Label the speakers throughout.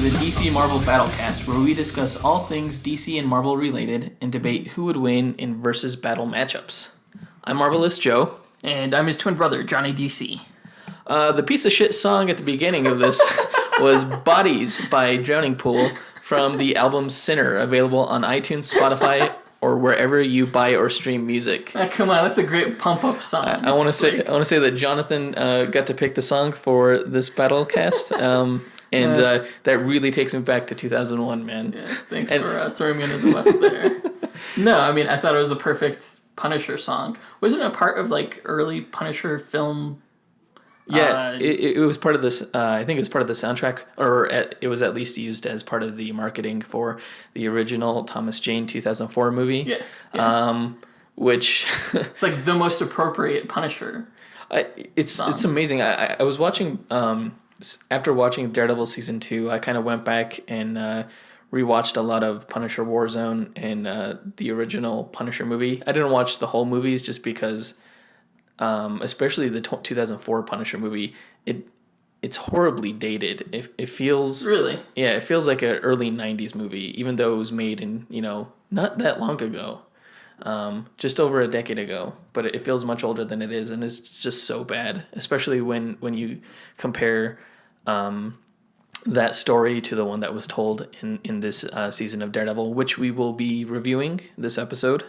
Speaker 1: the DC Marvel Battlecast, where we discuss all things DC and Marvel related and debate who would win in versus battle matchups. I'm Marvelous Joe.
Speaker 2: And I'm his twin brother, Johnny DC.
Speaker 1: The piece of shit song at the beginning of this was Bodies by Drowning Pool from the album Sinner, available on iTunes, Spotify, or wherever you buy or stream music.
Speaker 2: Come on, that's a great pump-up song.
Speaker 1: I want to say that Jonathan got to pick the song for this Battlecast, and that really takes me back to 2001, man.
Speaker 2: Yeah, thanks for throwing me under the bus there. No, I mean, I thought it was a perfect Punisher song. Wasn't it a part of like early Punisher film?
Speaker 1: Yeah, it was part of this. I think it was part of the soundtrack, or it was at least used as part of the marketing for the original Thomas Jane 2004 movie.
Speaker 2: Yeah.
Speaker 1: Which
Speaker 2: it's like the most appropriate Punisher.
Speaker 1: It's amazing. I was watching after watching Daredevil season 2. I kind of went back and rewatched a lot of Punisher Warzone and the original Punisher movie. I didn't watch the whole movies just because. Especially the 2004 Punisher movie, it's horribly dated. It feels
Speaker 2: really,
Speaker 1: yeah, it feels like an early '90s movie, even though it was made in not that long ago, just over a decade ago. But it feels much older than it is, and it's just so bad. Especially when you compare that story to the one that was told in this season of Daredevil, which we will be reviewing this episode.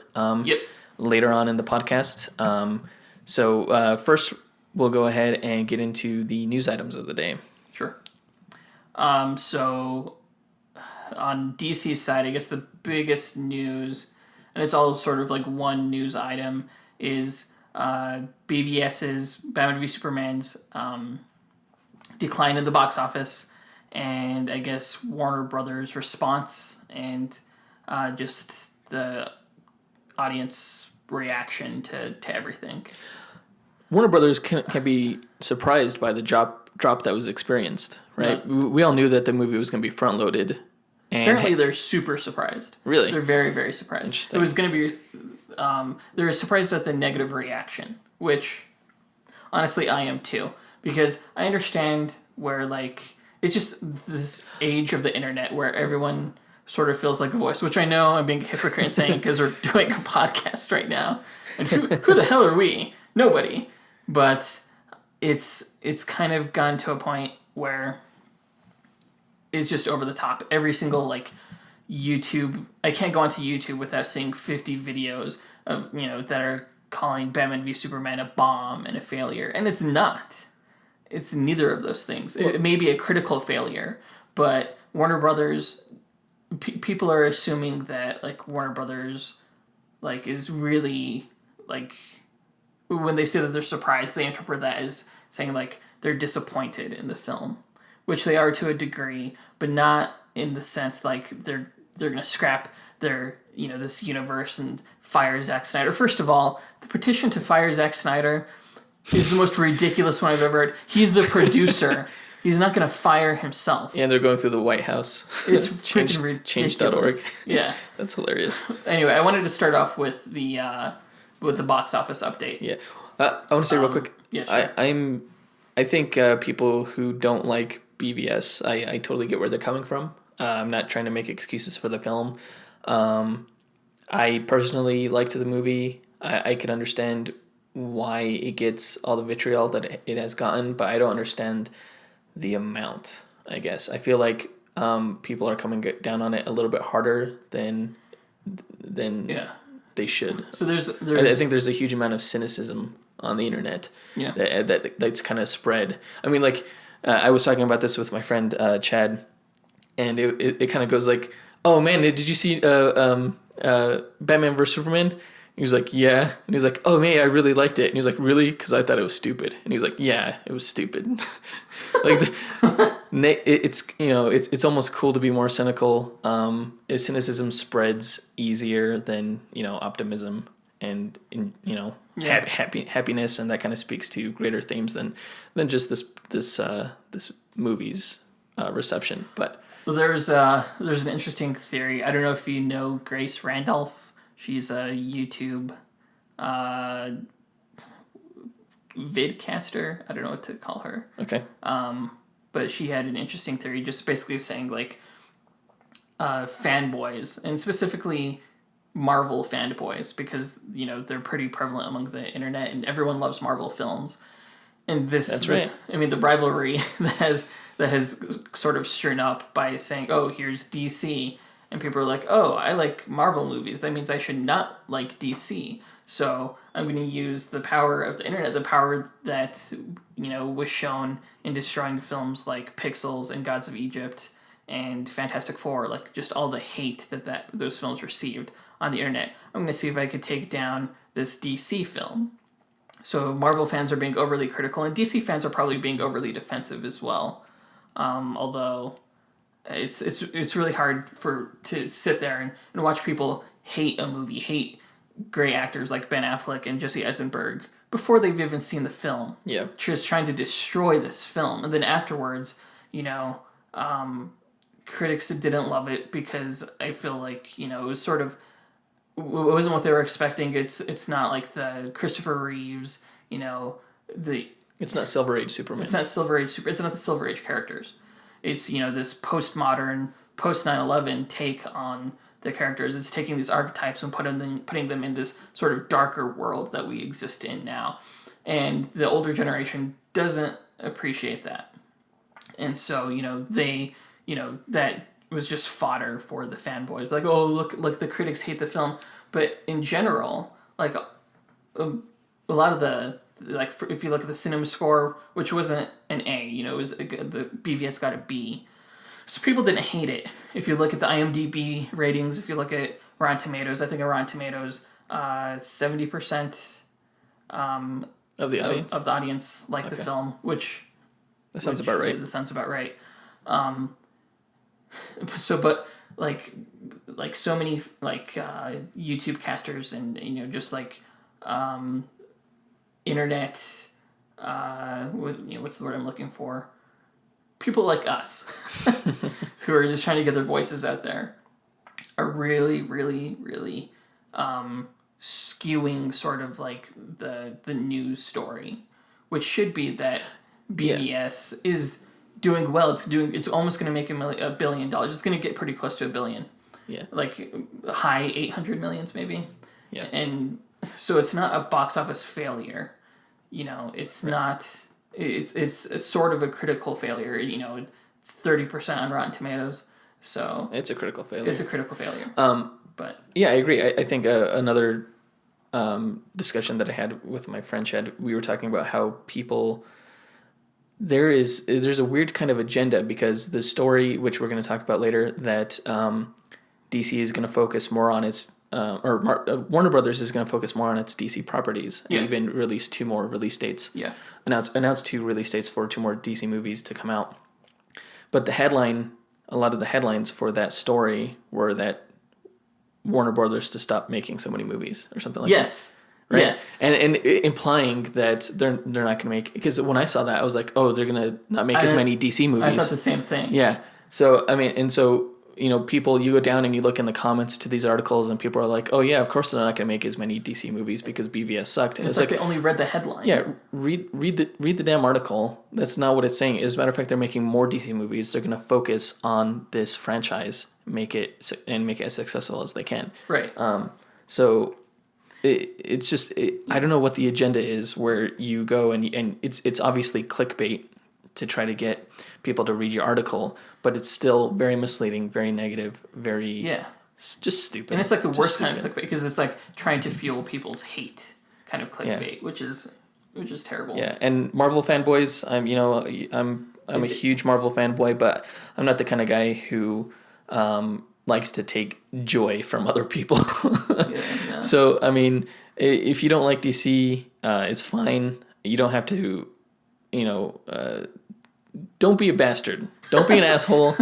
Speaker 1: Later on in the podcast. So first, we'll go ahead and get into the news items of the day.
Speaker 2: Sure. So on DC's side, I guess the biggest news, and it's all sort of like one news item, is BVS's Batman v Superman's decline in the box office, and I guess Warner Brothers' response, and just the audience reaction to everything.
Speaker 1: Warner Brothers can be surprised by the drop that was experienced, right? Yeah. We all knew that the movie was going to be front loaded.
Speaker 2: Apparently, they're super surprised.
Speaker 1: Really,
Speaker 2: they're very, very surprised. Interesting. It was going to be. They're surprised at the negative reaction, which honestly I am too, because I understand where like it's just this age of the internet where everyone sort of feels like a voice, which I know I'm being a hypocrite saying because we're doing a podcast right now. And who the hell are we? Nobody. But it's kind of gone to a point where it's just over the top. Every single like YouTube, I can't go onto YouTube without seeing 50 videos of, that are calling Batman v Superman a bomb and a failure. And it's not. It's neither of those things. It may be a critical failure, but Warner Brothers... people are assuming that like Warner Brothers like is really like when they say that they're surprised, they interpret that as saying like they're disappointed in the film, which they are to a degree, but not in the sense like they're gonna scrap their this universe and fire Zack Snyder. First of all, the petition to fire Zack Snyder is the most ridiculous one I've ever heard. He's the producer. He's not going to fire himself.
Speaker 1: Yeah, and they're going through the White House.
Speaker 2: It's freaking ridiculous.
Speaker 1: Change.org.
Speaker 2: Yeah.
Speaker 1: That's hilarious.
Speaker 2: Anyway, I wanted to start off with the box office update.
Speaker 1: Yeah. I want to say real quick.
Speaker 2: Yeah, sure.
Speaker 1: I think people who don't like BVS, I totally get where they're coming from. I'm not trying to make excuses for the film. I personally liked the movie. I can understand why it gets all the vitriol that it has gotten, but I don't understand the amount, I guess. I feel like people are coming down on it a little bit harder than they should. So there's I think there's a huge amount of cynicism on the internet.
Speaker 2: Yeah.
Speaker 1: That's kind of spread. I mean, like I was talking about this with my friend Chad, and it kind of goes like, "Oh man, did you see Batman vs Superman?" He was like, "Yeah," and he was like, "Oh man, I really liked it." And he was like, "Really?" Because I thought it was stupid. And he was like, "Yeah, it was stupid." Like, it's almost cool to be more cynical. Cynicism spreads easier than optimism and happiness, and that kind of speaks to greater themes than just this movie's reception. But
Speaker 2: there's an interesting theory. I don't know if you know Grace Randolph. She's a YouTube vidcaster. I don't know what to call her.
Speaker 1: Okay.
Speaker 2: but she had an interesting theory, just basically saying like fanboys, and specifically Marvel fanboys, because they're pretty prevalent among the internet, and everyone loves Marvel films. And that's right. I mean, the rivalry that has sort of stirred up by saying, "Oh, here's DC," and people are like, "Oh, I like Marvel movies. That means I should not like DC." So I'm going to use the power of the internet, the power that was shown in destroying films like Pixels and Gods of Egypt and Fantastic Four, like just all the hate that those films received on the internet. I'm going to see if I could take down this DC film. So Marvel fans are being overly critical, and DC fans are probably being overly defensive as well. Although it's really hard to sit there and watch people hate a movie, hate great actors like Ben Affleck and Jesse Eisenberg before they've even seen the film.
Speaker 1: Yeah,
Speaker 2: just trying to destroy this film, and then afterwards, critics didn't love it because I feel like it was sort of. It wasn't what they were expecting. It's not like the Christopher Reeves,
Speaker 1: It's not Silver Age Superman.
Speaker 2: It's not Silver Age Super. It's not the Silver Age characters. It's this postmodern, post 9/11 take on the characters. It's taking these archetypes and putting them in this sort of darker world that we exist in now, and the older generation doesn't appreciate that, and so that was just fodder for the fanboys. Like, oh, look, the critics hate the film. But in general, like, a lot of if you look at the cinema score, which wasn't an A, it was the BVS got a B. So people didn't hate it. If you look at the IMDb ratings, if you look at Rotten Tomatoes, I think on Rotten Tomatoes, 70%
Speaker 1: of the
Speaker 2: audience liked the film, which...
Speaker 1: That sounds about right.
Speaker 2: That sounds about right. So, but like so many YouTube casters and just like internet what's the word I'm looking for? People like us who are just trying to get their voices out there are really, really, really skewing sort of like the news story, which should be that BBS is doing well. It's almost going to make $1 billion. It's going to get pretty close to $1 billion.
Speaker 1: Yeah.
Speaker 2: Like high 800 millions maybe.
Speaker 1: Yeah.
Speaker 2: And so it's not a box office failure. It's right. Not. It's a sort of a critical failure. It's 30% on Rotten Tomatoes. So
Speaker 1: it's a critical failure.
Speaker 2: But
Speaker 1: yeah, I agree. I think another discussion that I had with my friend Chad, we were talking about how people. There's a weird kind of agenda because the story, which we're going to talk about later, that DC is going to focus more on its, Warner Brothers is going to focus more on its DC properties, and even release 2 more release dates.
Speaker 2: Yeah,
Speaker 1: announced 2 release dates for 2 more DC movies to come out. But a lot of the headlines for that story were that Warner Brothers to stop making so many movies or something like that.
Speaker 2: Yes.
Speaker 1: Right?
Speaker 2: Yes.
Speaker 1: And implying that they're not going to make... Because when I saw that, I was like, oh, they're going to not make as many DC movies.
Speaker 2: I thought the same thing.
Speaker 1: Yeah. So, I mean, and so, people, you go down and you look in the comments to these articles and people are like, oh, yeah, of course they're not going to make as many DC movies because BVS sucked.
Speaker 2: And it's like they only read the headline.
Speaker 1: Yeah, read the damn article. That's not what it's saying. As a matter of fact, they're making more DC movies. They're going to focus on this franchise, make it as successful as they can.
Speaker 2: Right.
Speaker 1: So... It's just I don't know what the agenda is where you go and it's obviously clickbait to try to get people to read your article, but it's still very misleading, very negative, very just stupid.
Speaker 2: And it's like the worst kind of clickbait because it's like trying to fuel people's hate kind of clickbait, which is terrible.
Speaker 1: Yeah, and Marvel fanboys, I'm a huge Marvel fanboy, but I'm not the kind of guy who likes to take joy from other people. Yeah. So, I mean, if you don't like DC, it's fine. You don't have to, don't be a bastard. Don't be an asshole.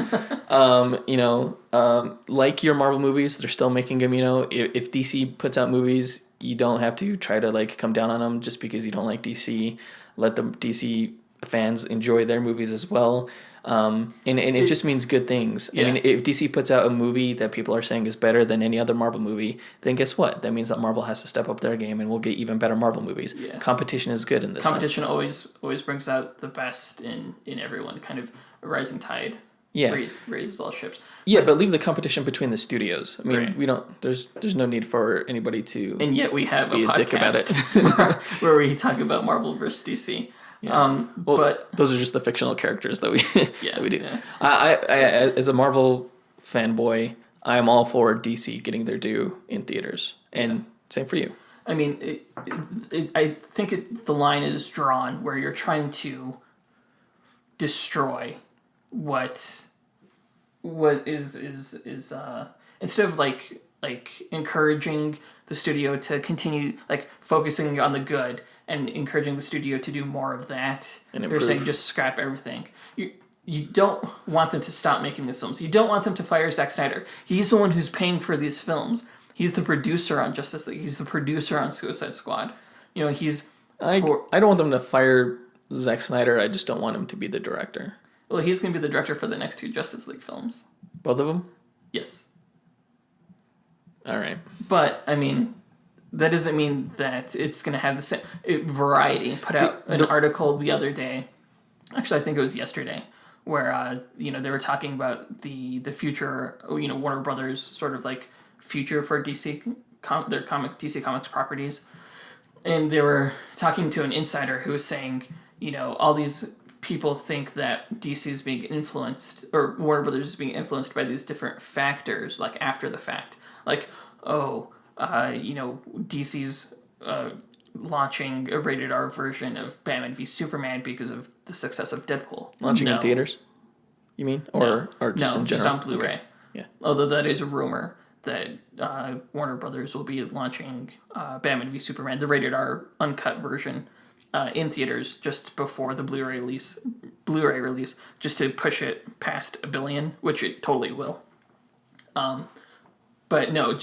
Speaker 1: Like your Marvel movies, they're still making them, if DC puts out movies, you don't have to try to come down on them just because you don't like DC. Let the DC fans enjoy their movies as well. And it just means good things.
Speaker 2: Yeah.
Speaker 1: I mean, if DC puts out a movie that people are saying is better than any other Marvel movie, then guess what? That means that Marvel has to step up their game, and we'll get even better Marvel movies.
Speaker 2: Yeah.
Speaker 1: Competition is good in this
Speaker 2: Competition
Speaker 1: sense.
Speaker 2: always brings out the best in everyone. Kind of a rising tide.
Speaker 1: Yeah.
Speaker 2: Raises all ships.
Speaker 1: Yeah, but leave the competition between the studios. I mean,
Speaker 2: Right.
Speaker 1: we don't. There's no need for anybody to.
Speaker 2: And yet we have a
Speaker 1: be a dick about
Speaker 2: podcast where we talk about Marvel versus DC.
Speaker 1: Yeah. Well,
Speaker 2: but
Speaker 1: those are just the fictional characters that we that we do.
Speaker 2: Yeah.
Speaker 1: I as a Marvel fanboy, I am all for DC getting their due in theaters, and same for you.
Speaker 2: I mean, I think the line is drawn where you're trying to destroy what is instead of like encouraging the studio to continue like focusing on the good and encouraging the studio to do more of that.
Speaker 1: And
Speaker 2: You're
Speaker 1: improve.
Speaker 2: saying just scrap everything. You don't want them to stop making these films. You don't want them to fire Zack Snyder. He's the one who's paying for these films. He's the producer on Justice League. He's the producer on Suicide Squad. You know,
Speaker 1: I don't want them to fire Zack Snyder. I just don't want him to be the director.
Speaker 2: Well, he's going to be the director for the next 2 Justice League films.
Speaker 1: Both of them?
Speaker 2: Yes.
Speaker 1: All right.
Speaker 2: But, I mean, that doesn't mean that it's going to have the same variety. Put out an article the other day. Actually, I think it was yesterday. Where, they were talking about the future, Warner Brothers sort of like future for DC, their DC Comics properties. And they were talking to an insider who was saying, all these people think that DC is being influenced, or Warner Brothers is being influenced by these different factors, like after the fact. Like, DC's launching a rated R version of Batman v Superman because of the success of Deadpool.
Speaker 1: Launching in theaters, you mean? Or just in general?
Speaker 2: Just on Blu-ray.
Speaker 1: Okay. Yeah.
Speaker 2: Although that is a rumor that Warner Brothers will be launching Batman v Superman, the rated R uncut version, in theaters just before the Blu-ray release, just to push it past 1 billion, which it totally will. But no,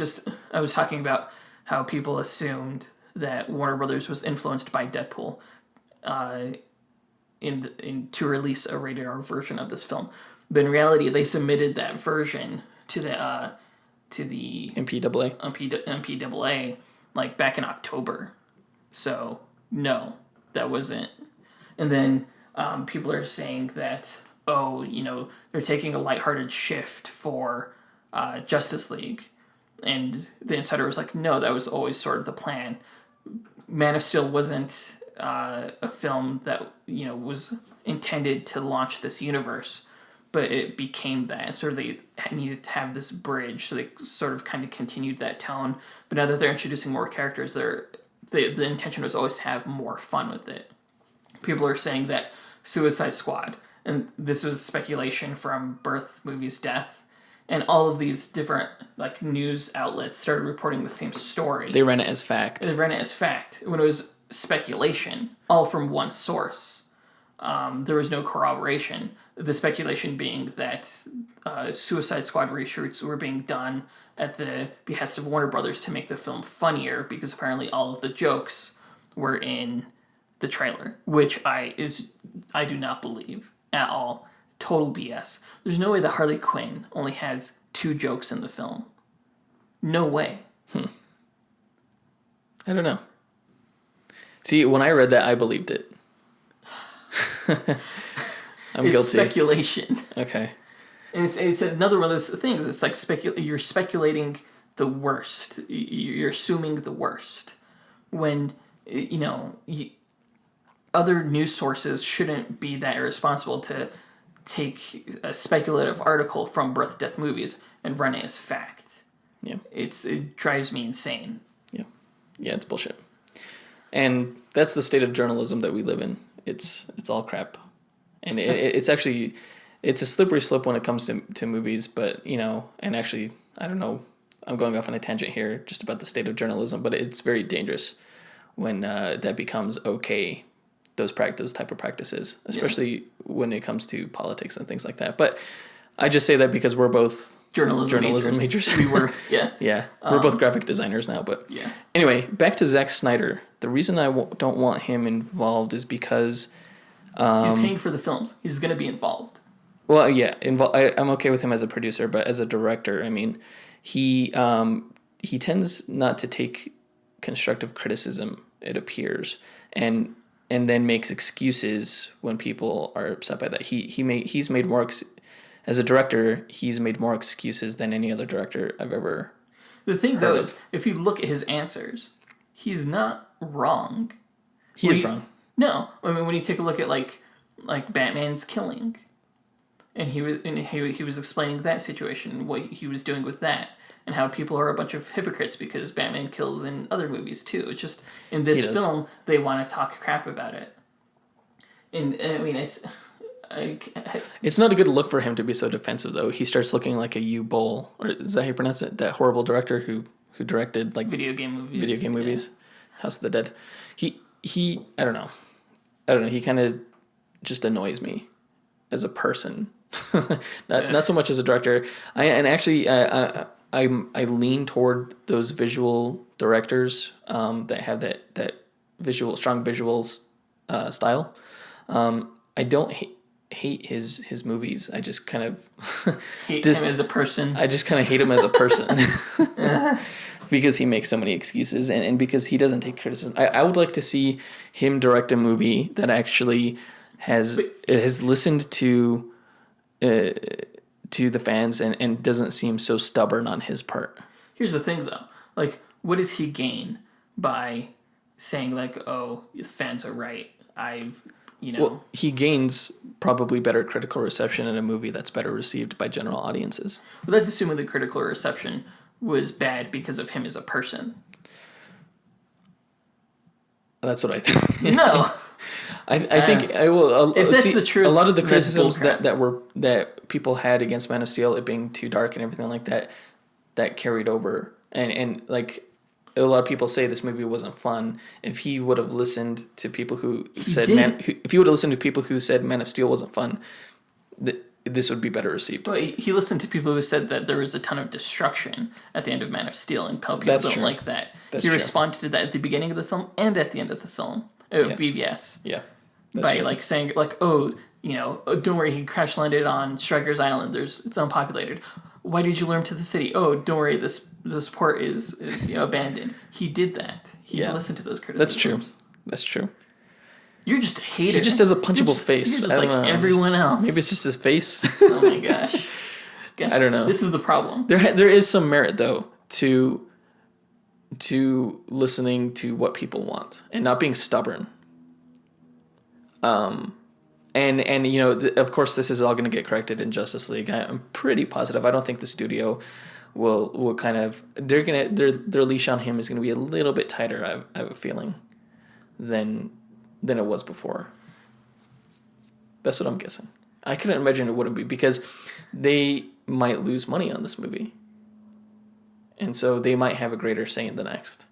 Speaker 2: I was talking about how people assumed that Warner Brothers was influenced by Deadpool to release a rated R version of this film. But in reality, they submitted that version to the MPAA like back in October. So no, that wasn't. And then people are saying that they're taking a lighthearted shift for Justice League, and the insider was like, no, that was always sort of the plan. Man of Steel wasn't a film that was intended to launch this universe, but it became that. So they needed to have this bridge, so they sort of kind of continued that tone. But now that they're introducing more characters, the intention was always to have more fun with it. People are saying that Suicide Squad, and this was speculation from Birth Movies Death, and all of these different like news outlets started reporting the same story.
Speaker 1: They ran it as fact.
Speaker 2: When it was speculation, all from one source. There was no corroboration. The speculation being that Suicide Squad reshoots were being done at the behest of Warner Brothers to make the film funnier, because apparently all of the jokes were in the trailer, which I do not believe at all. Total BS. There's no way that Harley Quinn only has 2 jokes in the film. No way.
Speaker 1: I don't know. See, when I read that, I believed it. I'm guilty.
Speaker 2: Speculation.
Speaker 1: Okay.
Speaker 2: And it's another one of those things. It's like you're speculating the worst. You're assuming the worst. When, other news sources shouldn't be that irresponsible to take a speculative article from Birth Death Movies and run it as fact.
Speaker 1: Yeah.
Speaker 2: It drives me insane.
Speaker 1: Yeah. Yeah, it's bullshit. And that's the state of journalism that we live in. It's all crap. And it's actually, it's a slippery slope when it comes to movies, but, and actually, I don't know, I'm going off on a tangent here just about the state of journalism, but it's very dangerous when that becomes okay, those type of practices, especially when it comes to politics and things like that. But I just say that because we're both journalism majors.
Speaker 2: We were, yeah.
Speaker 1: Yeah, we're both graphic designers now, but
Speaker 2: yeah.
Speaker 1: Anyway, back to Zack Snyder. The reason I don't want him involved is because
Speaker 2: he's paying for the films. He's going to be involved.
Speaker 1: Well, yeah, I'm okay with him as a producer, but as a director, I mean, he he tends not to take constructive criticism. It appears, and and then makes excuses when people are upset by that. He's made more as a director. He's made more excuses than any other director I've ever.
Speaker 2: The thing though is, if you look at his answers, he's not wrong.
Speaker 1: He is wrong.
Speaker 2: No, I mean when you take a look at like Batman's killing, and he was explaining that situation, what he was doing with that, and how people are a bunch of hypocrites because Batman kills in other movies too. It's just in this film they want to talk crap about it, and I mean
Speaker 1: it's not a good look for him to be so defensive though. He starts looking like a U-Bowl, or is that how you pronounce it? That horrible director who directed like
Speaker 2: video game movies,
Speaker 1: House of the Dead. He I don't know. He kind of just annoys me as a person. not so much as a director. I lean toward those visual directors that have that strong visuals style. I don't hate his movies. I just kind of
Speaker 2: hate him as a person.
Speaker 1: I just kind of hate him as a person because he makes so many excuses and because he doesn't take criticism. I would like to see him direct a movie that actually has listened to the fans and doesn't seem so stubborn on his part.
Speaker 2: Here's the thing though. Like, what does he gain by saying like, oh, the fans are right? Well,
Speaker 1: he gains probably better critical reception in a movie that's better received by general audiences.
Speaker 2: Well, that's assuming the critical reception was bad because of him as a person.
Speaker 1: That's what I think.
Speaker 2: No.
Speaker 1: I think I will.
Speaker 2: If that's the truth,
Speaker 1: a lot of the criticisms that people had against Man of Steel, it being too dark and everything like that carried over, and like a lot of people say this movie wasn't fun. If he would have listened to people who said if he would have listened to people who said Man of Steel wasn't fun, this would be better received.
Speaker 2: Well, he listened to people who said that there was a ton of destruction at the end of Man of Steel, and people don't like that. He responded to that at the beginning of the film and at the end of the film. BVS.
Speaker 1: Yeah.
Speaker 2: By true. Like saying like, oh, don't worry, he crash landed on Stryker's Island. It's unpopulated. Why did you lure him to the city? Oh, don't worry, this port is abandoned. He did that. He listened to those criticisms.
Speaker 1: That's true.
Speaker 2: You're just a hater.
Speaker 1: He just has a punchable face.
Speaker 2: You're just like everyone else.
Speaker 1: Maybe it's just his face.
Speaker 2: Oh my gosh.
Speaker 1: I don't know.
Speaker 2: This is the problem.
Speaker 1: There is some merit though to listening to what people want and not being stubborn. And of course this is all going to get corrected in Justice League. I'm pretty positive. I don't think the studio will kind of their leash on him is going to be a little bit tighter. I have a feeling than it was before. That's what I'm guessing. I couldn't imagine it wouldn't be because they might lose money on this movie, and so they might have a greater say in the next.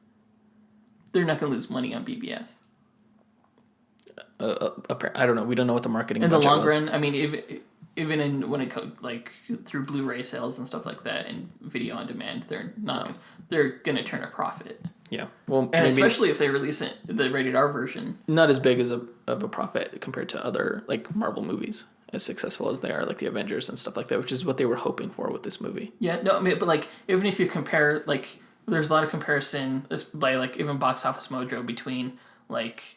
Speaker 2: They're not going to lose money on BBS.
Speaker 1: I don't know. We don't know what the marketing
Speaker 2: in the long run. I mean, even when it comes like through Blu-ray sales and stuff like that, and video on demand, they're not. They're gonna turn a profit.
Speaker 1: Yeah. Well,
Speaker 2: and especially if they release it the rated R version,
Speaker 1: not as big as of a profit compared to other like Marvel movies, as successful as they are, like the Avengers and stuff like that, which is what they were hoping for with this movie.
Speaker 2: Yeah. No, I mean, but like even if you compare, like, there's a lot of comparison by like even Box Office Mojo between like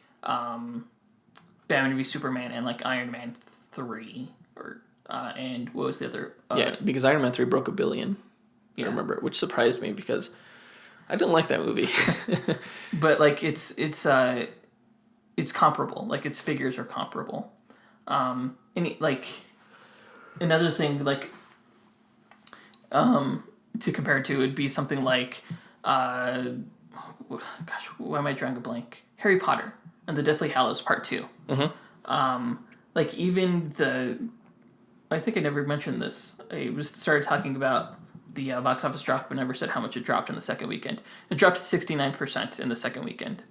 Speaker 2: Batman v Superman and like Iron Man 3 or and what was the other?
Speaker 1: Because Iron Man 3 broke $1 billion. I remember, which surprised me because I didn't like that movie.
Speaker 2: But like it's comparable. Like its figures are comparable. And like another thing like to compare it to would be something like gosh, why am I drawing a blank? Harry Potter and the Deathly Hallows Part 2.
Speaker 1: Mm-hmm.
Speaker 2: Like even I think I never mentioned this. I started talking about the box office drop, but never said how much it dropped in the second weekend. It dropped 69% in the second weekend.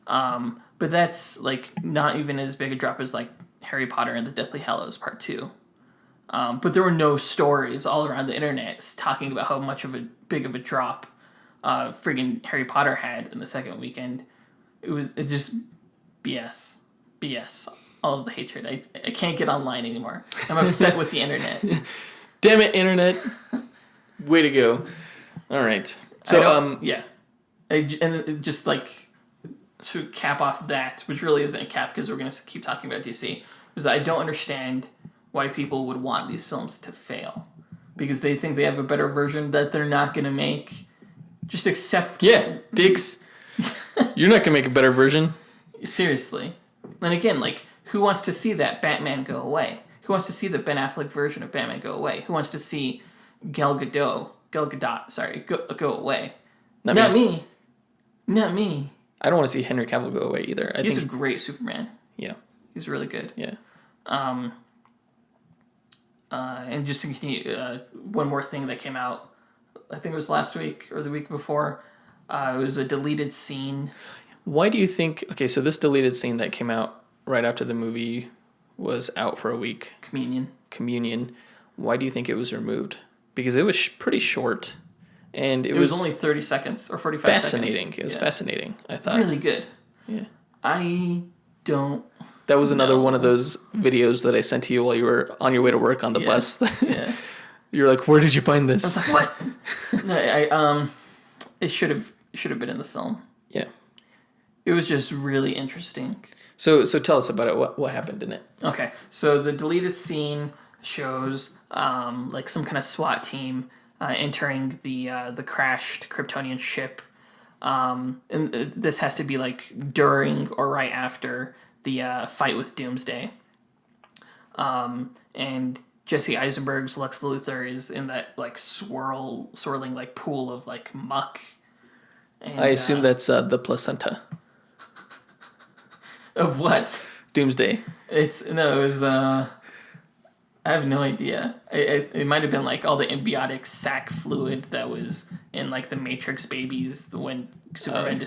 Speaker 2: But that's like not even as big a drop as like Harry Potter and the Deathly Hallows Part 2. But there were no stories all around the internet talking about how much of a big of a drop friggin' Harry Potter had in the second weekend. It's just BS. all of the hatred. I can't get online anymore. I'm upset with the internet.
Speaker 1: Damn it, internet. Way to go. All right. So,
Speaker 2: yeah. And just like to cap off that, which really isn't a cap because we're going to keep talking about DC, is I don't understand why people would want these films to fail. Because they think they have a better version that they're not going to make. Just accept...
Speaker 1: Yeah, dicks. You're not going to make a better version.
Speaker 2: Seriously. And again, like, who wants to see that Batman go away? Who wants to see the Ben Affleck version of Batman go away? Who wants to see Gal Gadot, go away? Not me. Not me.
Speaker 1: I don't want to see Henry Cavill go away either.
Speaker 2: He's a great Superman.
Speaker 1: Yeah.
Speaker 2: He's really good.
Speaker 1: Yeah.
Speaker 2: And just to continue, one more thing that came out, I think it was last week or the week before, it was a deleted scene.
Speaker 1: Why do you think... Okay, so this deleted scene that came out right after the movie was out for a week. Communion. Why do you think it was removed? Because it was pretty short. And it was
Speaker 2: only 30 seconds or 45
Speaker 1: fascinating.
Speaker 2: seconds.
Speaker 1: It was fascinating, I thought.
Speaker 2: Really good.
Speaker 1: Yeah.
Speaker 2: I don't...
Speaker 1: That was another one of those videos that I sent to you while you were on your way to work on the bus.
Speaker 2: Yeah.
Speaker 1: You're like, where did you find this?
Speaker 2: I was like, what? No, it should have been in the film.
Speaker 1: Yeah.
Speaker 2: It was just really interesting.
Speaker 1: So tell us about it. What happened in it?
Speaker 2: Okay. So the deleted scene shows like some kind of SWAT team entering the crashed Kryptonian ship. And this has to be like during or right after the fight with Doomsday. And Jesse Eisenberg's Lex Luthor is in that like swirling like pool of like muck. And,
Speaker 1: I assume that's the placenta.
Speaker 2: Of what?
Speaker 1: Doomsday.
Speaker 2: It was I have no idea. It might have been like all the embiotic sac fluid that was in like the Matrix babies when Superman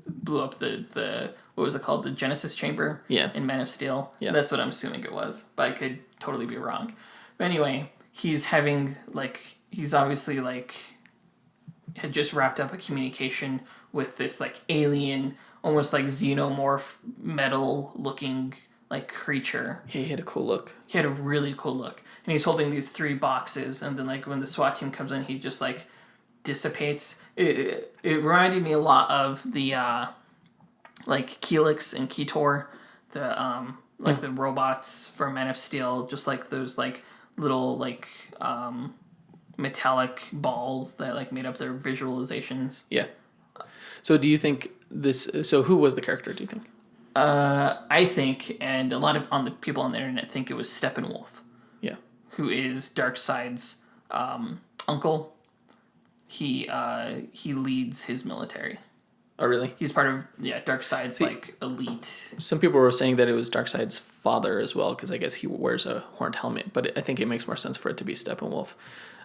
Speaker 2: blew up the what was it called, the Genesis chamber in Man of Steel.
Speaker 1: Yeah.
Speaker 2: That's what I'm assuming it was, but I could totally be wrong. But anyway, he's obviously like had just wrapped up a communication with this like alien, almost like xenomorph metal looking like creature.
Speaker 1: He had a cool look.
Speaker 2: He had a really cool look. And he's holding these 3 boxes, and then like when the SWAT team comes in, he just like dissipates. It reminded me a lot of the like Keelix and Ketor, the the robots from Man of Steel, just like those like little like metallic balls that like made up their visualizations.
Speaker 1: Yeah. So do you think who was the character, do you think?
Speaker 2: I think, and a lot of people on the internet think it was Steppenwolf.
Speaker 1: Yeah.
Speaker 2: Who is Darkseid's uncle. He leads his military.
Speaker 1: Oh, really?
Speaker 2: He's part of Darkseid's like elite.
Speaker 1: Some people were saying that it was Darkseid's father as well, because I guess he wears a horned helmet. But I think it makes more sense for it to be Steppenwolf.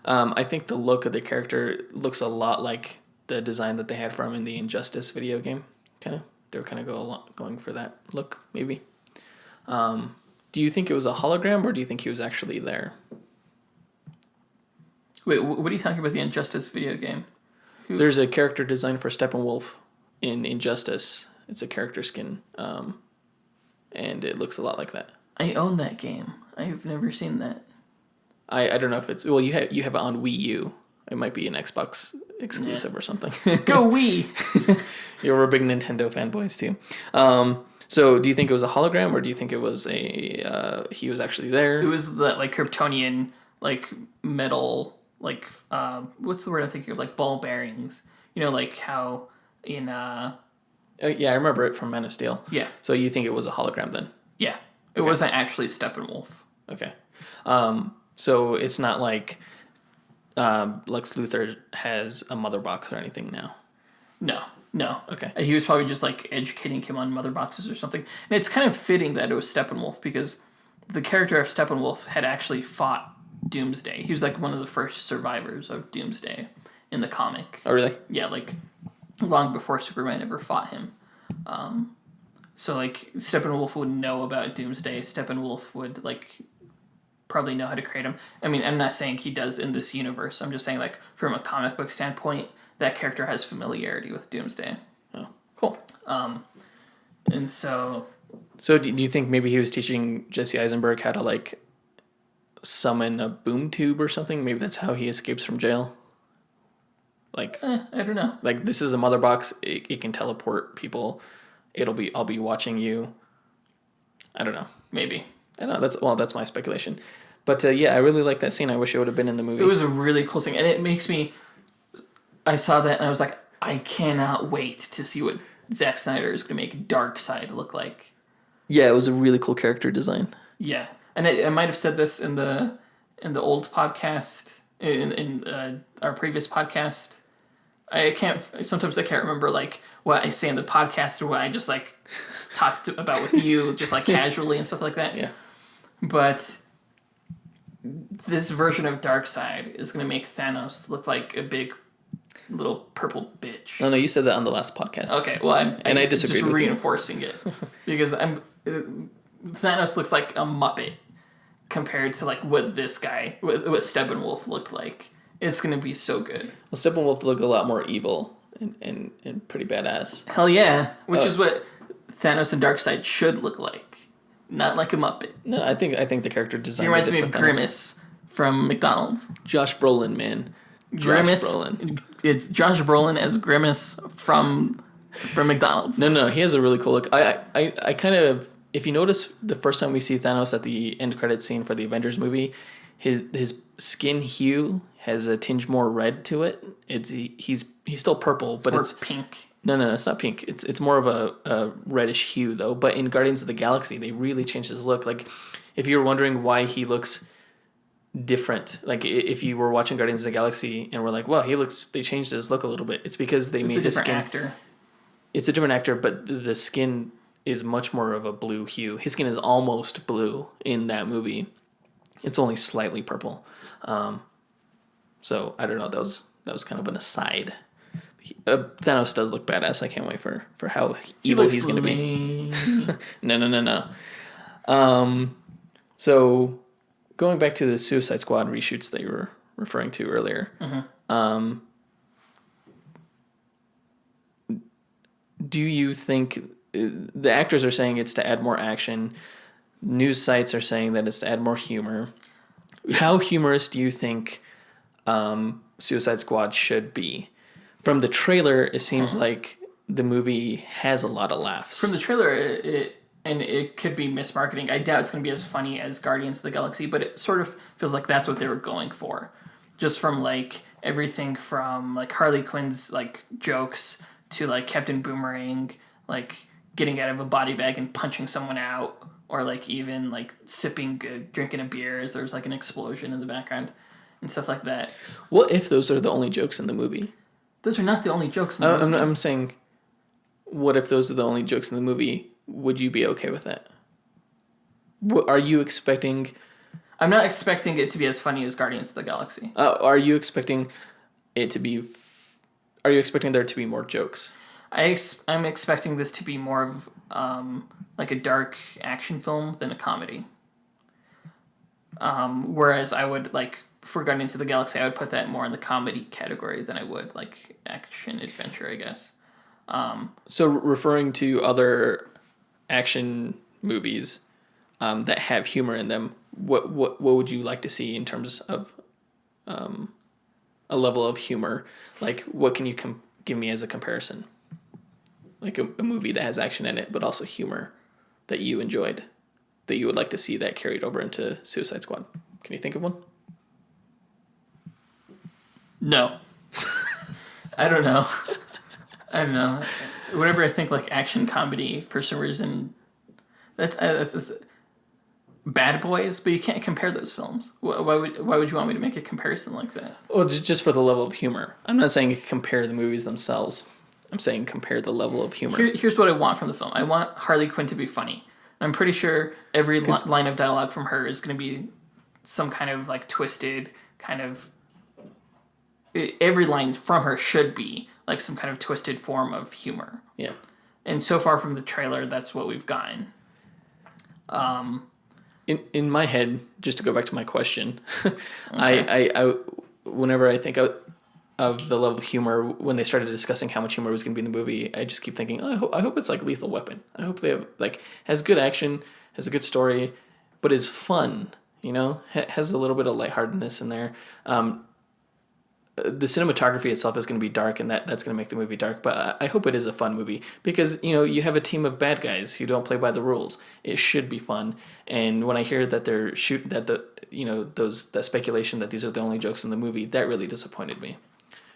Speaker 1: I think the look of the character looks a lot like the design that they had for him in the Injustice video game. Kind of, they were kind of going for that look, maybe. Do you think it was a hologram, or do you think he was actually there?
Speaker 2: Wait, what are you talking about? The Injustice video game?
Speaker 1: There's a character design for Steppenwolf in Injustice. It's a character skin, and it looks a lot like that.
Speaker 2: I own that game. I've never seen that.
Speaker 1: I don't know if it's... Well, you have it on Wii U. It might be an Xbox exclusive or something.
Speaker 2: Go Wii!
Speaker 1: You're big Nintendo fanboys too. So do you think it was a hologram, or do you think it was he was actually there?
Speaker 2: It was that like Kryptonian like metal like what's the word I'm thinking of, like ball bearings. You know, like how in
Speaker 1: yeah, I remember it from Man of Steel.
Speaker 2: Yeah. So
Speaker 1: you think it was a hologram then?
Speaker 2: Yeah. It wasn't actually Steppenwolf.
Speaker 1: Okay. So it's not like Lex Luthor has a mother box or anything now?
Speaker 2: No.
Speaker 1: Okay.
Speaker 2: He was probably just like educating him on mother boxes or something. And it's kind of fitting that it was Steppenwolf, because the character of Steppenwolf had actually fought Doomsday. He was like one of the first survivors of Doomsday in the comic.
Speaker 1: Oh, really?
Speaker 2: Yeah, like long before Superman ever fought him. So like Steppenwolf would know about Doomsday. Steppenwolf would like probably know how to create him. I mean, I'm not saying he does in this universe. I'm just saying like from a comic book standpoint, that character has familiarity with Doomsday.
Speaker 1: Oh, cool.
Speaker 2: And so
Speaker 1: So do you think maybe he was teaching Jesse Eisenberg how to like summon a boom tube or something? Maybe that's how he escapes from jail. Like
Speaker 2: I don't know.
Speaker 1: Like this is a mother box. It can teleport people. I'll be watching you. I don't know.
Speaker 2: Maybe.
Speaker 1: I don't know. That's my speculation. But yeah, I really like that scene. I wish it would have been in the movie.
Speaker 2: It was a really cool scene, and it makes me. I saw that and I was like, I cannot wait to see what Zack Snyder is going to make Darkseid look like.
Speaker 1: Yeah, it was a really cool character design.
Speaker 2: Yeah, and I might have said this in the old podcast in our previous podcast. Sometimes I can't remember like what I say in the podcast or what I just like talked about with you just like casually and stuff like that.
Speaker 1: Yeah.
Speaker 2: But this version of Darkseid is going to make Thanos look like a big little purple bitch.
Speaker 1: No, you said that on the last podcast.
Speaker 2: Okay, well,
Speaker 1: I disagreed
Speaker 2: just
Speaker 1: with
Speaker 2: reinforcing it because Thanos looks like a Muppet compared to like what this guy, what Steppenwolf looked like. It's gonna be so good.
Speaker 1: Well, Steppenwolf look a lot more evil and pretty badass.
Speaker 2: Hell yeah, which is what Thanos and Darkseid should look like, not like a Muppet.
Speaker 1: No, I think the character design.
Speaker 2: He reminds me of Grimace from McDonald's.
Speaker 1: Josh Brolin, man.
Speaker 2: Grimace. It's Josh Brolin as Grimace from McDonald's.
Speaker 1: No, he has a really cool look. I kind of, if you notice, the first time we see Thanos at the end credit scene for the Avengers movie, his skin hue has a tinge more red to it. He's still purple, but it's
Speaker 2: pink.
Speaker 1: No, it's not pink. It's more of a reddish hue though. But in Guardians of the Galaxy, they really changed his look. Like, if you're wondering why he looks different, like if you were watching Guardians of the Galaxy and were like, "Wow, they changed his look a little bit." It's because they made his skin.
Speaker 2: Actor.
Speaker 1: It's a different actor, but the skin is much more of a blue hue. His skin is almost blue in that movie. It's only slightly purple. So I don't know. That was kind of an aside. Thanos does look badass. I can't wait for how evil he's going to be. No. So going back to the Suicide Squad reshoots that you were referring to earlier. Mm-hmm. Do you think the actors are saying it's to add more action? News sites are saying that it's to add more humor. How humorous do you think Suicide Squad should be? From the trailer, it seems like the movie has a lot of laughs.
Speaker 2: From the trailer, it could be mismarketing. I doubt it's going to be as funny as Guardians of the Galaxy, but it sort of feels like that's what they were going for. Just from like everything from like Harley Quinn's like jokes to like Captain Boomerang like getting out of a body bag and punching someone out, or like even like drinking a beer as there's like an explosion in the background and stuff like that.
Speaker 1: What if those are the only jokes in the movie?
Speaker 2: Those are not the only jokes in the movie.
Speaker 1: I'm saying, what if those are the only jokes in the movie? Would you be okay with that? What are you expecting?
Speaker 2: I'm not expecting it to be as funny as Guardians of the Galaxy.
Speaker 1: Are you expecting it to be? Are you expecting there to be more jokes?
Speaker 2: I'm expecting this to be more of like a dark action film than a comedy. Whereas I would like for Guardians of the Galaxy, I would put that more in the comedy category than I would like action adventure, I guess.
Speaker 1: So referring to other action movies that have humor in them, what would you like to see in terms of a level of humor? Like, what can you give me as a comparison? Like a movie that has action in it, but also humor that you enjoyed, that you would like to see that carried over into Suicide Squad. Can you think of one?
Speaker 2: No. I don't know. Whenever I think like action comedy, for some reason, that's Bad Boys, but you can't compare those films. Why would you want me to make a comparison like that?
Speaker 1: Well, just for the level of humor. I'm not saying compare the movies themselves. I'm saying compare the level of humor.
Speaker 2: Here's what I want from the film. I want Harley Quinn to be funny. I'm pretty sure every line of dialogue from her is going to be some kind of like twisted kind of. Every line from her should be like some kind of twisted form of humor.
Speaker 1: Yeah. And
Speaker 2: so far from the trailer, that's what we've gotten.
Speaker 1: In my head, just to go back to my question, okay. I whenever I think of the level of humor when they started discussing how much humor was going to be in the movie. I just keep thinking, oh, I hope it's like Lethal Weapon. I hope they have like has good action, has a good story, but is fun. You know, has a little bit of lightheartedness in there. The cinematography itself is going to be dark, and that's going to make the movie dark. But I hope it is a fun movie because you have a team of bad guys who don't play by the rules. It should be fun. And when I hear that that speculation that these are the only jokes in the movie, that really disappointed me,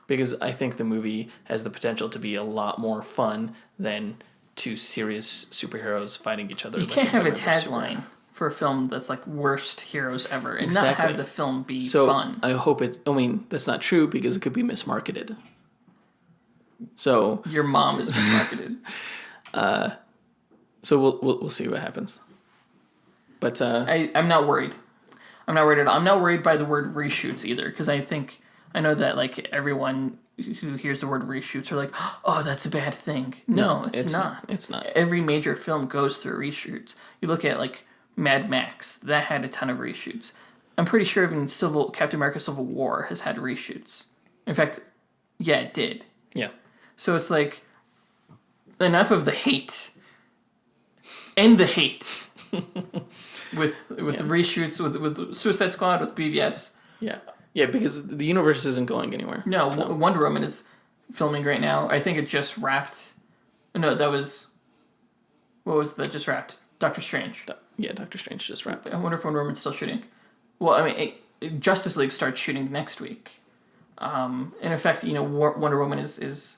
Speaker 1: because I think the movie has the potential to be a lot more fun than two serious superheroes fighting each other.
Speaker 2: You can't have a tagline for a film that's like worst heroes ever and not have the film be fun.
Speaker 1: I hope that's not true because it could be mismarketed. So
Speaker 2: your mom is mismarketed.
Speaker 1: So we'll see what happens. But
Speaker 2: I'm not worried. I'm not worried at all. I'm not worried by the word reshoots either, because I know that like everyone who hears the word reshoots are like, oh, that's a bad thing. No, it's not.
Speaker 1: It's not.
Speaker 2: Every major film goes through reshoots. You look at like Mad Max, that had a ton of reshoots. I'm pretty sure even Captain America Civil War has had reshoots. In fact, yeah, it did.
Speaker 1: Yeah.
Speaker 2: So it's like, enough of the hate. End the hate. with reshoots, with Suicide Squad, with BVS.
Speaker 1: Yeah. Yeah, because the universe isn't going anywhere.
Speaker 2: No, so. Wonder Woman is filming right now. I think it just wrapped. No, that was... What was that just wrapped? Doctor Strange.
Speaker 1: Yeah, Doctor Strange just wrapped.
Speaker 2: I wonder if Wonder Woman's still shooting. Well, I mean, Justice League starts shooting next week. And in fact, Wonder Woman is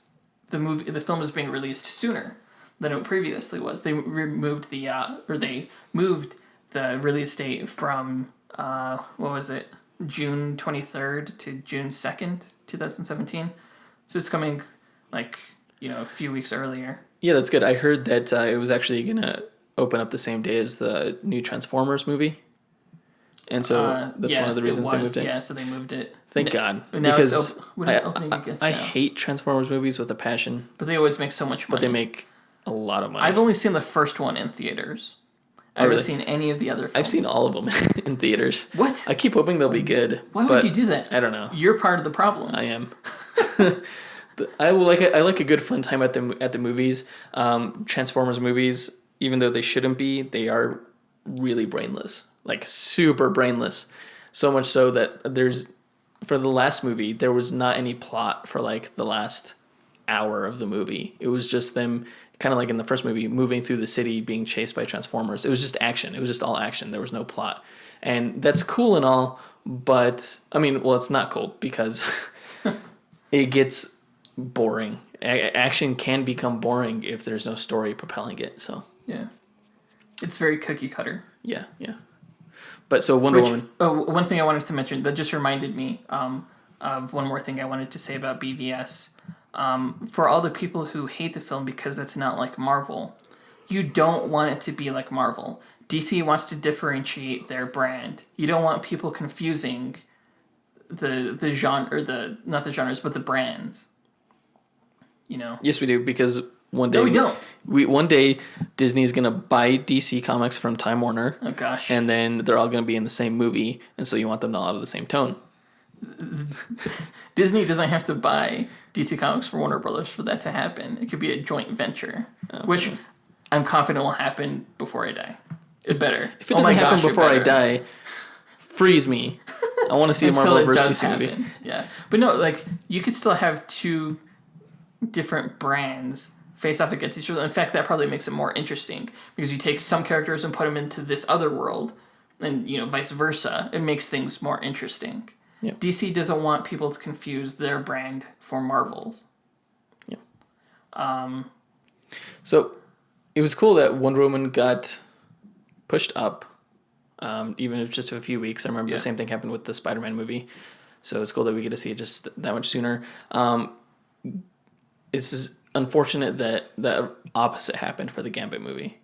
Speaker 2: the movie. The film is being released sooner than it previously was. They moved they moved the release date from what was it, June 23rd to June 2nd, 2017. So it's coming like a few weeks earlier.
Speaker 1: Yeah, that's good. I heard that it was actually gonna open up the same day as the new Transformers movie. And so that's one of the reasons they moved it.
Speaker 2: Yeah, so they moved it.
Speaker 1: Thank God. Because I hate Transformers movies with a passion.
Speaker 2: But they always make so much money.
Speaker 1: But they make a lot of money.
Speaker 2: I've only seen the first one in theaters. I haven't seen any of the other films.
Speaker 1: I've seen all of them in theaters.
Speaker 2: What?
Speaker 1: I keep hoping they'll be good.
Speaker 2: Why would you do that?
Speaker 1: I don't know.
Speaker 2: You're part of the problem.
Speaker 1: I am. I like a good fun time at the movies. Transformers movies, even though they shouldn't be, they are really brainless. Like super brainless. So much so that for the last movie, there was not any plot for like the last hour of the movie. It was just them, kind of like in the first movie, moving through the city, being chased by Transformers. It was just action. It was just all action. There was no plot. And that's cool and all, but I mean, well, it's not cool because it gets boring. Action can become boring if there's no story propelling it. So
Speaker 2: yeah, it's very cookie cutter.
Speaker 1: Yeah. But so Wonder Woman.
Speaker 2: Oh, one thing I wanted to mention that just reminded me of one more thing I wanted to say about BVS. For all the people who hate the film because it's not like Marvel, you don't want it to be like Marvel. DC wants to differentiate their brand. You don't want people confusing the genre, or not the genres, but the brands.
Speaker 1: Yes, we do, because one day...
Speaker 2: No, we don't.
Speaker 1: One day, Disney's going to buy DC Comics from Time Warner.
Speaker 2: Oh, gosh.
Speaker 1: And then they're all going to be in the same movie, and so you want them to all have the same tone.
Speaker 2: Disney doesn't have to buy DC Comics for Warner Brothers for that to happen. It could be a joint venture, which I'm confident will happen before I die. It better.
Speaker 1: If it doesn't happen before I die, freeze me. I want to see a Marvel vs. DC movie.
Speaker 2: Yeah. But no, like, you could still have two different brands face off against each other. In fact, that probably makes it more interesting because you take some characters and put them into this other world and, vice versa. It makes things more interesting. Yeah. DC doesn't want people to confuse their brand for Marvel's.
Speaker 1: Yeah. So it was cool that Wonder Woman got pushed up, even if just a few weeks. I remember the same thing happened with the Spider-Man movie. So it's cool that we get to see it just that much sooner. It's unfortunate that the opposite happened for the Gambit movie.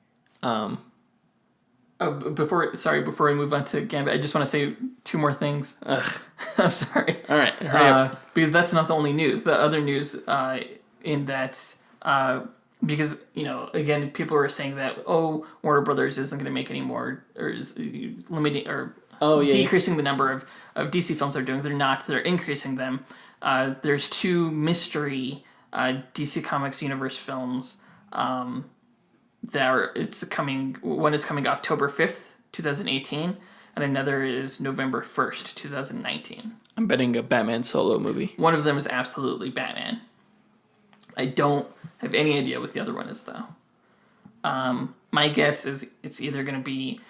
Speaker 2: Before we move on to Gambit, I just want to say two more things. I'm sorry.
Speaker 1: All right, hurry up.
Speaker 2: Because that's not the only news. The other news in that, because, again, people are saying that, Warner Brothers isn't going to make any more, or is limiting, or decreasing the number of DC films they're doing. They're not. They're increasing them. There's 2 mystery DC Comics universe films it's coming. One is coming October 5th, 2018, and another is November 1st, 2019.
Speaker 1: I'm betting a Batman solo movie.
Speaker 2: One of them is absolutely Batman. I don't have any idea what the other one is, though. My guess is it's either going to be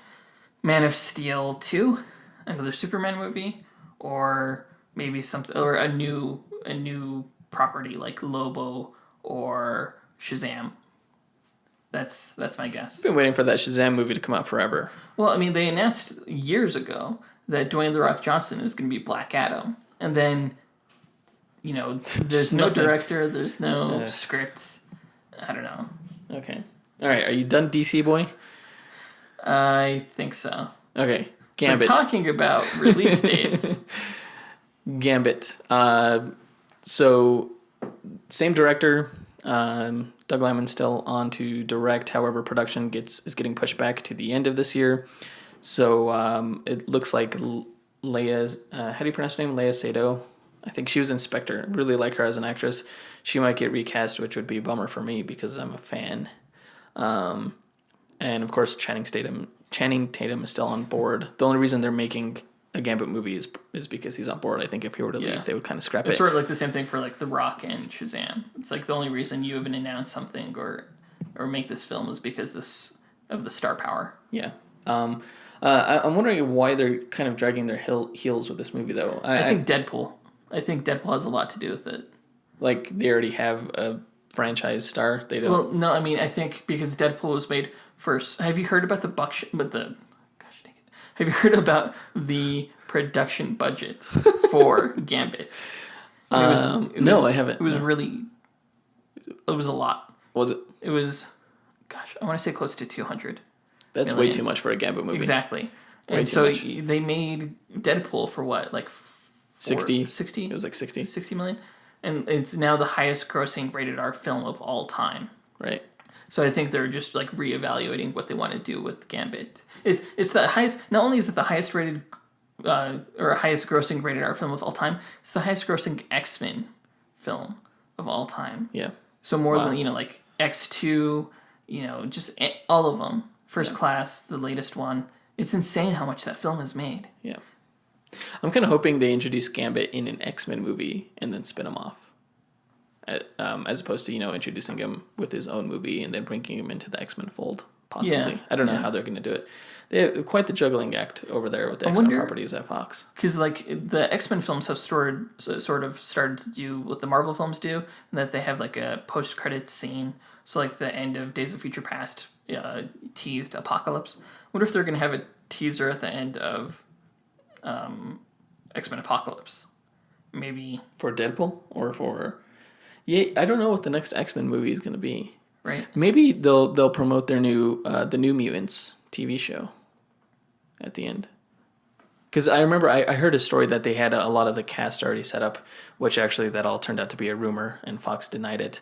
Speaker 2: Man of Steel 2, another Superman movie, or maybe something, or a new property like Lobo or Shazam. That's my guess.
Speaker 1: I've been waiting for that Shazam movie to come out forever.
Speaker 2: Well, I mean, they announced years ago that Dwayne "The Rock" Johnson is going to be Black Adam, and then, there's no director, there's no script. I don't know.
Speaker 1: Okay. All right. Are you done, DC boy?
Speaker 2: I think so.
Speaker 1: Okay. Gambit.
Speaker 2: So talking about release dates.
Speaker 1: Gambit. So same director. Doug Liman's still on to direct. However, production is getting pushed back to the end of this year. So it looks like Leia's, how do you pronounce her name? Leia Sado. I think she was in Spectre. Really like her as an actress. She might get recast, which would be a bummer for me because I'm a fan. And of course, Channing Tatum is still on board. The only reason they're making a Gambit movie is because he's on board. I think if he were to leave, they would kind of scrap it.
Speaker 2: It's sort of like the same thing for like The Rock and Shazam. It's like the only reason you even announce something or make this film is because of the star power.
Speaker 1: Yeah. I'm wondering why they're kind of dragging their heels with this movie, though.
Speaker 2: I think Deadpool. I think Deadpool has a lot to do with it.
Speaker 1: Like they already have a franchise star. They don't.
Speaker 2: Well, no. I mean, I think because Deadpool was made first. Have you heard about Gosh dang it. Have you heard about the production budget for Gambit?
Speaker 1: No, I haven't.
Speaker 2: It was really. It was a lot.
Speaker 1: Was it?
Speaker 2: It was. Gosh, I want to say close to 200.
Speaker 1: That's
Speaker 2: million.
Speaker 1: way too much for a Gambit movie.
Speaker 2: Exactly. And so they made Deadpool for what, like
Speaker 1: 60?
Speaker 2: 60?
Speaker 1: It was like 60.
Speaker 2: 60 million. And it's now the highest grossing rated R film of all time.
Speaker 1: Right.
Speaker 2: So I think they're just like reevaluating what they want to do with Gambit. It's the highest. Not only is it the highest rated or highest grossing rated R film of all time, it's the highest grossing X-Men film of all time.
Speaker 1: Yeah.
Speaker 2: So more than like X2, just all of them. First Class, the latest one. It's insane how much that film has made.
Speaker 1: Yeah. I'm kind of hoping they introduce Gambit in an X-Men movie and then spin him off. As opposed to, introducing him with his own movie and then bringing him into the X-Men fold, possibly. Yeah. I don't know how they're going to do it. They have quite the juggling act over there with the X-Men properties at Fox.
Speaker 2: Because, the X-Men films have sort of started to do what the Marvel films do, and that they have, a post-credits scene. So, the end of Days of Future Past teased Apocalypse. I wonder if they're going to have a teaser at the end of X-Men Apocalypse. Maybe.
Speaker 1: For Deadpool? Or for... Yeah, I don't know what the next X-Men movie is going to be.
Speaker 2: Right.
Speaker 1: Maybe they'll promote their the New Mutants TV show at the end. Because I remember I heard a story that they had a lot of the cast already set up, which actually that all turned out to be a rumor, and Fox denied it.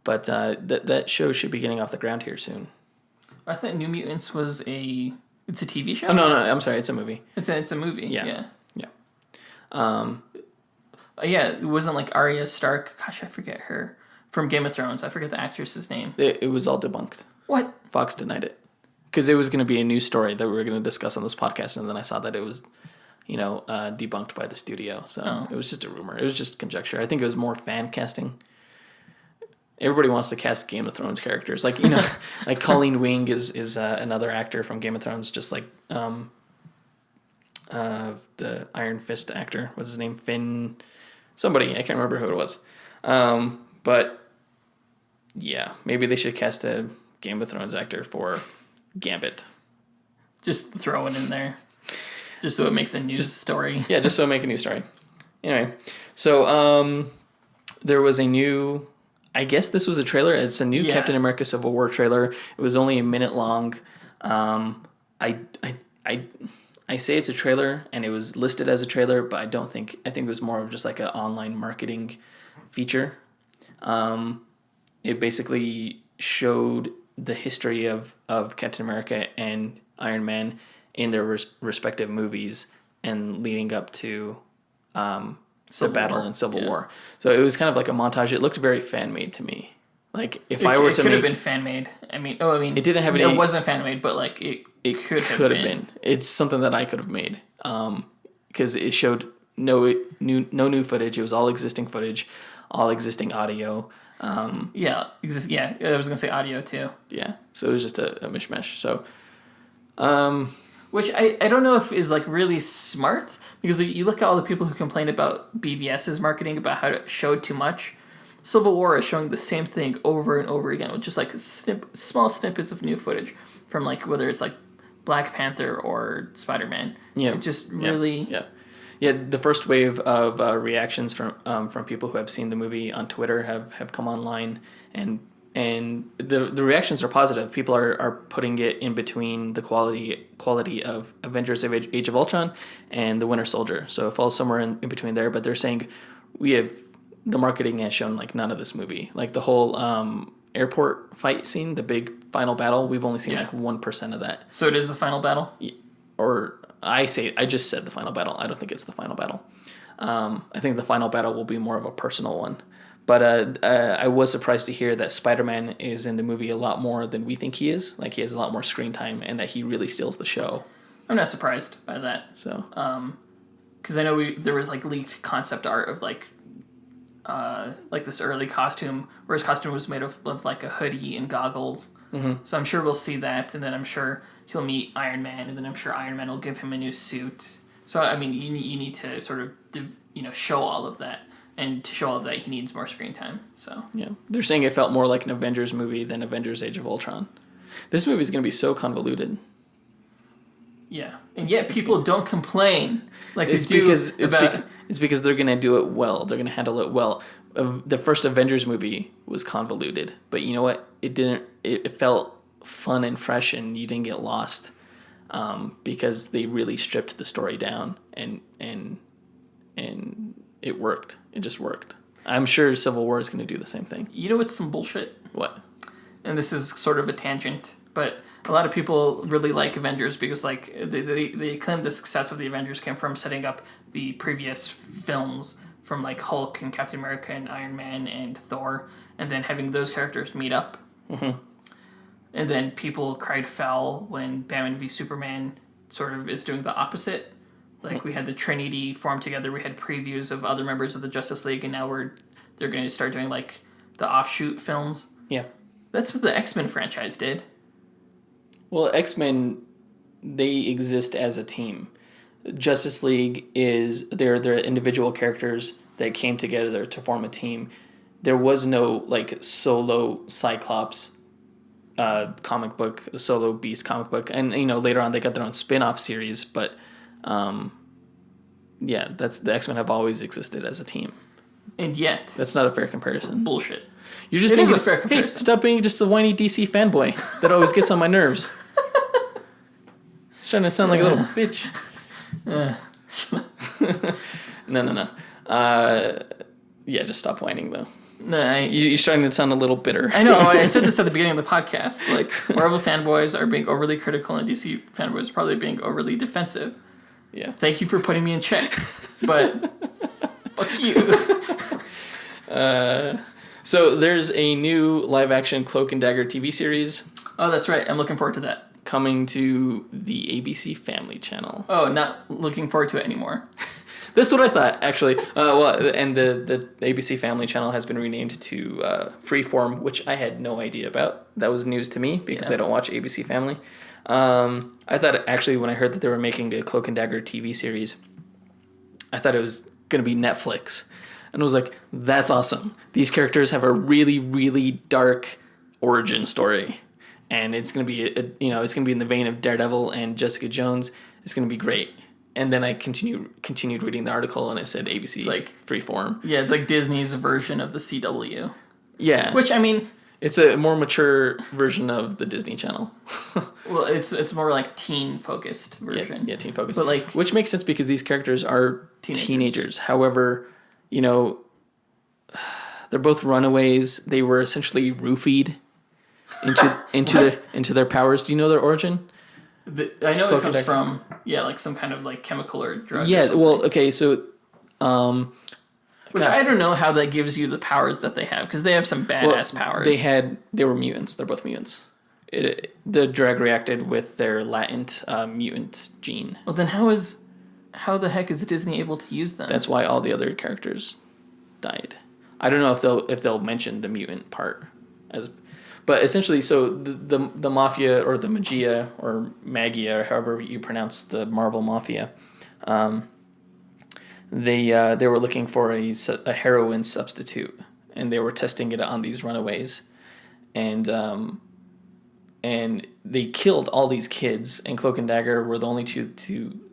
Speaker 1: But that show should be getting off the ground here soon.
Speaker 2: I thought New Mutants was it's a TV show?
Speaker 1: Oh, no, I'm sorry, it's a movie.
Speaker 2: It's a movie, yeah.
Speaker 1: Yeah,
Speaker 2: it wasn't Arya Stark. Gosh, I forget her. From Game of Thrones. I forget the actress's name.
Speaker 1: It was all debunked.
Speaker 2: What?
Speaker 1: Fox denied it. Because it was going to be a new story that we were going to discuss on this podcast, and then I saw that it was, debunked by the studio. So It was just a rumor. It was just conjecture. I think it was more fan casting. Everybody wants to cast Game of Thrones characters. Like Colleen Wing is another actor from Game of Thrones, just like the Iron Fist actor. What's his name? Finn... Somebody. I can't remember who it was. But, yeah. Maybe they should cast a Game of Thrones actor for Gambit.
Speaker 2: Just throw it in there. Just so it makes a news story.
Speaker 1: Yeah, just so it make a news story. Anyway. So, there was a new... I guess this was a trailer. It's a new Captain America Civil War trailer. It was only a minute long. I say it's a trailer, and it was listed as a trailer, but I think it was more of just an online marketing feature. It basically showed the history of Captain America and Iron Man in their respective movies and leading up to the battle in Civil War. So it was kind of like a montage. It looked very fan made to me. Like if I were to
Speaker 2: it could have been fan made. It
Speaker 1: didn't have
Speaker 2: it wasn't fan made, but like it could have been.
Speaker 1: It's something that I could have made. Because it showed no new footage. It was all existing footage, all existing audio.
Speaker 2: I was gonna say audio too.
Speaker 1: Yeah, so it was just a mishmash. So,
Speaker 2: which I don't know if is like really smart, because you look at all the people who complain about BVS's marketing about how it showed too much. Civil War is showing the same thing over and over again with just like small snippets of new footage from like whether it's like Black Panther or Spider-Man.
Speaker 1: Yeah,
Speaker 2: it just really
Speaker 1: Yeah, the first wave of reactions from people who have seen the movie on Twitter have come online, and the reactions are positive. People are putting it in between the quality of Avengers Age of Ultron and The Winter Soldier. So it falls somewhere in between there, but they're saying the marketing has shown like none of this movie. Like the whole airport fight scene, the big final battle, we've only seen like 1% of that.
Speaker 2: So it is the final battle?
Speaker 1: I just said the final battle. I don't think it's the final battle. I think the final battle will be more of a personal one. But I was surprised to hear that Spider-Man is in the movie a lot more than we think he is. Like he has a lot more screen time, and that he really steals the show.
Speaker 2: I'm not surprised by that.
Speaker 1: So,
Speaker 2: because I know there was like leaked concept art of like this early costume, where his costume was made of like a hoodie and goggles. Mm-hmm. So I'm sure we'll see that, and then I'm sure he'll meet Iron Man, and then I'm sure Iron Man will give him a new suit. So I mean, you need to sort of show all of that, and to show all of that, he needs more screen time. So
Speaker 1: yeah, they're saying it felt more like an Avengers movie than Avengers: Age of Ultron. This movie is going to be so convoluted.
Speaker 2: Yeah, and yet people don't complain like
Speaker 1: it's
Speaker 2: they do
Speaker 1: because
Speaker 2: about.
Speaker 1: It's because they're going to do it well. They're going to handle it well. The first Avengers movie was convoluted, but you know what? It didn't. It felt fun and fresh, and you didn't get lost because they really stripped the story down, and it worked. It just worked. I'm sure Civil War is going to do the same thing.
Speaker 2: You know what's some bullshit?
Speaker 1: What?
Speaker 2: And this is sort of a tangent, but a lot of people really like Avengers because like they claim the success of the Avengers came from setting up the previous films from like Hulk and Captain America and Iron Man and Thor, and then having those characters meet up. Mm-hmm. And then people cried foul when Batman v Superman sort of is doing the opposite. Like we had the Trinity form together, we had previews of other members of the Justice League, and now they're going to start doing like the offshoot films.
Speaker 1: Yeah. That's
Speaker 2: what the X-Men franchise did.
Speaker 1: Well, X-Men, they exist as a team. Justice League they're individual characters that came together to form a team. There was no like solo Cyclops comic book, the solo Beast comic book, and later on they got their own spin-off series. But the X-Men have always existed as a team.
Speaker 2: And yet,
Speaker 1: that's not a fair comparison.
Speaker 2: Bullshit.
Speaker 1: You're just being a fair comparison. Hey, stop being just the whiny DC fanboy that always gets on my nerves. Starting to sound like a little bitch. No. Just stop whining though.
Speaker 2: No,
Speaker 1: you're starting to sound a little bitter.
Speaker 2: I know. I said this at the beginning of the podcast. Like Marvel fanboys are being overly critical, and DC fanboys are probably being overly defensive.
Speaker 1: Yeah.
Speaker 2: Thank you for putting me in check, but fuck you.
Speaker 1: So there's a new live-action Cloak and Dagger TV series.
Speaker 2: Oh, that's right. I'm looking forward to that.
Speaker 1: Coming to the ABC Family channel.
Speaker 2: Oh, not looking forward to it anymore.
Speaker 1: That's what I thought, actually. And the ABC Family channel has been renamed to Freeform, which I had no idea about. That was news to me because I don't watch ABC Family. I thought, actually, when I heard that they were making a Cloak and Dagger TV series, I thought it was going to be Netflix. And I was like, that's awesome. These characters have a really, really dark origin story. And it's going to be, it's going to be in the vein of Daredevil and Jessica Jones. It's going to be great. And then I continued reading the article, and it said ABC, like Freeform.
Speaker 2: Yeah, it's like Disney's version of the CW.
Speaker 1: Yeah.
Speaker 2: Which, I mean...
Speaker 1: It's a more mature version of the Disney Channel.
Speaker 2: Well, it's more like teen-focused version.
Speaker 1: Yeah, teen-focused.
Speaker 2: But like...
Speaker 1: Which makes sense because these characters are teenagers. However, they're both runaways. They were essentially roofied into their powers. Do you know their origin?
Speaker 2: I know it comes from like some kind of like chemical or drug.
Speaker 1: Yeah, well, okay, so
Speaker 2: Which I don't know how that gives you the powers that they have, because they have some badass powers.
Speaker 1: They were mutants. They're both mutants. The drug reacted with their latent mutant gene.
Speaker 2: Well, then how the heck is Disney able to use them?
Speaker 1: That's why all the other characters died. I don't know if they'll mention the mutant part but essentially, so the mafia, or the magia, or magia, or however you pronounce the Marvel mafia, they were looking for a heroin substitute, and they were testing it on these runaways, and they killed all these kids, and Cloak and Dagger were the only two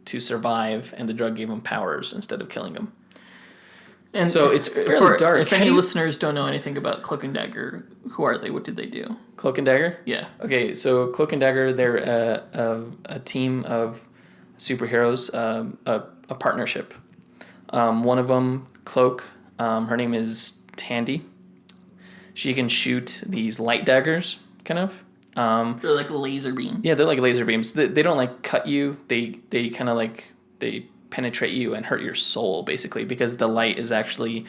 Speaker 1: to survive, and the drug gave them powers instead of killing them. And so it's fairly dark.
Speaker 2: If any listeners don't know anything about Cloak and Dagger, who are they? What did they do?
Speaker 1: Cloak and Dagger?
Speaker 2: Yeah.
Speaker 1: Okay, so Cloak and Dagger, they're a team of superheroes, a partnership. One of them, Cloak, her name is Tandy. She can shoot these light daggers, kind of.
Speaker 2: They're like laser beams.
Speaker 1: Yeah, they're like laser beams. They don't like cut you. They kind of like they penetrate you and hurt your soul, basically, because the light is actually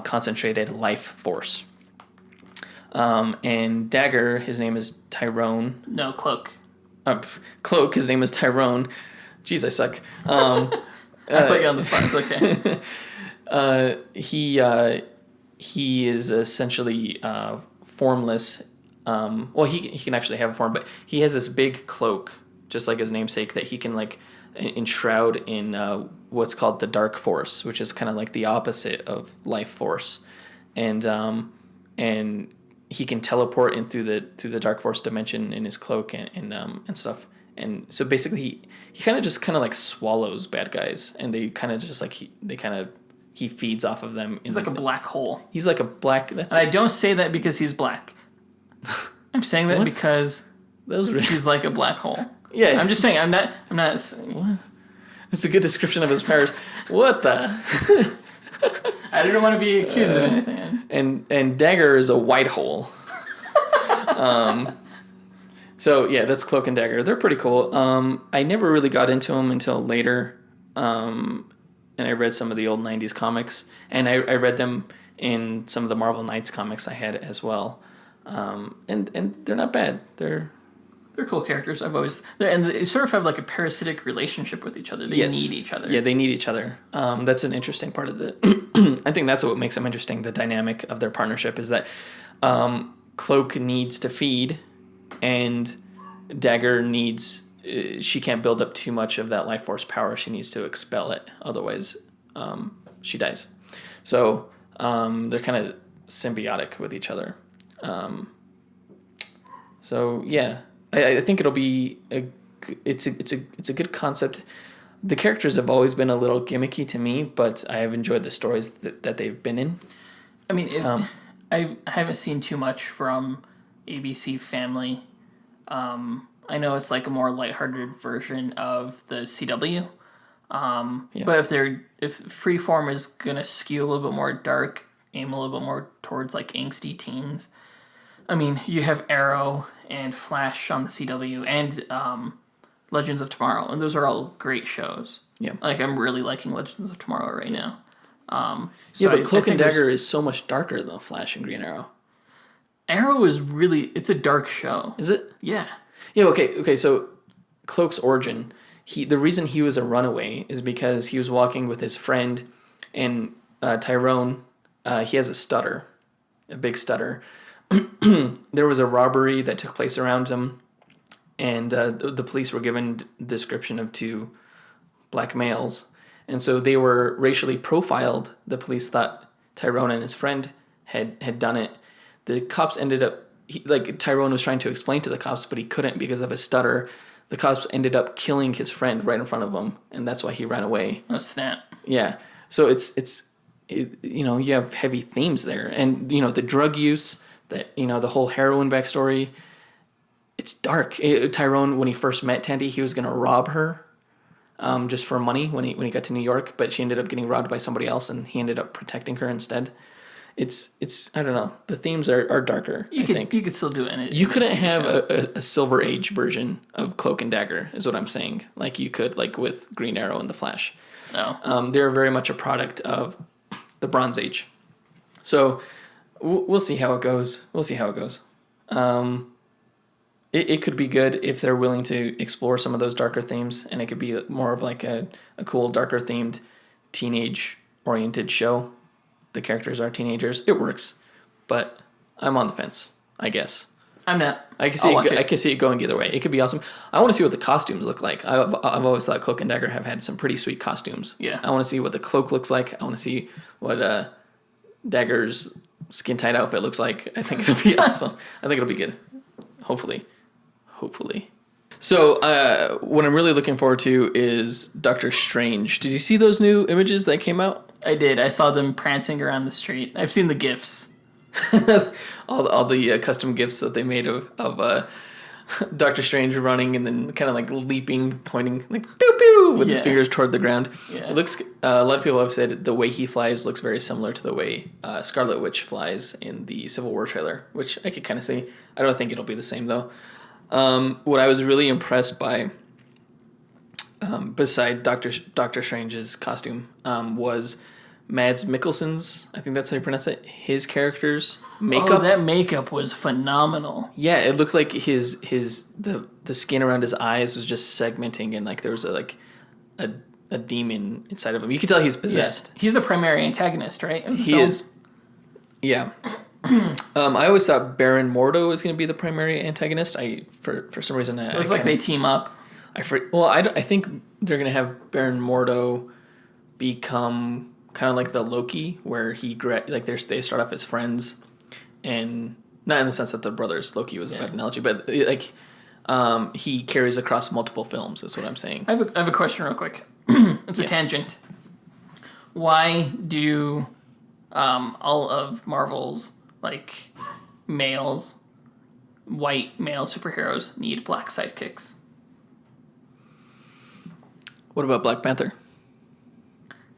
Speaker 1: concentrated life force. And Dagger, his name is Tyrone.
Speaker 2: No, Cloak.
Speaker 1: Cloak, his name is Tyrone. Jeez, I suck.
Speaker 2: I put you on the spot. It's
Speaker 1: okay. He is essentially formless. Well, he can actually have a form, but he has this big cloak, just like his namesake, that he can like enshroud in what's called the dark force, which is kind of like the opposite of life force, and he can teleport in through the dark force dimension in his cloak and stuff. And so basically he kind of like swallows bad guys, and they kind of just like he feeds off of them.
Speaker 2: He's like a black hole.
Speaker 1: He's like a black.
Speaker 2: I don't say that because he's black. I'm saying that because he's like a black hole.
Speaker 1: Yeah,
Speaker 2: I'm just saying. I'm not.
Speaker 1: What? It's a good description of his powers. What the?
Speaker 2: I didn't want to be accused of anything.
Speaker 1: And Dagger is a white hole. So yeah, that's Cloak and Dagger. They're pretty cool. I never really got into them until later, and I read some of the old '90s comics, and I read them in some of the Marvel Knights comics I had as well. And they're not bad. They're
Speaker 2: cool characters. And they sort of have like a parasitic relationship with each other. They need each other.
Speaker 1: Yeah, they need each other. That's an interesting part of the. I think that's what makes them interesting. The dynamic of their partnership is that Cloak needs to feed, and Dagger needs. She can't build up too much of that life force power. She needs to expel it. Otherwise, she dies. So they're kind of symbiotic with each other. So yeah. I think it'll be it's a good concept. The characters have always been a little gimmicky to me, but I have enjoyed the stories that they've been in.
Speaker 2: I mean, I haven't seen too much from ABC Family. I know it's like a more lighthearted version of the CW. But if Freeform is gonna skew a little bit more dark, aim a little bit more towards like angsty teens. I mean, you have Arrow and Flash on the CW, and Legends of Tomorrow, and those are all great shows.
Speaker 1: Yeah,
Speaker 2: like I'm really liking Legends of Tomorrow right now.
Speaker 1: But Cloak and Dagger is so much darker than Flash and Green Arrow.
Speaker 2: Arrow is it's a dark show.
Speaker 1: Is it?
Speaker 2: Yeah.
Speaker 1: Yeah. Okay. So Cloak's origin, the reason he was a runaway is because he was walking with his friend, and Tyrone. He has a stutter, a big stutter. There was a robbery that took place around him, and the police were given description of two black males, and so they were racially profiled. The police thought Tyrone and his friend had done it. The cops ended up Tyrone was trying to explain to the cops, but he couldn't because of his stutter. The cops ended up killing his friend right in front of him, and that's why he ran away.
Speaker 2: Oh snap!
Speaker 1: Yeah, so it's you have heavy themes there, and the drug use. That the whole heroin backstory, it's dark. Tyrone, when he first met Tandy, he was gonna rob her, just for money when he got to New York, but she ended up getting robbed by somebody else, and he ended up protecting her instead. It's I don't know. The themes are darker. I think
Speaker 2: you could still do it.
Speaker 1: You couldn't have a Silver Age version of Cloak and Dagger, is what I'm saying. Like you could, like with Green Arrow and the Flash.
Speaker 2: No,
Speaker 1: they're very much a product of the Bronze Age. So we'll see how it goes. It could be good if they're willing to explore some of those darker themes, and it could be more of like a cool, darker themed, teenage-oriented show. The characters are teenagers. It works, but I'm on the fence, I guess.
Speaker 2: I'm not.
Speaker 1: I can see it going either way. It could be awesome. I want to see what the costumes look like. I've always thought Cloak and Dagger have had some pretty sweet costumes.
Speaker 2: Yeah.
Speaker 1: I want to see what the Cloak looks like. I want to see what Dagger's skin-tight outfit looks like. I think it'll be awesome. I think it'll be good. Hopefully. So what I'm really looking forward to is Doctor Strange. Did you see those new images that came out?
Speaker 2: I did. I saw them prancing around the street. I've seen the GIFs.
Speaker 1: all the custom GIFs that they made of Doctor Strange running and then kind of like leaping, pointing like pew pew with his fingers toward the ground.
Speaker 2: Yeah.
Speaker 1: It looks. A lot of people have said the way he flies looks very similar to the way Scarlet Witch flies in the Civil War trailer, which I could kind of see. I don't think it'll be the same though. What I was really impressed by, beside Doctor Strange's costume, was Mads Mikkelsen's, I think that's how you pronounce it, his character's makeup.
Speaker 2: Oh, that makeup was phenomenal.
Speaker 1: Yeah, it looked like the skin around his eyes was just segmenting, and like there was a demon inside of him. You could tell he's possessed.
Speaker 2: Yeah. He's the primary antagonist, right?
Speaker 1: He is. Yeah. I always thought Baron Mordo was going to be the primary antagonist. For some reason,
Speaker 2: it looks like they team up.
Speaker 1: I think they're going to have Baron Mordo become kind of like the Loki, where they start off as friends, and not in the sense that the brothers. Loki was a bad analogy, but like he carries across multiple films. Is what I'm saying.
Speaker 2: I have a question real quick. It's a tangent. Why do all of Marvel's like white male superheroes need black sidekicks?
Speaker 1: What about Black Panther?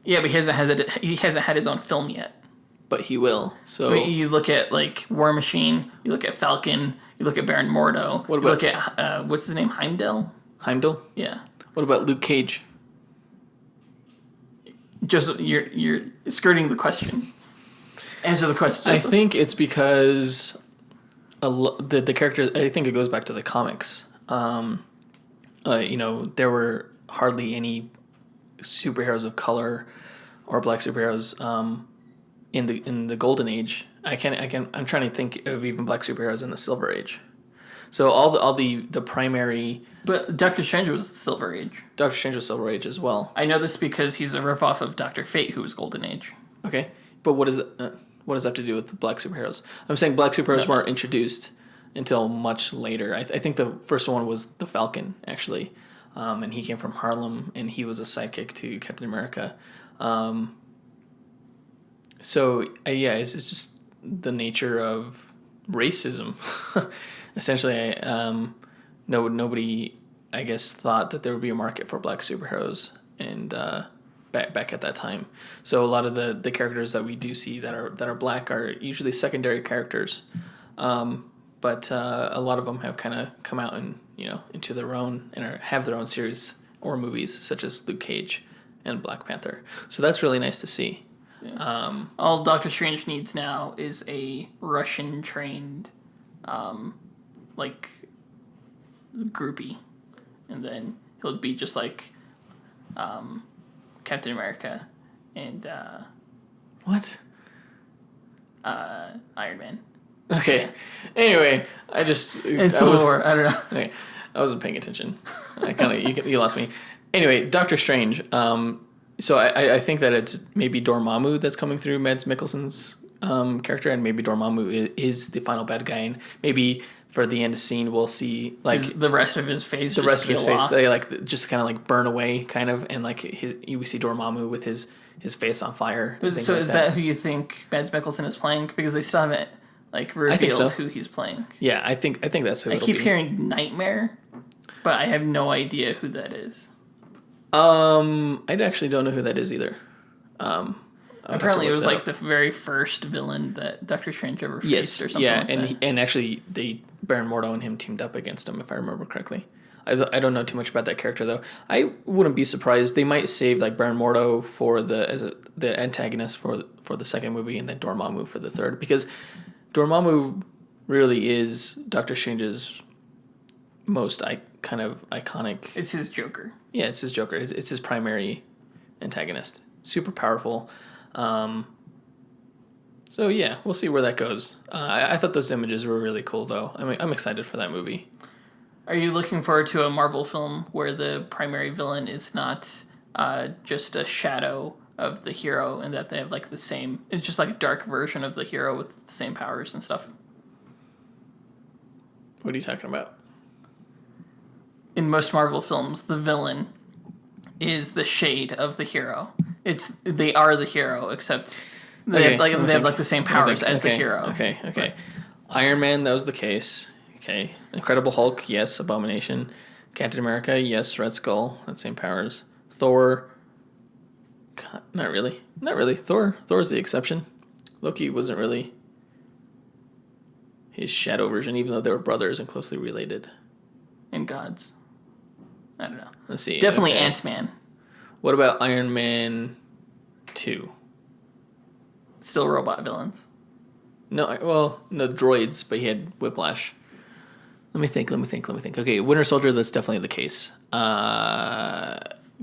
Speaker 2: Yeah, but he hasn't had his own film yet.
Speaker 1: But he will. So
Speaker 2: I mean, you look at like War Machine, you look at Falcon, you look at Baron Mordo. You look at what's his name, Heimdall?
Speaker 1: Heimdall?
Speaker 2: Yeah.
Speaker 1: What about Luke Cage?
Speaker 2: Just you're skirting the question. Answer the question.
Speaker 1: I think it's because the characters. I think it goes back to the comics. There were hardly any superheroes of color or black superheroes in the Golden Age. I'm trying to think of even black superheroes in the Silver Age. So all the primary.
Speaker 2: But Doctor Strange was Silver Age.
Speaker 1: Doctor Strange was Silver Age as well.
Speaker 2: I know this because he's a ripoff of Dr. Fate, who was Golden Age.
Speaker 1: Okay, but what does that have to do with the black superheroes? I'm saying black superheroes weren't introduced until much later. I think the first one was the Falcon, actually, and he came from Harlem, and he was a sidekick to Captain America. It's just the nature of racism. Essentially, nobody, I guess, thought that there would be a market for black superheroes, and back at that time. So a lot of the characters that we do see that are black are usually secondary characters, but a lot of them have kind of come out and into their own and have their own series or movies, such as Luke Cage and Black Panther. So that's really nice to see.
Speaker 2: Yeah. All Doctor Strange needs now is a Russian trained groupie, and then he'll be just like Captain America and
Speaker 1: what?
Speaker 2: Iron Man.
Speaker 1: Okay. Anyway, I don't know. Okay, I wasn't paying attention. I kind of you lost me. Anyway, Doctor Strange. So I think that it's maybe Dormammu that's coming through Mads Mikkelsen's character, and maybe Dormammu is the final bad guy, and maybe for the end scene we'll see
Speaker 2: the rest of his face.
Speaker 1: They just kind of burn away, kind of, and we see Dormammu with his face on fire.
Speaker 2: So is that who you think Mads Mikkelsen is playing? Because they still haven't revealed who he's playing.
Speaker 1: Yeah, I think that's who.
Speaker 2: I keep hearing Nightmare, but I have no idea who that is.
Speaker 1: I actually don't know who that is either.
Speaker 2: Apparently, it was the very first villain that Doctor Strange ever faced, or something.
Speaker 1: Yeah, and actually, Baron Mordo and him teamed up against him, if I remember correctly. I don't know too much about that character though. I wouldn't be surprised they might save like Baron Mordo for the antagonist for the second movie, and then Dormammu for the third, because Dormammu really is Doctor Strange's most kind of iconic.
Speaker 2: It's his Joker.
Speaker 1: Yeah, it's his Joker. It's his primary antagonist. Super powerful. So yeah, we'll see where that goes. I thought those images were really cool, though. I'm excited for that movie.
Speaker 2: Are you looking forward to a Marvel film where the primary villain is not just a shadow of the hero, and that they have like the same? It's just like a dark version of the hero with the same powers and stuff.
Speaker 1: What are you talking about?
Speaker 2: In most Marvel films, the villain is the shade of the hero. They are the hero, except they have the same powers as the hero.
Speaker 1: Okay. But Iron Man, that was the case. Okay. Incredible Hulk, yes. Abomination. Captain America, yes. Red Skull, that same powers. Thor, not really. Thor's the exception. Loki wasn't really his shadow version, even though they were brothers and closely related.
Speaker 2: And gods. I don't know.
Speaker 1: Let's see.
Speaker 2: Definitely okay. Ant-Man.
Speaker 1: What about Iron Man 2?
Speaker 2: Still robot villains.
Speaker 1: No, droids, but he had Whiplash. Let me think. Okay, Winter Soldier, that's definitely the case.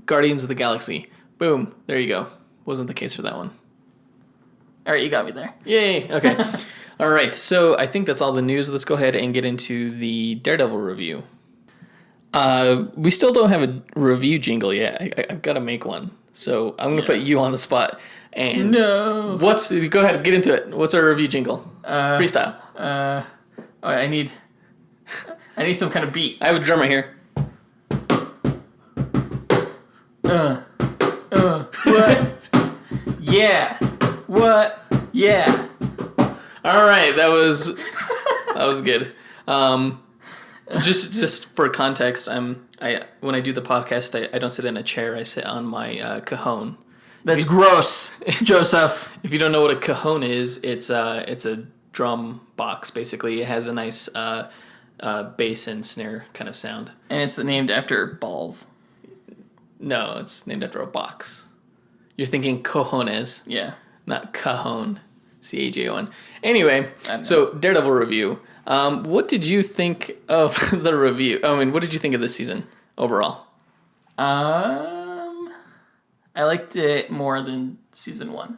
Speaker 1: Guardians of the Galaxy. Boom. There you go. Wasn't the case for that one.
Speaker 2: All right, you got me there.
Speaker 1: Yay. Okay. All right, so I think that's all the news. Let's go ahead and get into the Daredevil review. We still don't have a review jingle yet. I've got to make one. So I'm going to put you on the spot. And
Speaker 2: no.
Speaker 1: Go ahead, get into it. What's our review jingle? Freestyle.
Speaker 2: I need some kind of beat.
Speaker 1: I have a drum right here.
Speaker 2: What? Yeah. What? Yeah.
Speaker 1: All right, that was good. Just for context, when I do the podcast, I don't sit in a chair. I sit on my cajon.
Speaker 2: That's gross, Joseph.
Speaker 1: If you don't know what a cajon is, it's a drum box. Basically, it has a nice bass and snare kind of sound.
Speaker 2: And it's named after balls.
Speaker 1: No, it's named after a box. You're thinking cojones.
Speaker 2: Yeah.
Speaker 1: Not cajon. CAJON. Anyway, so Daredevil review. What did you think of the review? What did you think of this season overall?
Speaker 2: I liked it more than season 1.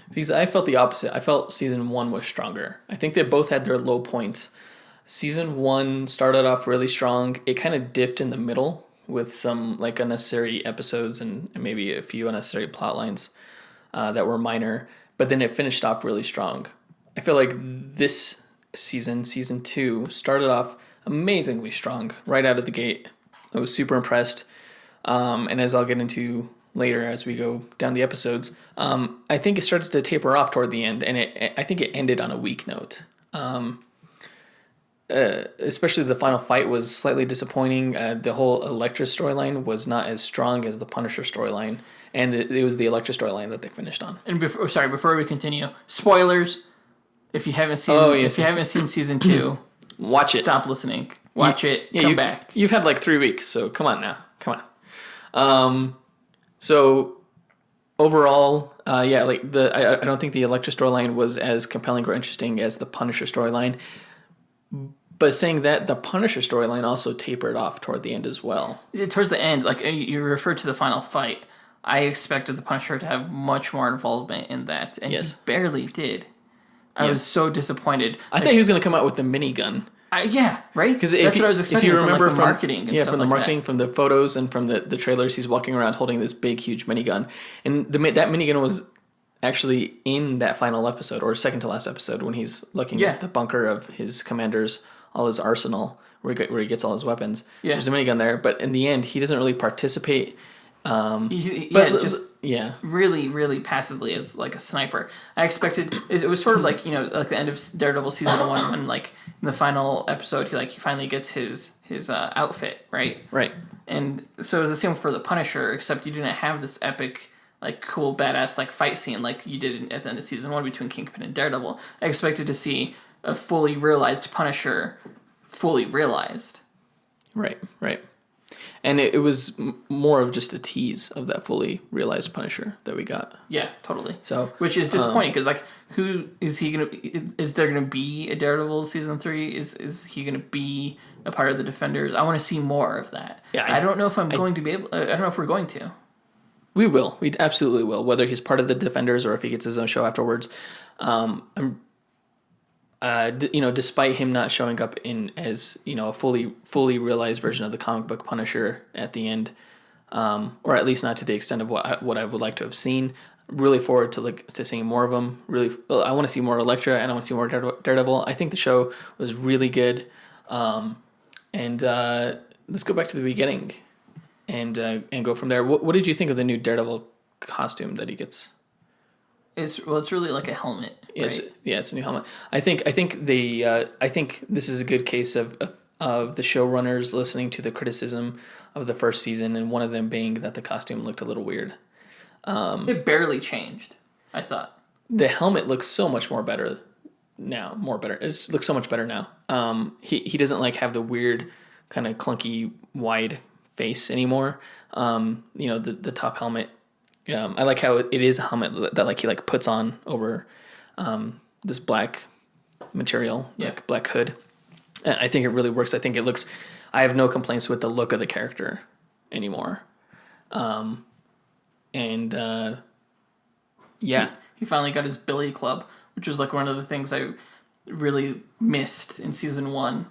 Speaker 1: Because I felt the opposite. I felt season 1 was stronger. I think they both had their low points. Season 1 started off really strong. It kind of dipped in the middle with some like unnecessary episodes and maybe a few unnecessary plot lines that were minor. But then it finished off really strong. I feel like this season 2, started off amazingly strong right out of the gate. I was super impressed. And as I'll get into later as we go down the episodes, I think it started to taper off toward the end, and I think it ended on a weak note. Especially the final fight was slightly disappointing. The whole Elektra storyline was not as strong as the Punisher storyline, and it was the Elektra storyline that they finished on.
Speaker 2: And before we continue, spoilers. If you haven't seen season 2,
Speaker 1: watch it.
Speaker 2: Stop listening. Watch it. Come back.
Speaker 1: You've had like 3 weeks, so come on now. Come on. So overall, I don't think the Elektra storyline was as compelling or interesting as the Punisher storyline. But saying that, the Punisher storyline also tapered off toward the end as well.
Speaker 2: Towards the end, like you referred to the final fight, I expected the Punisher to have much more involvement in that, and he barely did. I was so disappointed.
Speaker 1: I thought he was going to come out with the minigun.
Speaker 2: Yeah, right?
Speaker 1: Because that's what I was expecting. If you remember from
Speaker 2: marketing and stuff
Speaker 1: from the
Speaker 2: like
Speaker 1: marketing,
Speaker 2: that.
Speaker 1: From the photos and from the trailers, he's walking around holding this big, huge minigun. And that minigun was actually in that final episode, or second to last episode, when he's looking at the bunker of his commanders, all his arsenal, where he gets all his weapons. Yeah. There's a minigun there, but in the end, he doesn't really participate.
Speaker 2: Really, really passively as like a sniper. I expected it was sort of like like the end of Daredevil season 1 when like in the final episode he finally gets his outfit right. And so it was the same for the Punisher, except you didn't have this epic like cool badass like fight scene like you did at the end of season 1 between Kingpin and Daredevil. I expected to see a fully realized Punisher, fully realized.
Speaker 1: Right. And it was more of just a tease of that fully realized Punisher that we got.
Speaker 2: Yeah, totally.
Speaker 1: So,
Speaker 2: which is disappointing because like, who is he gonna? Is there gonna be a Daredevil season 3? Is he gonna be a part of the Defenders? I want to see more of that. Yeah, I don't know if I'm going to be able. I don't know if we're going to.
Speaker 1: We will. We absolutely will. Whether he's part of the Defenders or if he gets his own show afterwards. Despite him not showing up in as a fully realized version of the comic book Punisher at the end, or at least not to the extent of what I would like to have seen. Really forward to seeing more of him. I want to see more Elektra and I want to see more Daredevil. I think the show was really good, and let's go back to the beginning, and go from there. What did you think of the new Daredevil costume that he gets?
Speaker 2: It's really like a helmet. Right?
Speaker 1: It's a new helmet. I think this is a good case of the showrunners listening to the criticism of the first season, and one of them being that the costume looked a little weird.
Speaker 2: It barely changed, I thought.
Speaker 1: The helmet looks so much better now. It looks so much better now. He doesn't like have the weird kind of clunky wide face anymore. The top helmet. I like how it is a helmet that like he like puts on over this black material, like black hood. And I think it really works. I think it looks. I have no complaints with the look of the character anymore.
Speaker 2: He finally got his Billy Club, which was like one of the things I really missed in season 1.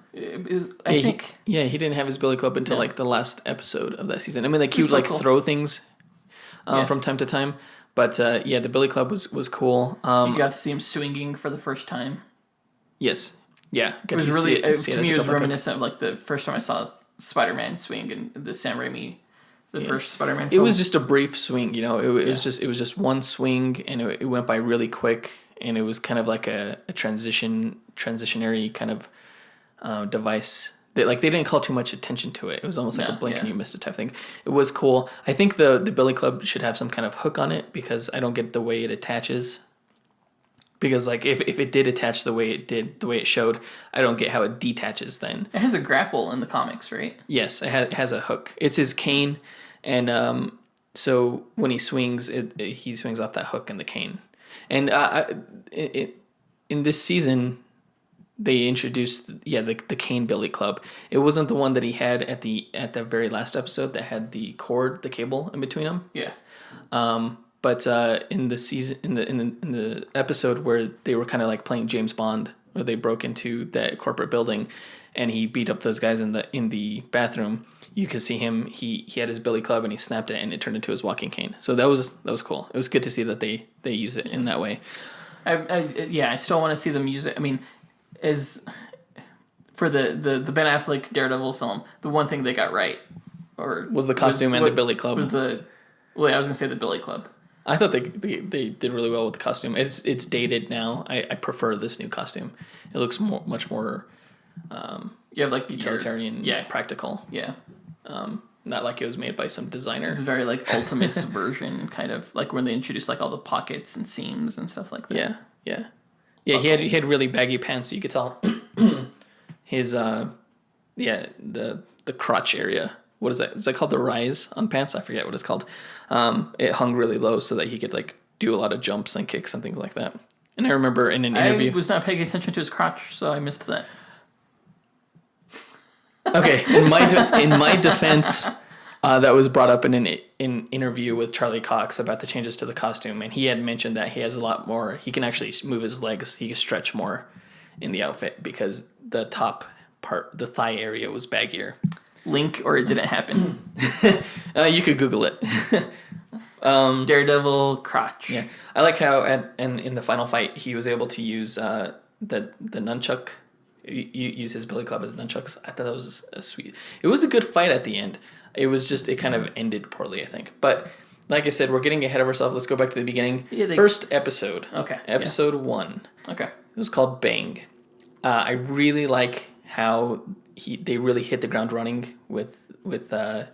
Speaker 2: I think
Speaker 1: he didn't have his Billy Club until like the last episode of that season. I mean, like he would like throw things from time to time, but the Billy Club was cool.
Speaker 2: You got to see him swinging for the first time.
Speaker 1: Yes, yeah.
Speaker 2: It was really to me it was reminiscent of like the first time I saw Spider-Man swing in the Sam Raimi. First Spider-Man film.
Speaker 1: It was just a brief swing, it was just one swing, and it went by really quick, and it was kind of like a transitionary kind of device that like they didn't call too much attention to it. It was almost like a blink and you missed it type thing. It was cool. I think the Billy Club should have some kind of hook on it because I don't get the way it attaches. Because like if it did attach the way it showed, I don't get how it detaches then.
Speaker 2: It has a grapple in the comics, right?
Speaker 1: Yes, it has a hook. It's his cane. And so when he swings, he swings off that hook and the cane. And in this season, they introduced the cane Billy Club. It wasn't the one that he had at the very last episode that had the cable in between them.
Speaker 2: Yeah.
Speaker 1: But in the season in the episode where they were kind of like playing James Bond, where they broke into that corporate building, and he beat up those guys in the bathroom. You could see him. He had his Billy Club and he snapped it and it turned into his walking cane. So that was cool. It was good to see that they use it in that way.
Speaker 2: I still want to see them use it. I mean, as for the Ben Affleck Daredevil film, the one thing they got right
Speaker 1: was the costume and the Billy Club.
Speaker 2: I was gonna say the Billy Club.
Speaker 1: I thought they did really well with the costume. It's dated now. I prefer this new costume. It looks much more
Speaker 2: you have like
Speaker 1: utilitarian, practical.
Speaker 2: Yeah.
Speaker 1: Not like it was made by some designer.
Speaker 2: It's very like Ultimates version, kind of like when they introduced like all the pockets and seams and stuff like that.
Speaker 1: Yeah. He had really baggy pants, so you could tell his the crotch area. What is that? Is that called the rise on pants? I forget what it's called. It hung really low so that he could like do a lot of jumps and kicks and things like that. And I remember in an interview,
Speaker 2: I was not paying attention to his crotch, so I missed that.
Speaker 1: Okay, in my defense, that was brought up in an interview with Charlie Cox about the changes to the costume, and he had mentioned that he has a lot more. He can actually move his legs. He can stretch more in the outfit because the top part, the thigh area, was baggier.
Speaker 2: Link or it didn't happen.
Speaker 1: You could Google it.
Speaker 2: Daredevil crotch.
Speaker 1: Yeah, I like how in the final fight he was able to use the nunchuck. Use his Billy Club as nunchucks. I thought that was a sweet. It was a good fight at the end. It was just it kind of ended poorly, I think. But like I said, we're getting ahead of ourselves. Let's go back to the beginning. First episode.
Speaker 2: Okay.
Speaker 1: Episode 1.
Speaker 2: Okay.
Speaker 1: It was called Bang. I really like how they really hit the ground running with the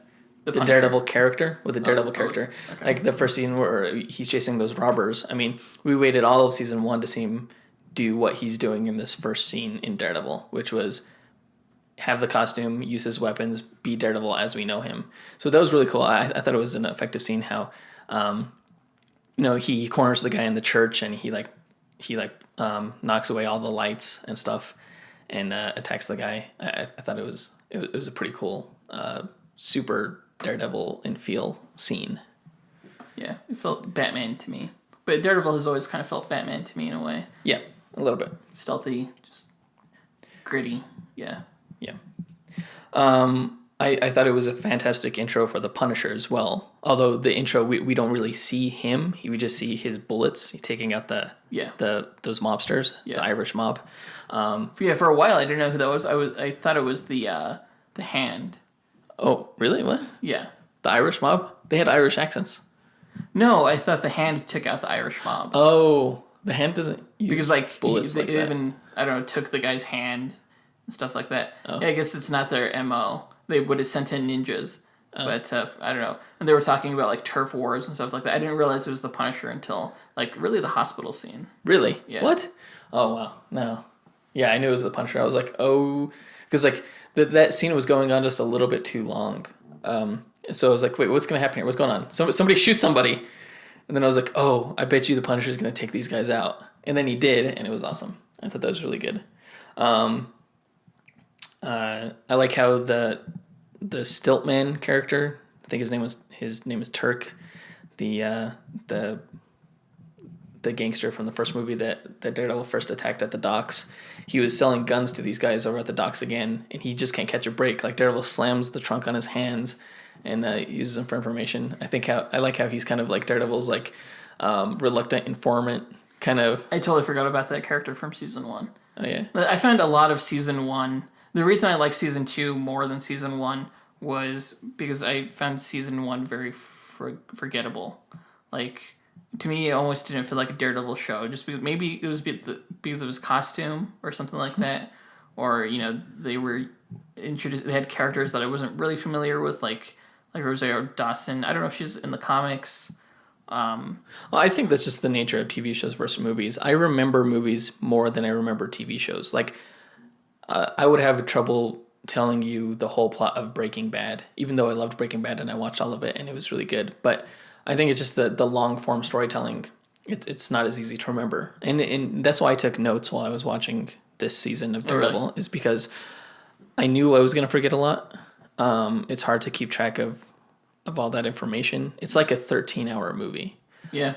Speaker 1: Daredevil character. With the Daredevil character, okay. Like the first scene where he's chasing those robbers. I mean, we waited all of season 1 to see him do what he's doing in this first scene in Daredevil, which was have the costume, use his weapons, be Daredevil as we know him. So that was really cool. I thought it was an effective scene how, he corners the guy in the church and he knocks away all the lights and stuff and attacks the guy. I thought it was a pretty cool, super Daredevil and feel scene.
Speaker 2: Yeah, it felt Batman to me. But Daredevil has always kind of felt Batman to me in a way.
Speaker 1: Yeah, a little bit.
Speaker 2: Stealthy, just gritty. Yeah.
Speaker 1: Yeah. I thought it was a fantastic intro for the Punisher as well. Although the intro, we don't really see him. We just see his bullets taking out those mobsters, the Irish mob.
Speaker 2: For a while I didn't know who that was. I thought it was the Hand.
Speaker 1: Oh, really? What?
Speaker 2: Yeah.
Speaker 1: The Irish mob? They had Irish accents.
Speaker 2: No, I thought the Hand took out the Irish mob.
Speaker 1: Oh, the Hand doesn't use bullets
Speaker 2: they
Speaker 1: like that.
Speaker 2: Even, I don't know, took the guy's hand and stuff like that.
Speaker 1: Oh.
Speaker 2: Yeah, I guess it's not their MO. They would have sent in ninjas. But I don't know. And they were talking about like turf wars and stuff like that. I didn't realize it was the Punisher until like really the hospital scene.
Speaker 1: Really?
Speaker 2: Yeah.
Speaker 1: What? Oh, wow. No. Yeah, I knew it was the Punisher. I was like, oh, because like that scene was going on just a little bit too long. So I was like, wait, what's going to happen here? What's going on? Somebody shoots somebody. And then I was like, oh, I bet you the Punisher's going to take these guys out. And then he did, and it was awesome. I thought that was really good. I like how the Stiltman character, I think his name is Turk, the gangster from the first movie that Daredevil first attacked at the docks. He was selling guns to these guys over at the docks again, and he just can't catch a break. Like Daredevil slams the trunk on his hands and uses them for information. I like how he's kind of like Daredevil's like reluctant informant kind of.
Speaker 2: I totally forgot about that character from season 1.
Speaker 1: Oh yeah.
Speaker 2: I found a lot of season 1. The reason I like season 2 more than season 1 was because I found season 1 very forgettable. Like, to me, it almost didn't feel like a Daredevil show. Just because maybe it was because of his costume or something like that, or they were introduced. They had characters that I wasn't really familiar with, like Rosario Dawson. I don't know if she's in the comics.
Speaker 1: Well, I think that's just the nature of TV shows versus movies. I remember movies more than I remember TV shows. Like, I would have trouble telling you the whole plot of Breaking Bad, even though I loved Breaking Bad and I watched all of it and it was really good. But I think it's just the long form storytelling. It's not as easy to remember, and that's why I took notes while I was watching this season of Daredevil. Really? Is because I knew I was going to forget a lot. It's hard to keep track of all that information. It's like a 13-hour movie.
Speaker 2: Yeah.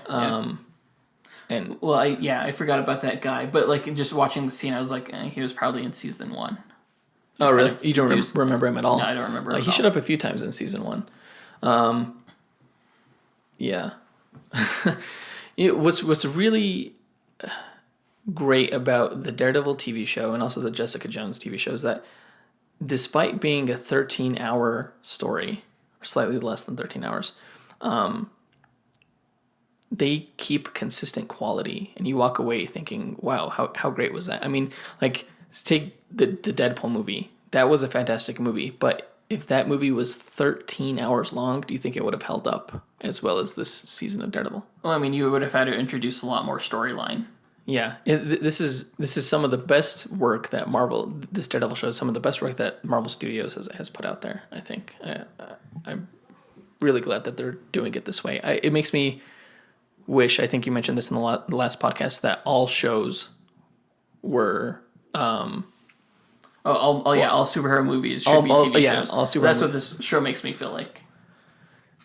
Speaker 1: And
Speaker 2: I forgot about that guy, but like just watching the scene, I was like, he was probably in season 1.
Speaker 1: Oh, really? You don't remember him at all?
Speaker 2: No, I don't remember him
Speaker 1: he showed up a few times in season 1. Yeah. What's really great about the Daredevil TV show and also the Jessica Jones TV show is that despite being a 13-hour story, or slightly less than 13 hours, they keep consistent quality, and you walk away thinking, wow, how great was that? I mean, like, let's take the Deadpool movie. That was a fantastic movie, but if that movie was 13 hours long, do you think it would have held up as well as this season of Daredevil?
Speaker 2: Well, I mean, you would have had to introduce a lot more storyline.
Speaker 1: Yeah, this is some of the best work that this Daredevil show is some of the best work that Marvel Studios has put out there, I think. I'm really glad that they're doing it this way. It makes me wish, I think you mentioned this in the last podcast, that all shows were...
Speaker 2: all superhero movies should be TV shows.
Speaker 1: All superhero
Speaker 2: That's what this show makes me feel like.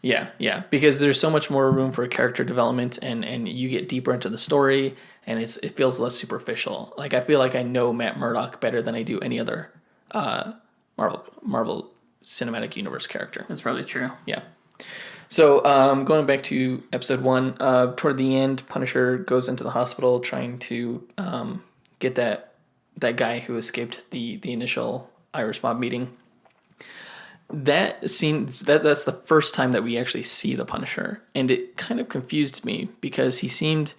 Speaker 1: Yeah, because there's so much more room for character development, and you get deeper into the story, and it feels less superficial. Like, I feel like I know Matt Murdock better than I do any other Marvel Cinematic Universe character.
Speaker 2: That's probably true.
Speaker 1: Yeah. So, going back to episode 1, toward the end, Punisher goes into the hospital trying to get that guy who escaped the initial Irish mob meeting. That scene, that's the first time that we actually see the Punisher, and it kind of confused me because he seemed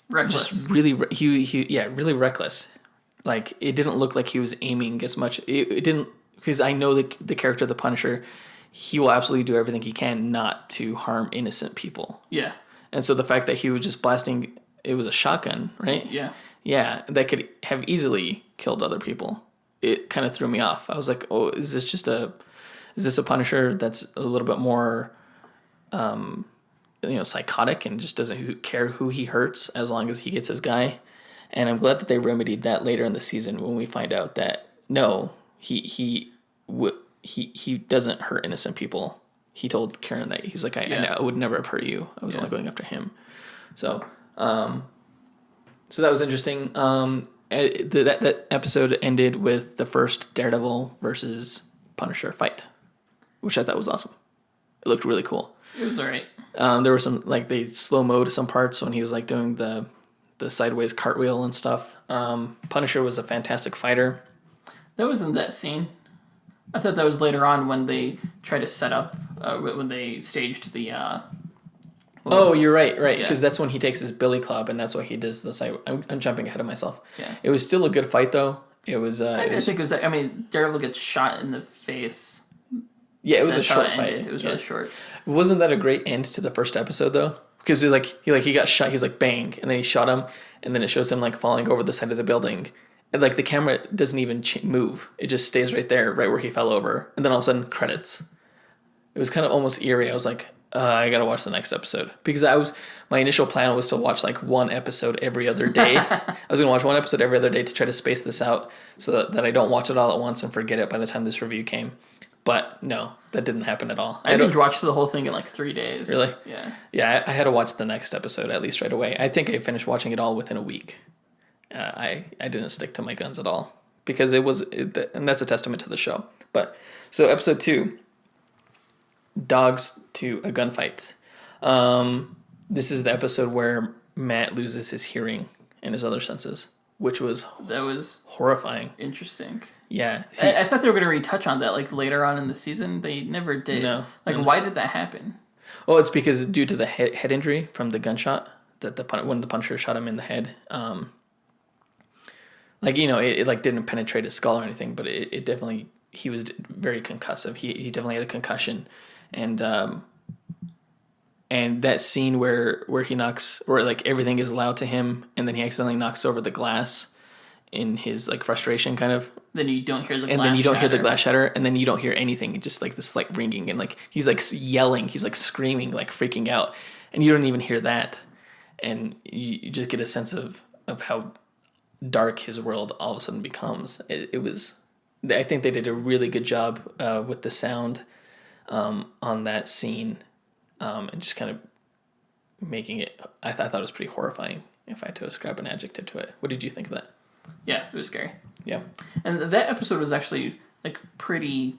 Speaker 2: reckless.
Speaker 1: Just really, really reckless. Like, it didn't look like he was aiming as much. It didn't, because I know the character of the Punisher, he will absolutely do everything he can not to harm innocent people.
Speaker 2: Yeah.
Speaker 1: And so the fact that he was just blasting, it was a shotgun, right?
Speaker 2: Yeah.
Speaker 1: Yeah, that could have easily killed other people. it kind of threw me off. I was like, oh, is this a Punisher that's a little bit more, psychotic and just doesn't care who he hurts as long as he gets his guy? And I'm glad that they remedied that later in the season when we find out that no, he doesn't hurt innocent people. He told Karen that he's like, I would never have hurt you. I was only going after him. So, so that was interesting. That episode ended with the first Daredevil versus Punisher fight, which I thought was awesome. It looked really cool.
Speaker 2: It was alright.
Speaker 1: There were some, like, they slow-mo'd some parts when he was like doing the sideways cartwheel and stuff. Punisher was a fantastic fighter.
Speaker 2: That wasn't that scene. I thought that was later on when they tried to set up, when they staged the...
Speaker 1: You're right, because that's when he takes his billy club, and that's why he does the side... I'm jumping ahead of myself.
Speaker 2: Yeah.
Speaker 1: It was still a good fight, though. It was...
Speaker 2: I didn't think it was that... I mean, Daredevil gets shot in the face.
Speaker 1: Yeah, it was
Speaker 2: That's
Speaker 1: a short
Speaker 2: how it
Speaker 1: fight.
Speaker 2: ended. It was really short.
Speaker 1: Wasn't that a great end to the first episode, though? Because he got shot, he was like, bang, and then he shot him, and then it shows him, like, falling over the side of the building. And, like, the camera doesn't even move. It just stays right there, right where he fell over. And then all of a sudden, credits. It was kind of almost eerie. I was like, I gotta watch the next episode. Because my initial plan was to watch, like, one episode every other day. I was gonna watch one episode every other day to try to space this out so that I don't watch it all at once and forget it by the time this review came. But no, that didn't happen at all.
Speaker 2: I binge watched the whole thing in like 3 days.
Speaker 1: Really?
Speaker 2: Yeah.
Speaker 1: Yeah, I had to watch the next episode at least right away. I think I finished watching it all within a week. I didn't stick to my guns at all because and that's a testament to the show. But so episode 2, Dogs to a Gunfight. This is the episode where Matt loses his hearing and his other senses, which was horrifying.
Speaker 2: Interesting.
Speaker 1: Yeah.
Speaker 2: I thought they were going to retouch on that like later on in the season. They never did.
Speaker 1: No.
Speaker 2: Why did that happen?
Speaker 1: Oh, it's because due to the head injury from the gunshot that when the Punisher shot him in the head. It like didn't penetrate his skull or anything, but it definitely, he was very concussive. He definitely had a concussion. And that scene where he knocks, or like everything is loud to him, and then he accidentally knocks over the glass in his like frustration kind of.
Speaker 2: Then you don't hear the glass
Speaker 1: and then you don't hear the glass shatter, and then you don't hear anything, just like this like ringing, and like he's like yelling, he's like screaming, like freaking out, and you don't even hear that, and you just get a sense of how dark his world all of a sudden becomes. It was, I think they did a really good job with the sound on that scene, and just kind of making it. I thought it was pretty horrifying. If I had to ascribe an adjective to it, what did you think of that?
Speaker 2: Yeah, it was scary.
Speaker 1: Yeah.
Speaker 2: And that episode was actually like pretty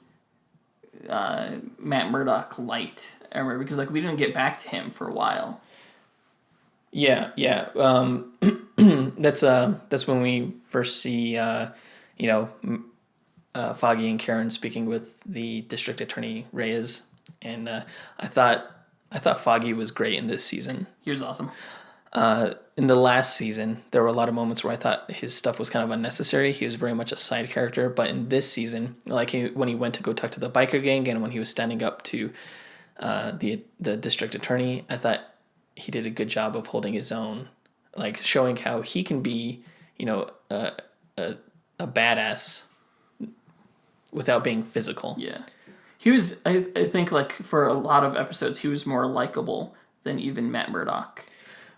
Speaker 2: Matt Murdock light. I remember because like we didn't get back to him for a while.
Speaker 1: Yeah. That's when we first see Foggy and Karen speaking with the district attorney Reyes, and I thought Foggy was great in this season.
Speaker 2: He was awesome.
Speaker 1: In the last season, there were a lot of moments where I thought his stuff was kind of unnecessary. He was very much a side character. But in this season, like when he went to go talk to the biker gang and when he was standing up to the district attorney, I thought he did a good job of holding his own, like showing how he can be, a badass without being physical.
Speaker 2: Yeah. He was, I think, like, for a lot of episodes, he was more likable than even Matt Murdock.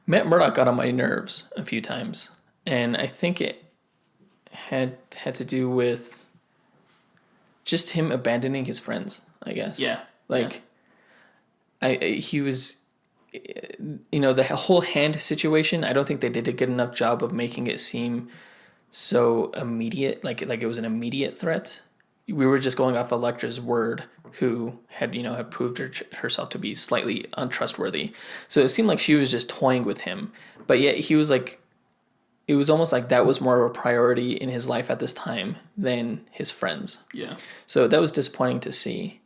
Speaker 1: Matt Murdock got on my nerves a few times, and I think it had to do with just him abandoning his friends, I guess.
Speaker 2: Yeah.
Speaker 1: He was, the whole hand situation, I don't think they did a good enough job of making it seem so immediate, like it was an immediate threat. We were just going off Elektra's word, who had proved herself to be slightly untrustworthy. So it seemed like she was just toying with him. But yet he was like, it was almost like that was more of a priority in his life at this time than his friends.
Speaker 2: Yeah.
Speaker 1: So that was disappointing to see.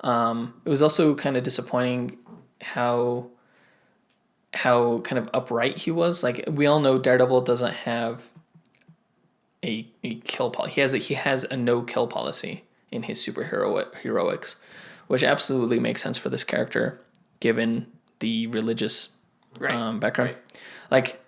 Speaker 1: It was also kind of disappointing how kind of upright he was. Like, we all know Daredevil doesn't have a kill policy. He has a no kill policy in his superhero heroics, which absolutely makes sense for this character given the religious background.
Speaker 2: Right.
Speaker 1: Like,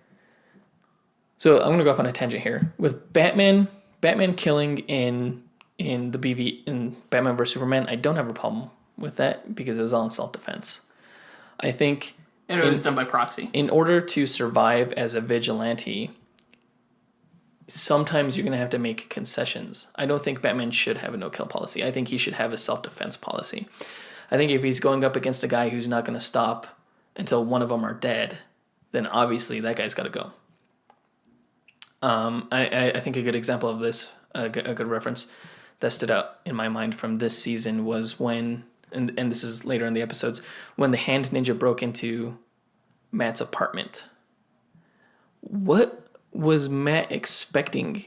Speaker 1: so I'm gonna go off on a tangent here. With Batman Batman killing in Batman vs Superman, I don't have a problem with that because it was all in self-defense. I think,
Speaker 2: and it was done by proxy.
Speaker 1: In order to survive as a vigilante, sometimes you're going to have to make concessions. I don't think Batman should have a no-kill policy. I think he should have a self-defense policy. I think if he's going up against a guy who's not going to stop until one of them are dead, then obviously that guy's got to go. I think a good example of this, a good reference that stood out in my mind from this season was when, and this is later in the episodes, when the hand ninja broke into Matt's apartment. What was Matt expecting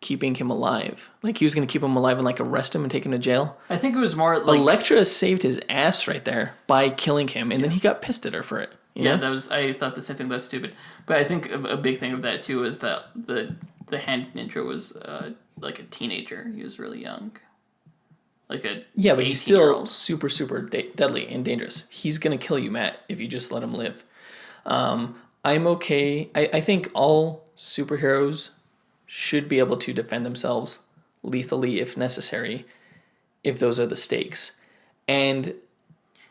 Speaker 1: keeping him alive? Like he was going to keep him alive and like arrest him and take him to jail?
Speaker 2: I think it was more like...
Speaker 1: Elektra saved his ass right there by killing him, and then he got pissed at her for it. You know?
Speaker 2: I thought the same thing. That was stupid. But I think a big thing of that too is that the hand ninja was like a teenager. He was really young. Like a... Yeah, but he's still
Speaker 1: super, super deadly and dangerous. He's going to kill you, Matt, if you just let him live. I'm okay. I think all superheroes should be able to defend themselves lethally if necessary, if those are the stakes. And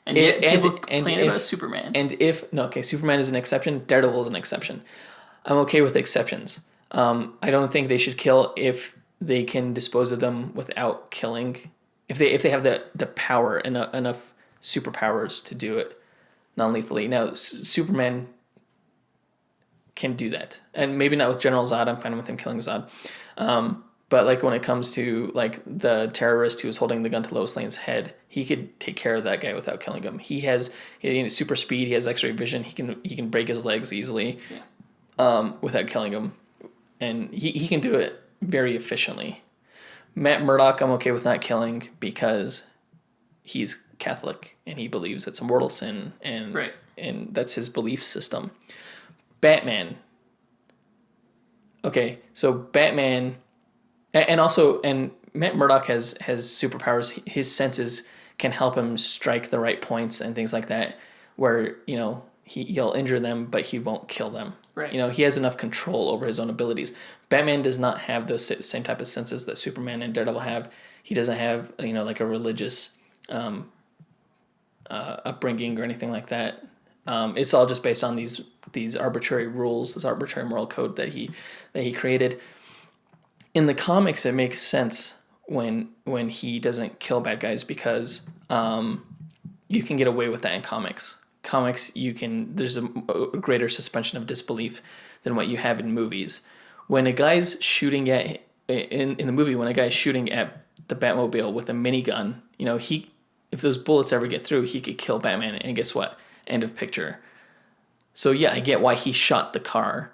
Speaker 2: yet people complain about Superman.
Speaker 1: Superman is an exception. Daredevil is an exception. I'm okay with exceptions. I don't think they should kill if they can dispose of them without killing. If they have the power, enough superpowers to do it non-lethally. Now, Superman can do that, and maybe not with General Zod. I'm fine with him killing Zod, but like when it comes to like the terrorist who was holding the gun to Lois Lane's head, he could take care of that guy without killing him. He has super speed. He has X-ray vision. He can break his legs easily, without killing him, and he can do it very efficiently. Matt Murdock, I'm okay with not killing because he's Catholic and he believes it's a mortal sin, and that's his belief system. Batman. Okay, so Batman, and Matt Murdock has superpowers. His senses can help him strike the right points and things like that, where he'll injure them, but he won't kill them.
Speaker 2: Right.
Speaker 1: He has enough control over his own abilities. Batman does not have those same type of senses that Superman and Daredevil have. He doesn't have like a religious upbringing or anything like that. It's all just based on these arbitrary rules, this arbitrary moral code that he created. In the comics, it makes sense when he doesn't kill bad guys because you can get away with that in comics. There's a greater suspension of disbelief than what you have in movies. When a guy's shooting at in the movie, when a guy's shooting at the Batmobile with a minigun, if those bullets ever get through, he could kill Batman, and guess what? End of picture. So yeah, I get why he shot the car,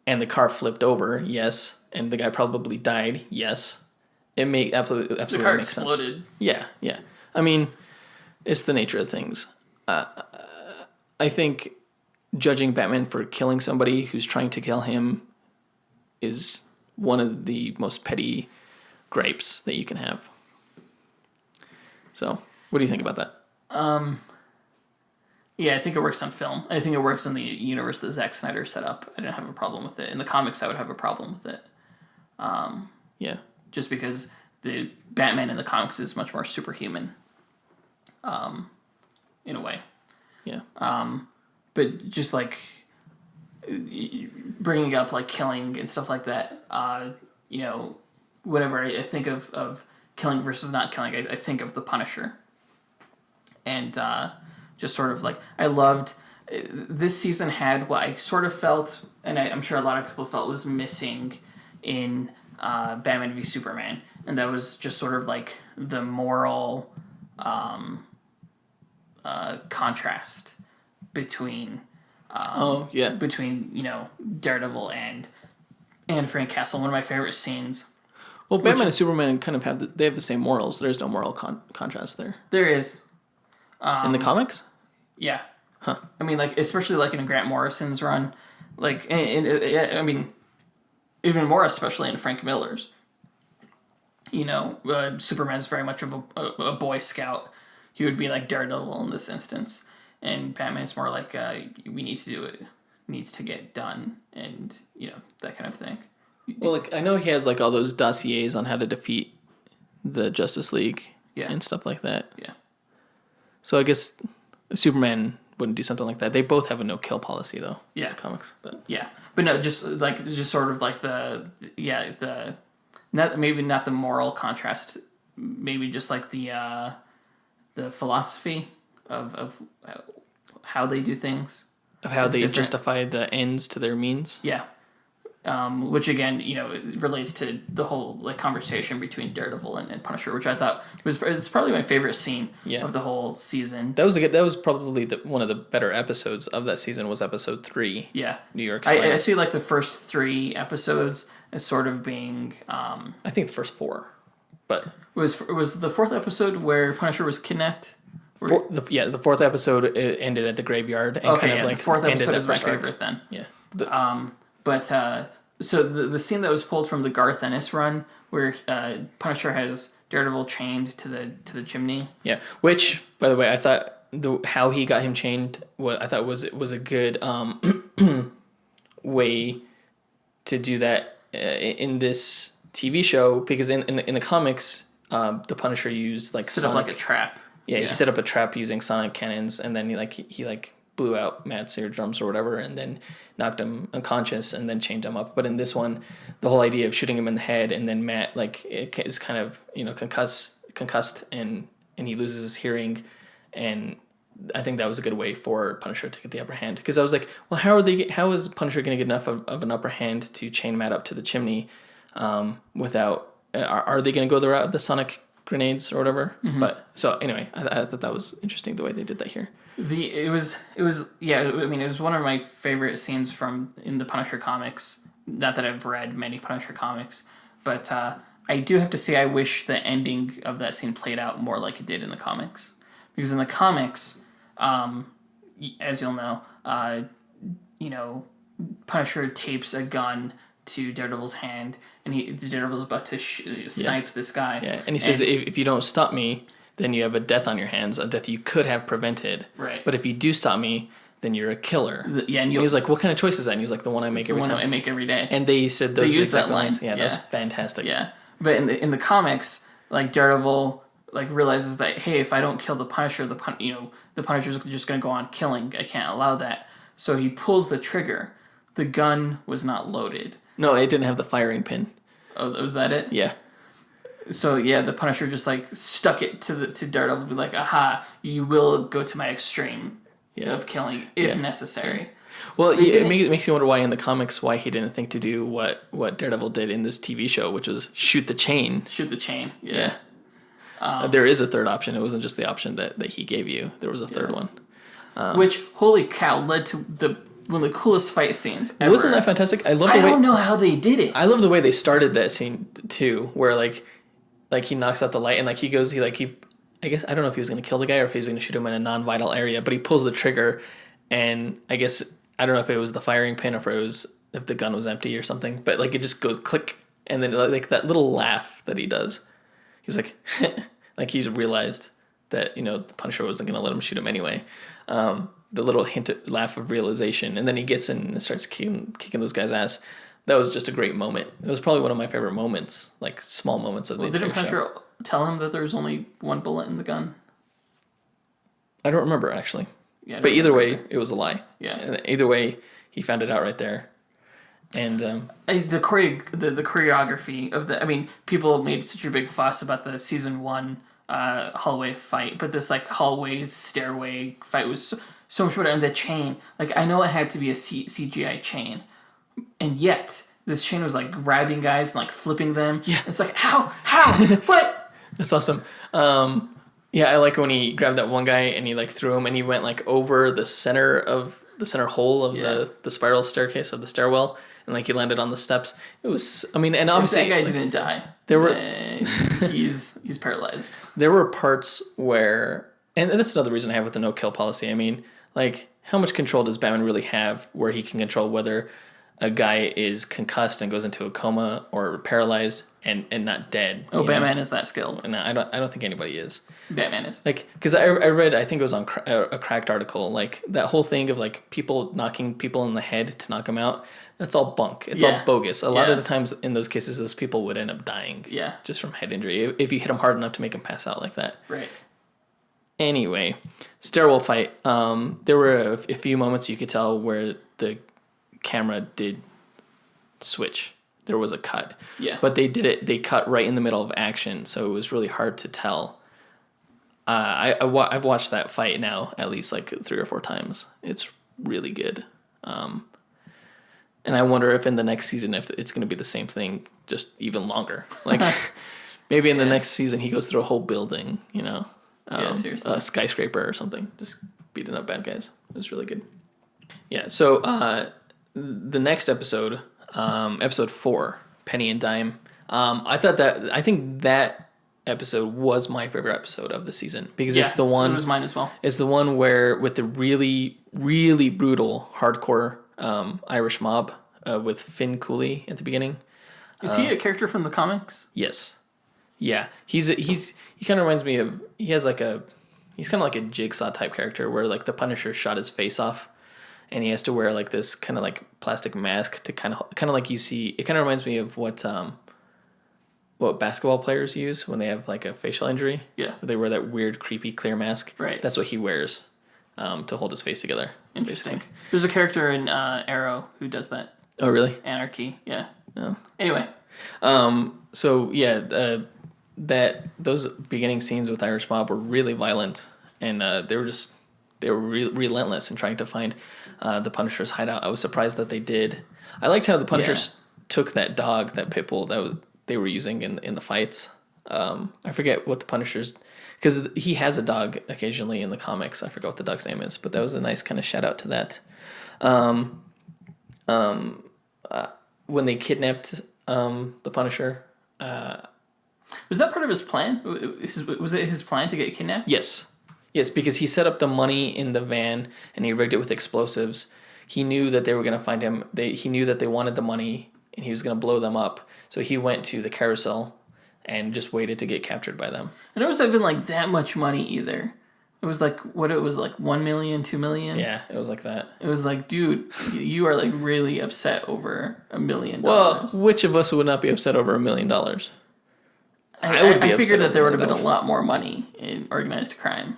Speaker 1: and the car flipped over. Yes, and the guy probably died. Yes, it absolutely
Speaker 2: the car
Speaker 1: makes
Speaker 2: exploded.
Speaker 1: Sense. Yeah. I mean, it's the nature of things. I think judging Batman for killing somebody who's trying to kill him is one of the most petty gripes that you can have. So, what do you think about that?
Speaker 2: Yeah, I think it works on film. I think it works in the universe that Zack Snyder set up. I didn't have a problem with it. In the comics, I would have a problem with it.
Speaker 1: Yeah.
Speaker 2: Just because the Batman in the comics is much more superhuman. In a way.
Speaker 1: Yeah.
Speaker 2: But just like bringing up like killing and stuff like that, whatever I think of killing versus not killing, I think of the Punisher. And just sort of like, I loved, this season had what I sort of felt, and I'm sure a lot of people felt was missing in Batman v Superman, and that was just sort of like the moral contrast between Daredevil and Frank Castle. One of my favorite scenes.
Speaker 1: Well, Batman and Superman kind of have the same morals. There's no moral contrast there.
Speaker 2: There is.
Speaker 1: In the comics?
Speaker 2: Yeah.
Speaker 1: Huh.
Speaker 2: I mean, like, especially like in Grant Morrison's run, like, I mean, even more especially in Frank Miller's. Superman's very much of a Boy Scout. He would be like Daredevil in this instance, and Batman's more like we need to do it, needs to get done, and that kind of thing.
Speaker 1: Well, like I know he has like all those dossiers on how to defeat the Justice League and stuff like that.
Speaker 2: Yeah.
Speaker 1: So I guess Superman wouldn't do something like that. They both have a no kill policy though.
Speaker 2: Yeah.
Speaker 1: In the comics, but
Speaker 2: but no, just sort of like the not maybe not the moral contrast, maybe just like the philosophy of how they do things,
Speaker 1: of how they justify the ends to their means.
Speaker 2: Yeah. Which again, it relates to the whole like conversation between Daredevil and Punisher, which I thought it's probably my favorite scene of the whole season.
Speaker 1: That was probably one of the better episodes of that season. Was episode 3?
Speaker 2: Yeah,
Speaker 1: New York.
Speaker 2: I see like the first 3 episodes as sort of being.
Speaker 1: I think the first 4, but
Speaker 2: was the 4th episode where Punisher was kidnapped.
Speaker 1: The 4th episode ended at the graveyard. And
Speaker 2: the 4th episode is my favorite then.
Speaker 1: Yeah.
Speaker 2: So the scene that was pulled from the Garth Ennis run, where Punisher has Daredevil chained to the chimney.
Speaker 1: Yeah, which, by the way, I thought how he got him chained, was a good way to do that in this TV show, because in the comics, the Punisher used like
Speaker 2: set up like a trap.
Speaker 1: Yeah, he set up a trap using sonic cannons, and then he blew out Matt's eardrums or whatever, and then knocked him unconscious, and then chained him up. But in this one, the whole idea of shooting him in the head, and then Matt is kind of concussed, and he loses his hearing, and I think that was a good way for Punisher to get the upper hand. Because I was like, well, how is Punisher going to get enough of an upper hand to chain Matt up to the chimney without? Are they going to go the route of the sonic grenades or whatever? Mm-hmm. But so anyway, I thought that was interesting the way they did that here.
Speaker 2: It was one of my favorite scenes in the Punisher comics. Not that I've read many Punisher comics, but I do have to say I wish the ending of that scene played out more like it did in the comics. Because in the comics, as you'll know, Punisher tapes a gun to Daredevil's hand, and the Daredevil's about to snipe this guy. Yeah, and he says,
Speaker 1: if you don't stop me, then you have a death on your hands, a death you could have prevented.
Speaker 2: Right.
Speaker 1: But if you do stop me, then you're a killer.
Speaker 2: And
Speaker 1: he's like, what kind of choice is that? And he's like, the one I make every time.
Speaker 2: The one I make every day.
Speaker 1: And they said those
Speaker 2: exact
Speaker 1: lines. Yeah, that's fantastic.
Speaker 2: Yeah. But in the comics, like Daredevil realizes that, hey, if I don't kill the Punisher, the Punisher's just going to go on killing. I can't allow that. So he pulls the trigger. The gun was not loaded.
Speaker 1: No, it didn't have the firing pin.
Speaker 2: Oh, was that it?
Speaker 1: Yeah.
Speaker 2: So the Punisher just stuck it to Daredevil to be like, aha, you will go to my extreme of killing if necessary.
Speaker 1: Well, it makes me wonder why in the comics why he didn't think to do what Daredevil did in this TV show, which was shoot the chain.
Speaker 2: Shoot the chain. Yeah.
Speaker 1: There is a third option. It wasn't just the option that he gave you. There was a third one.
Speaker 2: Which, holy cow, led to one of the coolest fight scenes ever.
Speaker 1: Wasn't that fantastic? I
Speaker 2: don't know how they did it.
Speaker 1: I love the way they started that scene too, where he knocks out the light and he goes, I guess, I don't know if he was going to kill the guy or if he was going to shoot him in a non-vital area, but he pulls the trigger, and I guess, I don't know if it was the firing pin or if the gun was empty or something, but it just goes click, and then that little laugh that he does, he's like, he's realized that, the Punisher wasn't going to let him shoot him anyway. The little laugh of realization, and then he gets in and starts kicking those guys' ass. That was just a great moment. It was probably one of my favorite moments, small moments of the entire show.
Speaker 2: Didn't Punisher tell him that there's only one bullet in the gun?
Speaker 1: I don't remember, actually. Yeah, but either way, it was a lie. Yeah. And either way, he found it out right there. And
Speaker 2: the choreography of people made such a big fuss about the season 1 hallway fight, but this hallway stairway fight was so much better. And the chain, I know it had to be a CGI chain, and yet this chain was grabbing guys and flipping them. Yeah, it's how what?
Speaker 1: That's awesome. I like when he grabbed that one guy and he threw him and he went over the center hole of the spiral staircase of the stairwell, and he landed on the steps. It was, and obviously
Speaker 2: that guy didn't die.
Speaker 1: There were
Speaker 2: he's paralyzed.
Speaker 1: There were parts where, and that's another reason I have with the no kill policy. How much control does Batman really have where he can control whether a guy is concussed and goes into a coma or paralyzed and not dead.
Speaker 2: Oh, Batman is that skilled.
Speaker 1: No, I don't think anybody is.
Speaker 2: Batman is.
Speaker 1: Like, because I read, I think it was on a Cracked article, like that whole thing of like people knocking people in the head to knock them out. That's all bunk. It's all bogus. A lot of the times in those cases, those people would end up dying. Yeah. Just from head injury if you hit them hard enough to make them pass out like that.
Speaker 2: Right.
Speaker 1: Anyway, stairwell fight. There were a few moments you could tell where the camera did switch. There was a cut. Yeah. But they did it. They cut right in the middle of action, so it was really hard to tell. I've watched that fight now at least like 3 or 4 times. It's really good. And I wonder if in the next season if it's going to be the same thing, just even longer. Like maybe in the next season he goes through a whole building, you know. Seriously. A skyscraper or something, just beating up bad guys. It was really good. Yeah. So the next episode, episode 4, Penny and Dime. I think that episode was my favorite episode of the season because it's the one.
Speaker 2: It was mine as well.
Speaker 1: It's the one where with the really, really brutal, hardcore Irish mob with Finn Cooley at the beginning.
Speaker 2: Is he a character from the comics?
Speaker 1: Yes. Yeah, he kind of reminds me of he's kind of like a Jigsaw type character where like the Punisher shot his face off, and he has to wear like this kind of like plastic mask to kind of like you see. It kind of reminds me of what basketball players use when they have like a facial injury. Yeah, they wear that weird, creepy, clear mask. Right, that's what he wears to hold his face together.
Speaker 2: Interesting. Basically. There's a character in Arrow who does that.
Speaker 1: Oh, really?
Speaker 2: Anarchy. Yeah. Oh. Anyway.
Speaker 1: So yeah. Those beginning scenes with Irish Mob were really violent, and they were relentless in trying to find the Punisher's hideout. I was surprised that they did. I liked how the Punishers took that dog, that pit bull that they were using in the fights. I forget what the Punishers, because he has a dog occasionally in the comics. I forget what the dog's name is, but that was a nice kind of shout out to that. When they kidnapped the Punisher.
Speaker 2: Was that part of his plan? Was it his plan to get kidnapped?
Speaker 1: Yes, because he set up the money in the van and he rigged it with explosives. He knew that they were going to find him. He knew that they wanted the money and he was going to blow them up. So he went to the carousel and just waited to get captured by them.
Speaker 2: And it wasn't even like that much money either. It was like, $1 million, $2 million?
Speaker 1: Yeah, it was like that.
Speaker 2: It was like, dude, you are like really upset over $1 million.
Speaker 1: Well, which of us would not be upset over $1 million?
Speaker 2: I figured that there would have been a lot more money in organized crime.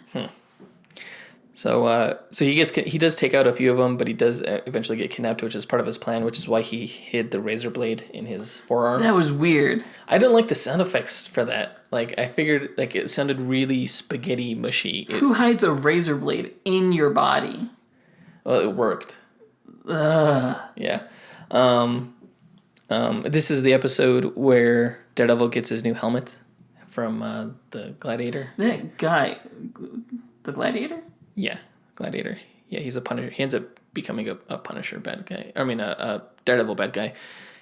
Speaker 1: So he does take out a few of them, but he does eventually get kidnapped, which is part of his plan, which is why he hid the razor blade in his forearm.
Speaker 2: That was weird.
Speaker 1: I didn't like the sound effects for that. Like, I figured like it sounded really spaghetti mushy.
Speaker 2: Who hides a razor blade in your body?
Speaker 1: Well, it worked. Yeah. This is the episode where Daredevil gets his new helmet from the Gladiator.
Speaker 2: That guy, the Gladiator?
Speaker 1: Yeah, Gladiator. Yeah, he's a Punisher. He ends up becoming a Punisher bad guy. I mean, a Daredevil bad guy.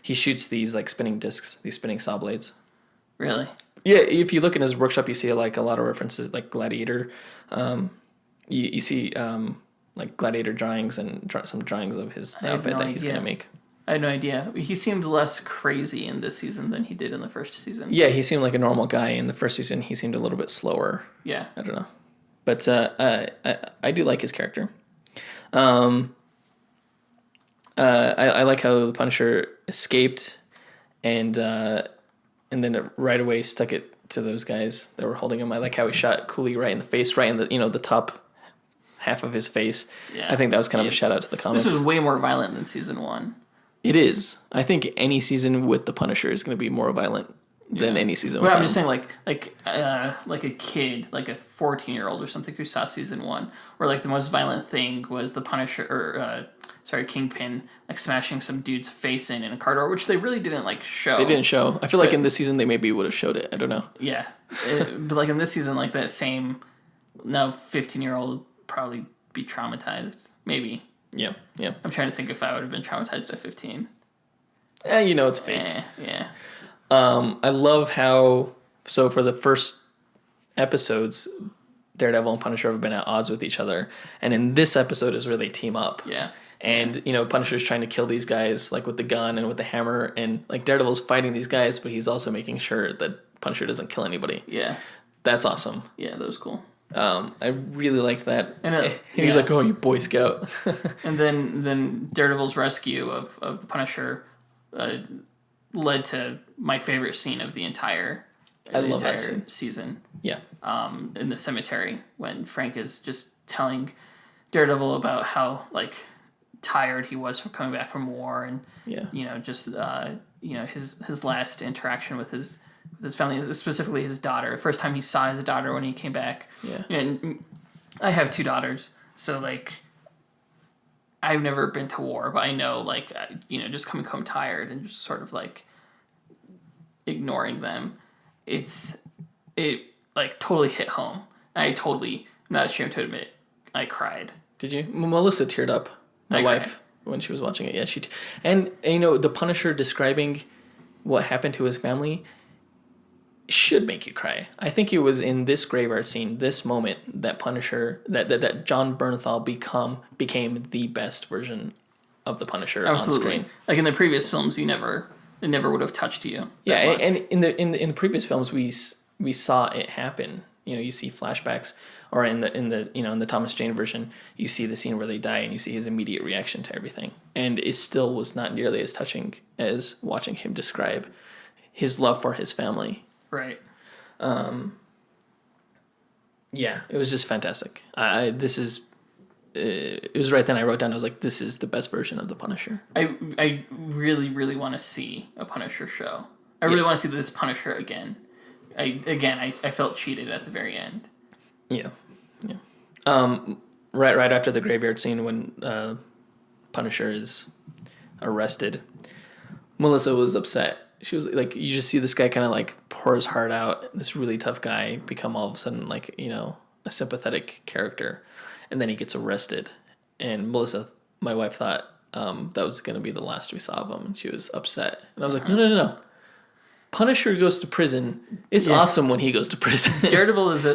Speaker 1: He shoots these like spinning discs, these spinning saw blades.
Speaker 2: Really?
Speaker 1: Yeah, if you look in his workshop, you see like a lot of references like Gladiator. You see like Gladiator drawings and some drawings of his outfit that he's going to make.
Speaker 2: I had no idea. He seemed less crazy in this season than he did in the first season.
Speaker 1: Yeah, he seemed like a normal guy. In the first season, he seemed a little bit slower.
Speaker 2: Yeah.
Speaker 1: I don't know. But I do like his character. I like how the Punisher escaped and then right away stuck it to those guys that were holding him. I like how he shot Cooley right in the face, right in the the top half of his face. Yeah. I think that was kind of a shout out to the comics.
Speaker 2: This was way more violent than season 1.
Speaker 1: It is. I think any season with the Punisher is going to be more violent than any season.
Speaker 2: But I'm just saying, like a kid, like a 14-year-old or something who saw season 1, where like the most violent thing was the Punisher, or Kingpin, like smashing some dude's face in a car door, which they really didn't like show.
Speaker 1: They didn't show. I feel like in this season they maybe would have showed it. I don't know.
Speaker 2: Yeah, but like in this season, like that same 15-year-old probably be traumatized, maybe.
Speaker 1: Yeah.
Speaker 2: I'm trying to think if I would have been traumatized at 15.
Speaker 1: It's fake.
Speaker 2: Yeah.
Speaker 1: I love how, so for the first episodes, Daredevil and Punisher have been at odds with each other. And in this episode is where they team up.
Speaker 2: Yeah.
Speaker 1: And, Punisher's trying to kill these guys, like, with the gun and with the hammer. And, like, Daredevil's fighting these guys, but he's also making sure that Punisher doesn't kill anybody.
Speaker 2: Yeah.
Speaker 1: That's awesome.
Speaker 2: Yeah, that was cool.
Speaker 1: I really liked that.
Speaker 2: And
Speaker 1: he's like, "Oh, you Boy Scout."
Speaker 2: And then Daredevil's rescue of the Punisher led to my favorite scene of the entire
Speaker 1: that scene.
Speaker 2: season.
Speaker 1: Yeah.
Speaker 2: In the cemetery when Frank is just telling Daredevil about how like tired he was from coming back from war and just his last interaction with his family, specifically his daughter. The first time he saw his daughter when he came back.
Speaker 1: Yeah.
Speaker 2: And I have 2 daughters, so like I've never been to war, but I know like just coming home tired and just sort of like ignoring them. It like totally hit home. I'm not ashamed to admit, I cried.
Speaker 1: Did you? Melissa teared up. My wife, when she was watching it. Yeah, and the Punisher describing what happened to his family should make you cry. I think it was in this graveyard scene, this moment, that Punisher, that John Bernthal became the best version of the Punisher.
Speaker 2: Absolutely.
Speaker 1: On screen.
Speaker 2: Like in the previous films, it never would have touched you.
Speaker 1: Yeah, and in the previous films, we saw it happen. You see flashbacks, or in the Thomas Jane version, you see the scene where they die, and you see his immediate reaction to everything, and it still was not nearly as touching as watching him describe his love for his family.
Speaker 2: Right.
Speaker 1: Yeah, it was just fantastic. It was right then I wrote down, I was like, this is the best version of the Punisher.
Speaker 2: I really, really want to see a Punisher show. I really want to see this Punisher again. I felt cheated at the very end.
Speaker 1: Yeah. Right after the graveyard scene when Punisher is arrested, Melissa was upset. She was like, you just see this guy kind of like pour his heart out, this really tough guy become all of a sudden like, a sympathetic character. And then he gets arrested. And Melissa, my wife, thought that was going to be the last we saw of him. And she was upset. And I was like, no. Punisher goes to prison. It's awesome when he goes to prison.
Speaker 2: Daredevil is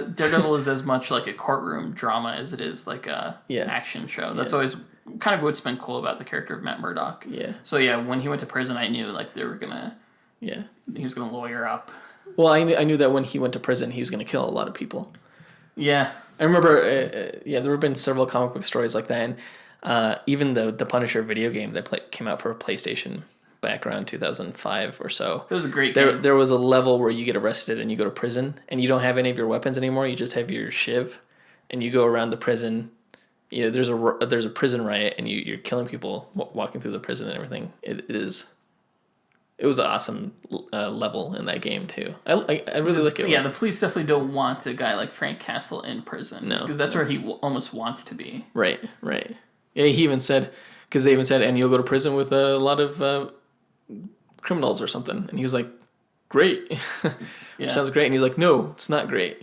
Speaker 2: as much like a courtroom drama as it is like a action show. That's always kind of what's been cool about the character of Matt Murdock.
Speaker 1: Yeah.
Speaker 2: So when he went to prison, I knew like they were gonna. Yeah. He was gonna lawyer up.
Speaker 1: Well, I knew that when he went to prison, he was gonna kill a lot of people.
Speaker 2: Yeah.
Speaker 1: I remember. There have been several comic book stories like that, and even the Punisher video game that came out for PlayStation back around 2005 or so.
Speaker 2: It was a great game.
Speaker 1: There was a level where you get arrested and you go to prison and you don't have any of your weapons anymore. You just have your shiv, and you go around the prison. There's a prison riot and you're killing people walking through the prison and everything. It was an awesome level in that game too. I really like it.
Speaker 2: Yeah, the police definitely don't want a guy like Frank Castle in prison.
Speaker 1: No,
Speaker 2: because that's where he almost wants to be.
Speaker 1: Right. Yeah, he even said, because they even said, and you'll go to prison with a lot of criminals or something, and he was like, great. Sounds great. And he's like, no, it's not great.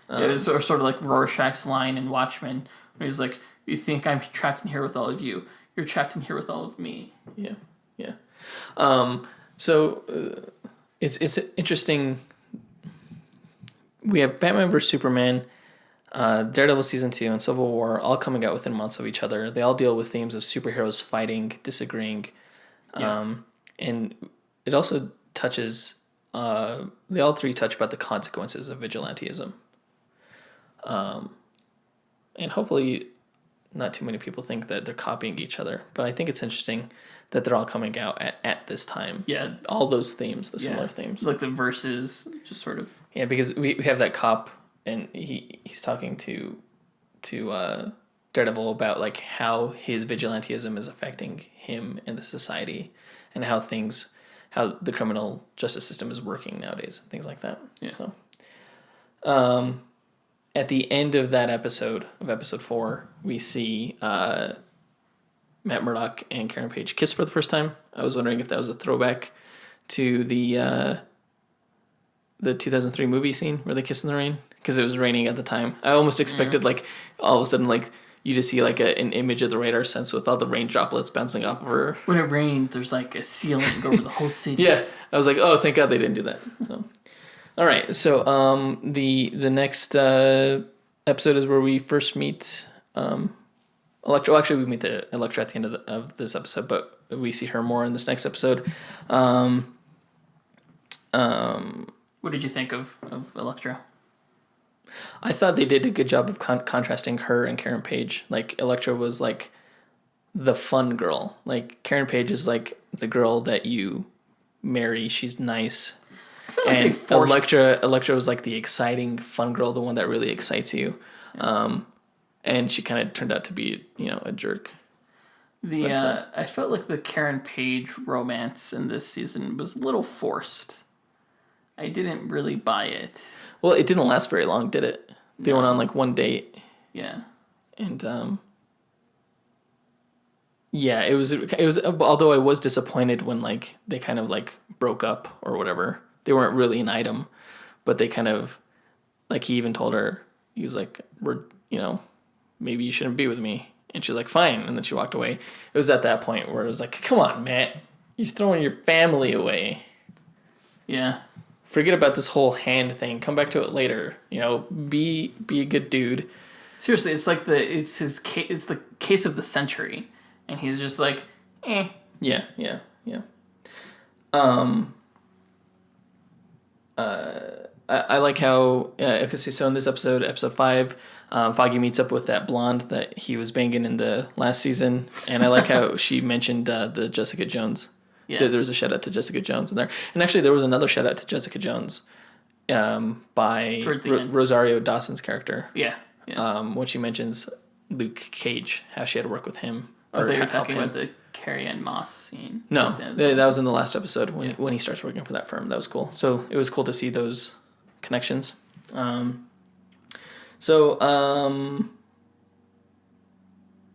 Speaker 2: It was sort of like Rorschach's line in Watchmen, where he's like, you think I'm trapped in here with all of you, you're trapped in here with all of me.
Speaker 1: Yeah. So it's interesting. We have Batman vs Superman, Daredevil Season 2, and Civil War all coming out within months of each other. They all deal with themes of superheroes fighting, disagreeing. And it also touches, they all three touch about the consequences of vigilantism. And hopefully not too many people think that they're copying each other, but I think it's interesting that they're all coming out at this time.
Speaker 2: Yeah.
Speaker 1: All those themes, the similar themes.
Speaker 2: Like the verses, just sort of.
Speaker 1: Yeah, because we have that cop, and he's talking to Daredevil about like how his vigilantism is affecting him and the society, and how the criminal justice system is working nowadays, and things like that.
Speaker 2: Yeah.
Speaker 1: So, at the end of that episode, of episode 4, we see Matt Murdock and Karen Page kiss for the first time. I was wondering if that was a throwback to the 2003 movie scene where they kiss in the rain, because it was raining at the time. I almost expected like all of a sudden like you just see like an image of the radar sense with all the rain droplets bouncing off of her.
Speaker 2: When it rains, there's like a ceiling over the whole city.
Speaker 1: Yeah, I was like, oh, thank God they didn't do that. So. All right, so the next episode is where we first meet Elektra. Well, actually, we meet the Elektra at the end of this episode, but we see her more in this next episode.
Speaker 2: What did you think of Elektra?
Speaker 1: I thought they did a good job of contrasting her and Karen Page. Like, Elektra was like the fun girl. Like, Karen Page is like the girl that you marry. She's nice.
Speaker 2: I feel like
Speaker 1: and Elektra was like the exciting, fun girl, the one that really excites you. Yeah. And she kind of turned out to be, a jerk.
Speaker 2: I felt like the Karen Page romance in this season was a little forced. I didn't really buy it.
Speaker 1: Well, it didn't last very long, did it? They went on like one date.
Speaker 2: Yeah.
Speaker 1: And yeah, it was. Although I was disappointed when like they kind of like broke up or whatever. They weren't really an item, but they kind of like he even told her, he was like, maybe you shouldn't be with me. And she was like, fine. And then she walked away. It was at that point where it was like, come on, Matt, you're throwing your family away.
Speaker 2: Yeah.
Speaker 1: Forget about this whole hand thing. Come back to it later. Be a good dude.
Speaker 2: Seriously, it's like it's the case of the century, and he's just like, eh.
Speaker 1: Yeah. I like how so in this episode 5, Foggy meets up with that blonde that he was banging in the last season, and I like how she mentioned the Jessica Jones. Yeah. There was a shout out to Jessica Jones in there, and actually there was another shout out to Jessica Jones, by Rosario Dawson's character.
Speaker 2: Yeah.
Speaker 1: When she mentions Luke Cage, how she had to work with him.
Speaker 2: I thought you were talking about the Carrie-Anne Moss scene.
Speaker 1: No, that was in the last episode when he starts working for that firm. That was cool. So it was cool to see those connections.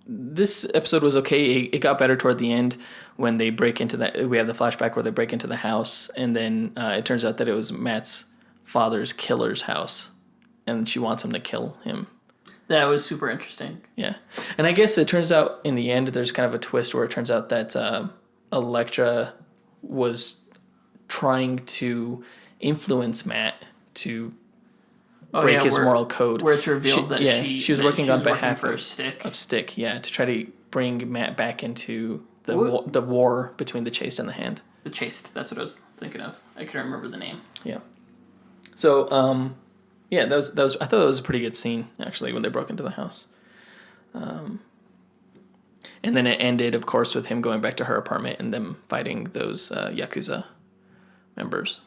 Speaker 1: This episode was okay. It got better toward the end when they break into that. We have the flashback where they break into the house, and then it turns out that it was Matt's father's killer's house, and she wants him to kill him.
Speaker 2: That was super interesting.
Speaker 1: Yeah. And I guess it turns out in the end there's kind of a twist where it turns out that Elektra was trying to influence Matt to break his moral code.
Speaker 2: Where it's revealed
Speaker 1: she was working on behalf
Speaker 2: of Stick.
Speaker 1: To try to bring Matt back into the war between the Chaste and the Hand.
Speaker 2: The Chaste, that's what I was thinking of. I couldn't remember the name.
Speaker 1: Yeah. So, yeah, that was. I thought that was a pretty good scene actually when they broke into the house, and then it ended, of course, with him going back to her apartment and them fighting those Yakuza members.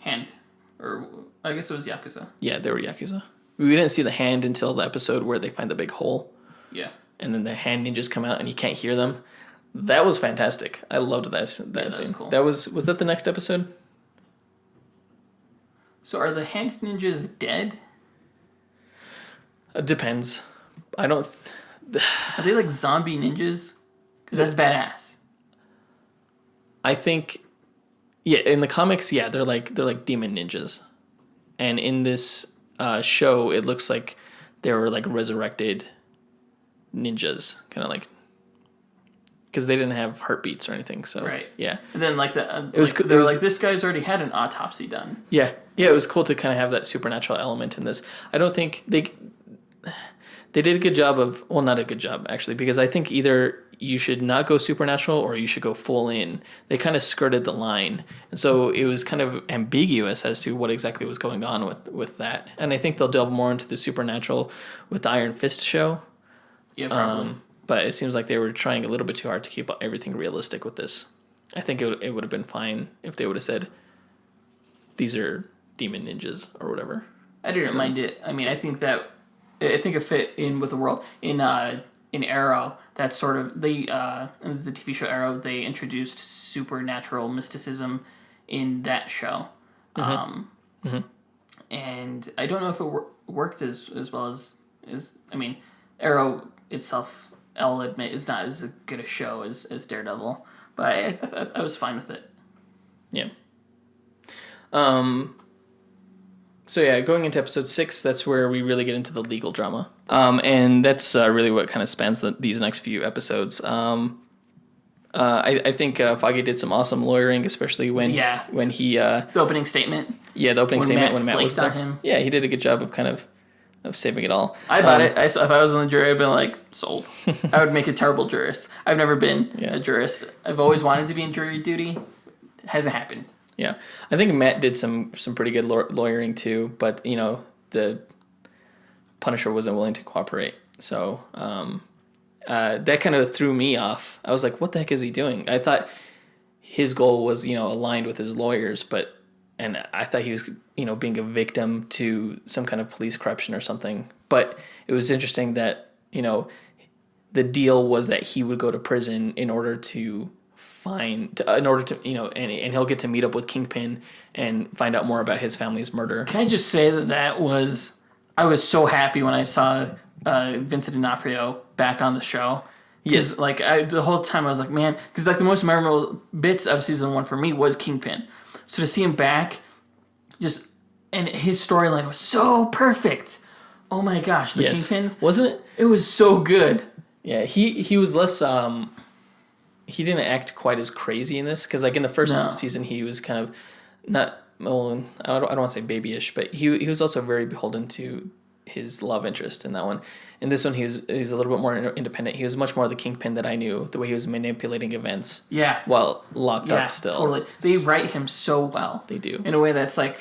Speaker 2: Or I guess it was Yakuza.
Speaker 1: Yeah, they were Yakuza. We didn't see the hand until the episode where they find the big hole.
Speaker 2: Yeah.
Speaker 1: And then the hand ninjas come out and you can't hear them. That was fantastic. I loved that scene.
Speaker 2: That was cool.
Speaker 1: Was that the next episode?
Speaker 2: So are the hand ninjas dead?
Speaker 1: It depends. I don't...
Speaker 2: Are they like zombie ninjas? Because that's badass.
Speaker 1: I think... Yeah, in the comics, yeah, they're like demon ninjas. And in this show, it looks like they were like resurrected ninjas. Kind of like... Because they didn't have heartbeats or anything, so...
Speaker 2: Right.
Speaker 1: Yeah.
Speaker 2: And then like they were like, this guy's already had an autopsy done.
Speaker 1: Yeah. Yeah, it was cool to kind of have that supernatural element in this. I don't think they did a good job of... Well, not a good job, actually, because I think either you should not go supernatural or you should go full in. They kind of skirted the line. And so it was kind of ambiguous as to what exactly was going on with that. And I think they'll delve more into the supernatural with the Iron Fist show.
Speaker 2: Yeah, probably.
Speaker 1: But it seems like they were trying a little bit too hard to keep everything realistic with this. I think it would have been fine if they would have said, these are demon ninjas or whatever.
Speaker 2: I didn't mind it. I mean, I think it fit in with the world. In Arrow, that's sort of in the TV show Arrow, they introduced supernatural mysticism in that show. And I don't know if it worked as well as I mean, Arrow itself, I'll admit, is not as good a show as Daredevil, but I was fine with it.
Speaker 1: Yeah. So yeah, going into episode 6, that's where we really get into the legal drama. And that's really what kind of spans these next few episodes. I think Foggy did some awesome lawyering, especially when he...
Speaker 2: the opening statement.
Speaker 1: Yeah, the opening statement when Matt was there.
Speaker 2: On him.
Speaker 1: Yeah, he did a good job of kind of of saving it all.
Speaker 2: I bought it. If I was on the jury, I'd been like, sold. I would make a terrible jurist. I've never been a jurist. I've always wanted to be in jury duty. It hasn't happened.
Speaker 1: Yeah. I think Matt did some pretty good lawyering too, but, the Punisher wasn't willing to cooperate. So that kind of threw me off. I was like, what the heck is he doing? I thought his goal was, aligned with his lawyers, and I thought he was, being a victim to some kind of police corruption or something. But it was interesting that, the deal was that he would go to prison in order to and he'll get to meet up with Kingpin and find out more about his family's murder.
Speaker 2: Can I just say that I was so happy when I saw Vincent D'Onofrio back on the show. Because the whole time I was like, man, because the most memorable bits of season 1 for me was Kingpin. So to see him back, and his storyline was so perfect. Oh my gosh, the Kingpins,
Speaker 1: wasn't it?
Speaker 2: It was so good.
Speaker 1: Yeah, he was less. He didn't act quite as crazy in this because in the first season he was kind of not. Well, I don't want to say babyish, but he was also very beholden to his love interest in that one. In this one, he was a little bit more independent. He was much more the Kingpin that I knew, the way he was manipulating events.
Speaker 2: Yeah.
Speaker 1: While locked up still.
Speaker 2: Totally. They write him so well.
Speaker 1: They do.
Speaker 2: In a way that's I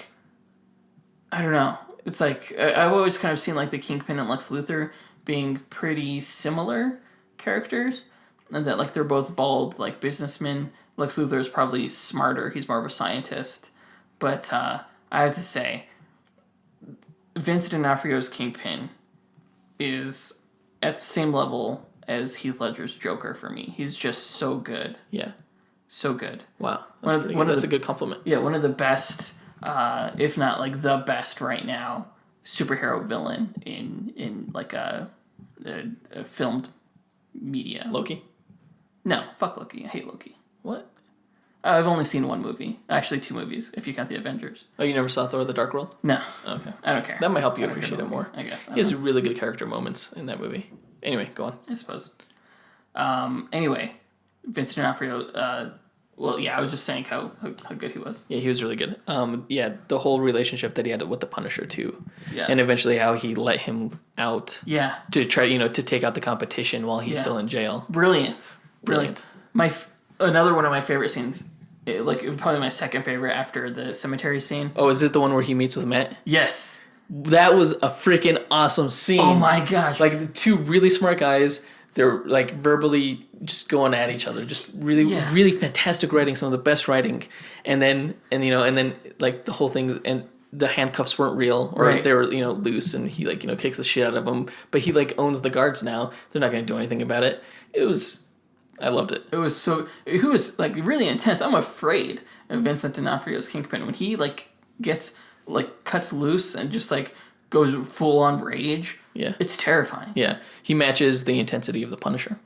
Speaker 2: don't know. It's I've always kind of seen the Kingpin and Lex Luthor being pretty similar characters. And that they're both bald businessmen. Lex Luthor is probably smarter. He's more of a scientist. But I have to say, Vincent D'Onofrio's Kingpin is at the same level as Heath Ledger's Joker for me. He's just so good.
Speaker 1: Yeah.
Speaker 2: So good.
Speaker 1: Wow. That's a good compliment.
Speaker 2: Yeah, one of the best, if not the best right now, superhero villain in a filmed media.
Speaker 1: Loki?
Speaker 2: No, fuck Loki. I hate Loki.
Speaker 1: What?
Speaker 2: I've only seen one movie. Actually, 2 movies, if you count the Avengers.
Speaker 1: Oh, you never saw Thor: The Dark World?
Speaker 2: No.
Speaker 1: Okay.
Speaker 2: I don't care.
Speaker 1: That might help you appreciate it more.
Speaker 2: I guess.
Speaker 1: He has really good character moments in that movie. Anyway, go on.
Speaker 2: I suppose. Anyway, Vincent D'Onofrio, I was just saying how good he was.
Speaker 1: Yeah, he was really good. The whole relationship that he had with the Punisher, too.
Speaker 2: Yeah.
Speaker 1: And eventually how he let him out.
Speaker 2: Yeah.
Speaker 1: To try, to take out the competition while he's still in jail.
Speaker 2: Brilliant. Another one of my favorite scenes, probably my second favorite after the cemetery scene.
Speaker 1: Oh, is it the one where he meets with Matt?
Speaker 2: Yes.
Speaker 1: That was a freaking awesome scene.
Speaker 2: Oh my gosh.
Speaker 1: The 2 really smart guys, they're verbally just going at each other. Just really, really fantastic writing, some of the best writing. And then the whole thing, and the handcuffs weren't real, or they were, loose, and he kicks the shit out of them. But he owns the guards now. They're not going to do anything about it. I loved it.
Speaker 2: It was really intense. I'm afraid of Vincent D'Onofrio's Kingpin when he gets cuts loose and just goes full on rage. Yeah, it's terrifying.
Speaker 1: Yeah, he matches the intensity of the Punisher,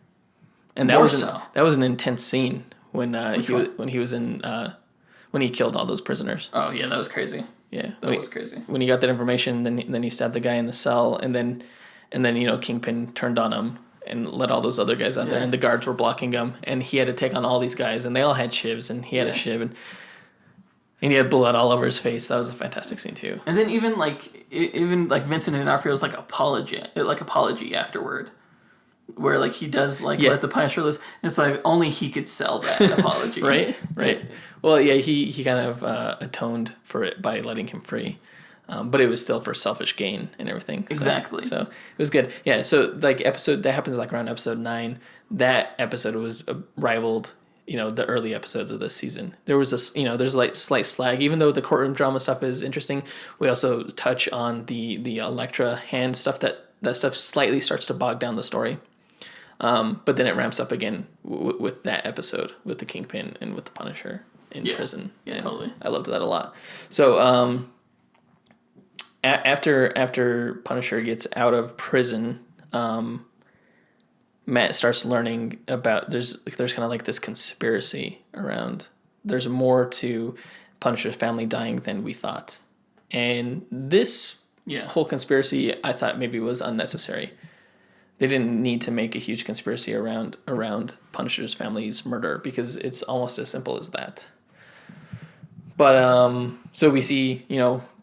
Speaker 1: and that was an intense scene when he was in when he killed all those prisoners.
Speaker 2: Oh yeah, that was crazy.
Speaker 1: Yeah,
Speaker 2: that was crazy.
Speaker 1: When he got that information, then he stabbed the guy in the cell, and then Kingpin turned on him and let all those other guys out there, and the guards were blocking him, and he had to take on all these guys, and they all had shivs, and he had a shiv, and he had blood all over his face. That was a fantastic scene too.
Speaker 2: And then even Vincent D'Onofrio's apology afterward, where he does let the Punisher loose. It's only he could sell that apology.
Speaker 1: Right. Well, yeah, he kind of atoned for it by letting him free. But it was still for selfish gain and everything.
Speaker 2: Exactly.
Speaker 1: So it was good. Yeah. So episode that happens around episode 9. That episode was rivaled, the early episodes of this season. There was there's slight slag, even though the courtroom drama stuff is interesting. We also touch on the Elektra hand stuff. That stuff slightly starts to bog down the story. But then it ramps up again with that episode with the Kingpin and with the Punisher in prison.
Speaker 2: Yeah, totally.
Speaker 1: I loved that a lot. So. After Punisher gets out of prison, Matt starts learning about there's kind of this conspiracy around. There's more to Punisher's family dying than we thought, and this whole conspiracy I thought maybe was unnecessary. They didn't need to make a huge conspiracy around Punisher's family's murder because it's almost as simple as that. But so we see,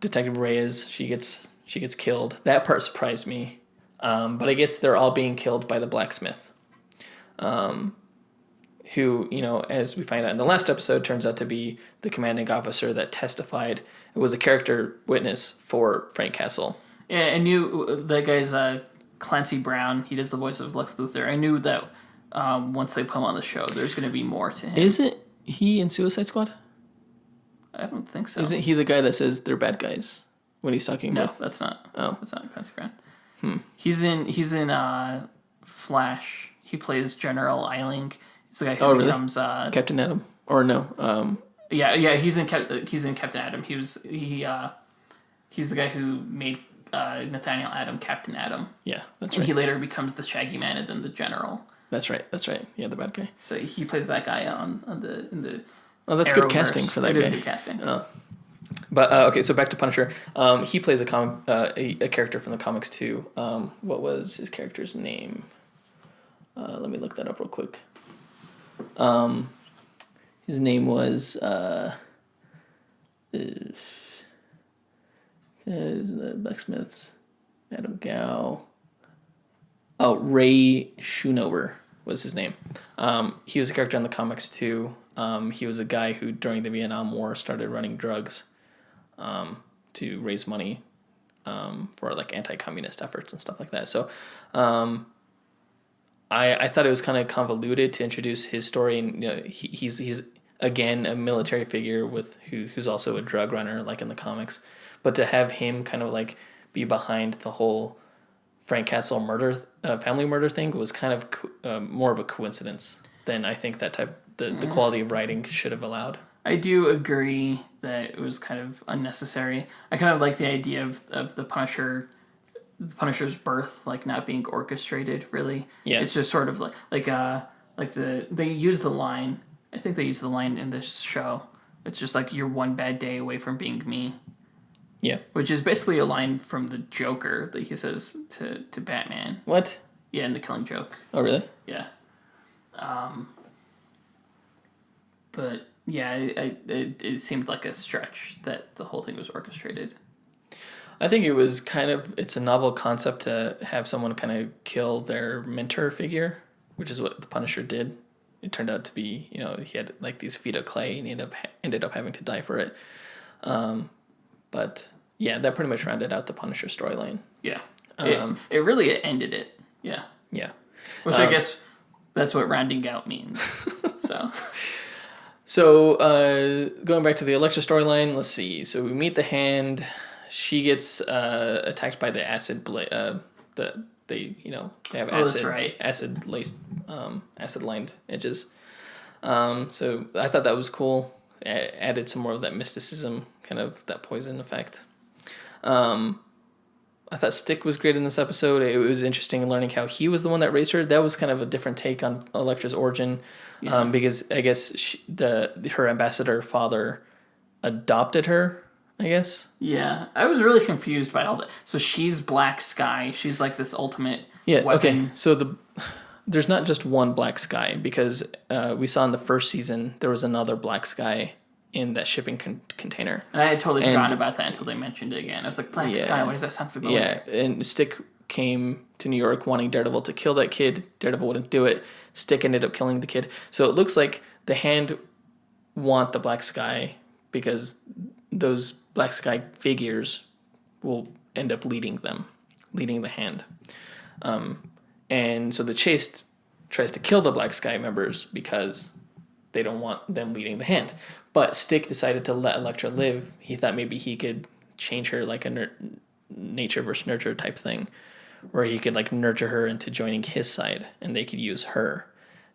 Speaker 1: Detective Reyes. She She gets killed. That part surprised me. But I guess they're all being killed by the blacksmith. Who, as we find out in the last episode, turns out to be the commanding officer that testified. It was a character witness for Frank Castle.
Speaker 2: Yeah, I knew that guy's Clancy Brown. He does the voice of Lex Luthor. I knew that once they put him on the show, there's going to be more to him.
Speaker 1: Isn't he in Suicide Squad?
Speaker 2: I don't think so.
Speaker 1: Isn't he the guy that says they're bad guys when he's talking with...
Speaker 2: No, that's not.
Speaker 1: Oh.
Speaker 2: That's not Clancy Brown. He's in Flash. He plays General Eiling. He's the guy who becomes
Speaker 1: Captain Atom. Or no.
Speaker 2: Yeah, he's in Captain Atom. He's the guy who made Nathaniel Atom Captain Atom.
Speaker 1: Yeah, that's right.
Speaker 2: And he later becomes the Shaggy Man and then the General.
Speaker 1: That's right. Yeah, the bad guy.
Speaker 2: So he plays that guy in the
Speaker 1: Oh, that's good casting for that guy.
Speaker 2: It is good casting.
Speaker 1: Oh. But okay, so back to Punisher. He plays a character from the comics too. What was his character's name? Let me look that up real quick. His name was the Blacksmiths, Adam Gow. Oh, Ray Schoonover was his name. He was a character in the comics too. He was a guy who, during the Vietnam War, started running drugs to raise money for like anti-communist efforts and stuff like that. So I thought it was kind of convoluted to introduce his story. And he's again a military figure who's also a drug runner, like in the comics. But to have him kind of like be behind the whole Frank Castle family murder thing was kind of more of a coincidence than I think that the quality of writing should have allowed.
Speaker 2: I do agree that it was kind of unnecessary. I kind of like the idea of the Punisher's birth like not being orchestrated. Really,
Speaker 1: yeah.
Speaker 2: It's just sort of they use the line. I think they use the line in this show. It's just like, you're one bad day away from being me.
Speaker 1: Yeah.
Speaker 2: Which is basically a line from the Joker that he says to Batman.
Speaker 1: What?
Speaker 2: Yeah, in The Killing Joke.
Speaker 1: Oh, really?
Speaker 2: Yeah. But yeah, it seemed like a stretch that the whole thing was orchestrated.
Speaker 1: I think it was it's a novel concept to have someone kind of kill their mentor figure, which is what the Punisher did. It turned out to be, he had like these feet of clay and he ended up having to die for it. But yeah, that pretty much rounded out the Punisher storyline.
Speaker 2: Yeah. It really ended it. Yeah.
Speaker 1: Yeah.
Speaker 2: Which I guess that's what rounding out means.
Speaker 1: So going back to the Elektra storyline, let's see. So we meet the Hand. She gets attacked by the acid they have acid,
Speaker 2: right.
Speaker 1: acid laced, acid lined edges. So I thought that was cool. Added some more of that mysticism, kind of that poison effect. I thought Stick was great in this episode. It was interesting learning how he was the one that raised her. That was kind of a different take on Elektra's origin, because I guess her ambassador father adopted her, I guess.
Speaker 2: Yeah, I was really confused by all that. So she's Black Sky. She's like this ultimate weapon.
Speaker 1: Okay. So there's not just one Black Sky, because we saw in the first season there was another Black Sky in that shipping container.
Speaker 2: And I had totally forgotten about that until they mentioned it again. I was like, Black Sky, why does that sound familiar?
Speaker 1: Yeah, and Stick came to New York wanting Daredevil to kill that kid. Daredevil wouldn't do it. Stick ended up killing the kid. So it looks like the Hand want the Black Sky because those Black Sky figures will end up leading the Hand. And so the Chase tries to kill the Black Sky members because they don't want them leading the Hand. But Stick decided to let Elektra live. He thought maybe he could change her like a nature versus nurture type thing, where he could like nurture her into joining his side, and they could use her.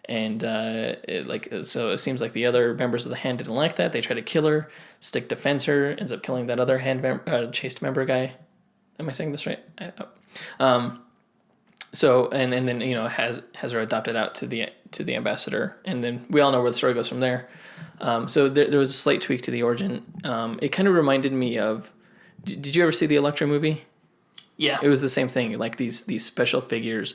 Speaker 1: And so it seems like the other members of the Hand didn't like that. They try to kill her. Stick defends her, ends up killing that other Hand chased member guy. Am I saying this right? So and then has her adopted out to the ambassador, and then we all know where the story goes from there. So there was a slight tweak to the origin. It kind of reminded me of. Did you ever see the Elektra movie?
Speaker 2: Yeah,
Speaker 1: it was the same thing. Like these special figures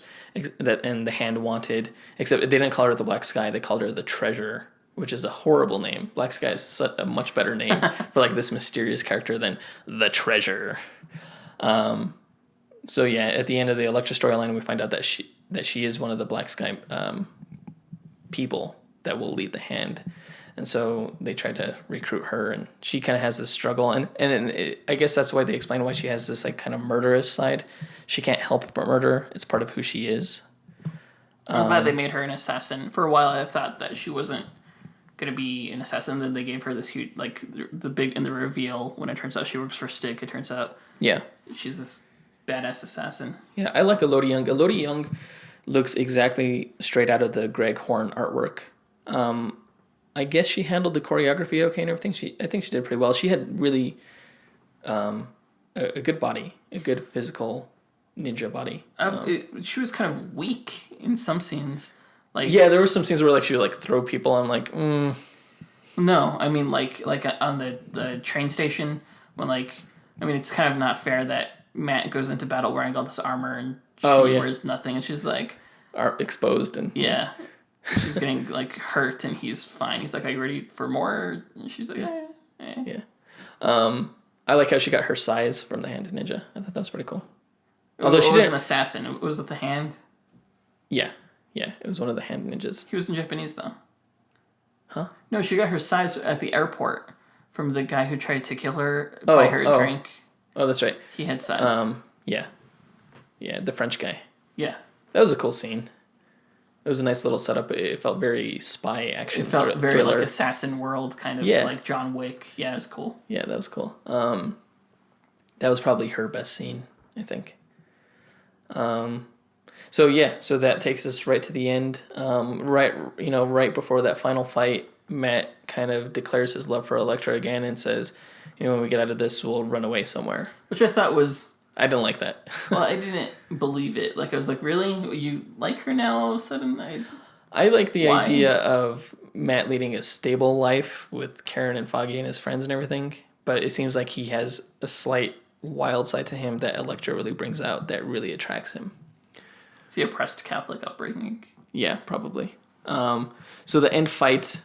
Speaker 1: that and the Hand wanted, except they didn't call her the Black Sky. They called her the Treasure, which is a horrible name. Black Sky is a much better name for like this mysterious character than the Treasure. So yeah, at the end of the Elektra storyline, we find out that she is one of the Black Sky people that will lead the Hand, and so they try to recruit her, and she kind of has this struggle, and I guess that's why they explain why she has this like kind of murderous side. She can't help but murder; it's part of who she is.
Speaker 2: I'm glad they made her an assassin. For a while, I thought that she wasn't gonna be an assassin. Then they gave her this huge, like the big in the reveal when it turns out she works for Stick. It turns out she's this badass assassin.
Speaker 1: Yeah, I like Elodie Young. Elodie Young looks exactly straight out of the Greg Horn artwork. I guess she handled the choreography okay and everything. I think she did pretty well. She had really a good body, a good physical ninja body.
Speaker 2: She was kind of weak in some scenes. Like
Speaker 1: there were some scenes where like she would like throw people. I'm like,
Speaker 2: No, I mean like on the train station when it's kind of not fair that Matt goes into battle wearing all this armor and she wears nothing, and she's like
Speaker 1: are exposed and
Speaker 2: she's getting like hurt and he's fine. He's like, "Are you ready for more?" And she's like,
Speaker 1: yeah. I like how she got her size from the Hand Ninja. I thought that was pretty cool.
Speaker 2: Although she was an assassin. Was it the Hand?
Speaker 1: Yeah, it was one of the Hand Ninjas.
Speaker 2: He was in Japanese though.
Speaker 1: Huh?
Speaker 2: No, she got her size at the airport from the guy who tried to kill her, buy her a drink.
Speaker 1: Oh, that's right.
Speaker 2: He had size.
Speaker 1: Yeah, the French guy.
Speaker 2: Yeah.
Speaker 1: That was a cool scene. It was a nice little setup. It felt very spy action.
Speaker 2: It felt very thriller. Like Assassin World, kind of like John Wick. Yeah, it was cool.
Speaker 1: Yeah, that was cool. That was probably her best scene, I think. So that takes us right to the end. Right before that final fight, Matt kind of declares his love for Elektra again and says, when we get out of this, we'll run away somewhere.
Speaker 2: Which I thought was...
Speaker 1: I didn't like that.
Speaker 2: Well, I didn't believe it. Like, I was like, really? You like her now all of a sudden?
Speaker 1: I like the idea of Matt leading a stable life with Karen and Foggy and his friends and everything, but it seems like he has a slight wild side to him that Elektra really brings out that really attracts him.
Speaker 2: Is he oppressed Catholic upbringing?
Speaker 1: Yeah, probably. So the end fight,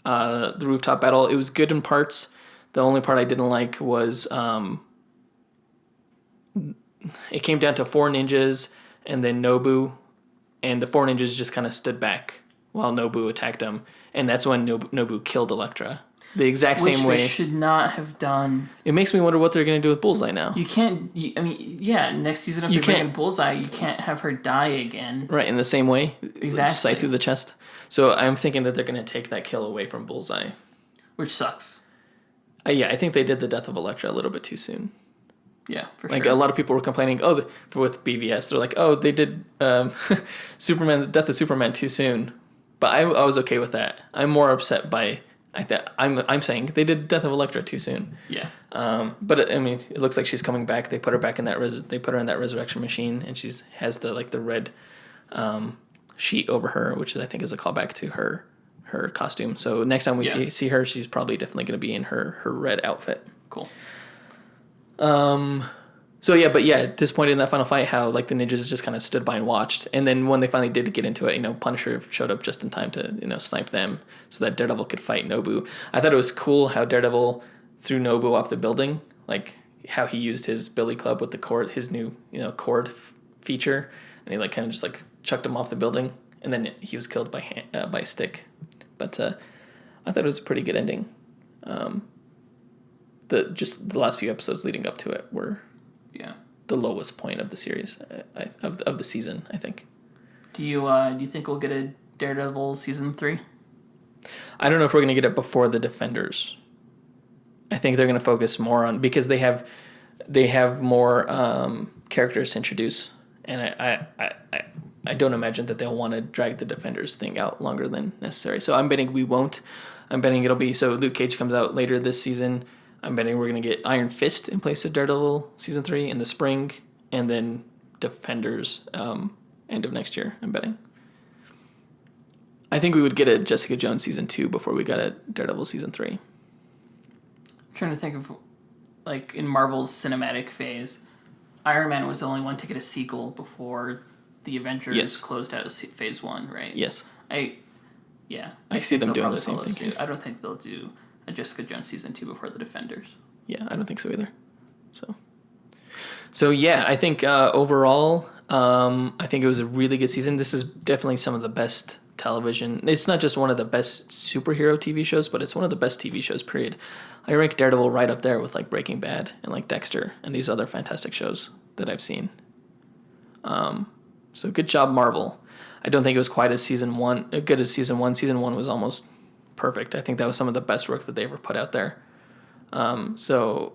Speaker 1: the rooftop battle, it was good in parts. The only part I didn't like was it came down to 4 ninjas and then Nobu, and the 4 ninjas just kind of stood back while Nobu attacked them, and that's when Nobu killed Elektra. The exact same way.
Speaker 2: Which they should not have done.
Speaker 1: It makes me wonder what they're going to do with Bullseye now.
Speaker 2: You can't... next season if you're bringing Bullseye, you can't have her die again.
Speaker 1: Right, in the same way.
Speaker 2: Exactly.
Speaker 1: Sight through the chest. So I'm thinking that they're going to take that kill away from Bullseye.
Speaker 2: Which sucks.
Speaker 1: I think they did the death of Elektra a little bit too soon.
Speaker 2: Yeah, for
Speaker 1: sure. Like, a lot of people were complaining, with BVS, they're like, they did Superman's death of Superman too soon. But I was okay with that. I'm more upset by... I'm saying they did Death of Elektra too soon.
Speaker 2: Yeah.
Speaker 1: But it looks like she's coming back. They put her back in that they put her in that resurrection machine, and she's has the red sheet over her, which I think is a callback to her costume. So next time we see her, she's probably definitely going to be in her red outfit.
Speaker 2: Cool.
Speaker 1: Disappointed in that final fight how the ninjas just kind of stood by and watched, and then when they finally did get into it, Punisher showed up just in time to snipe them so that Daredevil could fight Nobu. I thought it was cool how Daredevil threw Nobu off the building, like how he used his billy club with the cord, his new cord feature, and he kind of just chucked him off the building, and then he was killed by Stick. But I thought it was a pretty good ending. The last few episodes leading up to it were the lowest point of the series of the season, I think.
Speaker 2: Do you think we'll get a Daredevil season 3?
Speaker 1: I don't know if we're going to get it before the Defenders. I think they're going to focus more on, because they have more characters to introduce, and I don't imagine that they'll want to drag the Defenders thing out longer than necessary. So I'm betting we won't. I'm betting it'll be Luke Cage comes out later this season. I'm betting we're going to get Iron Fist in place of Daredevil Season 3 in the spring, and then Defenders end of next year, I'm betting. I think we would get a Jessica Jones Season 2 before we got a Daredevil Season 3.
Speaker 2: I'm trying to think of, in Marvel's cinematic phase, Iron Man was the only one to get a sequel before the Avengers closed out Phase 1, right?
Speaker 1: Yes.
Speaker 2: I
Speaker 1: see them doing the same thing.
Speaker 2: I don't think they'll do a Jessica Jones Season 2 before the Defenders.
Speaker 1: Yeah, I don't think so either. So, So yeah, I think overall, I think it was a really good season. This is definitely some of the best television. It's not just one of the best superhero TV shows, but it's one of the best TV shows, period. I rank Daredevil right up there with like Breaking Bad and like Dexter and these other fantastic shows that I've seen. So good job, Marvel. I don't think it was quite as good as season one. Season one was almost perfect. I think that was some of the best work that they ever put out there. So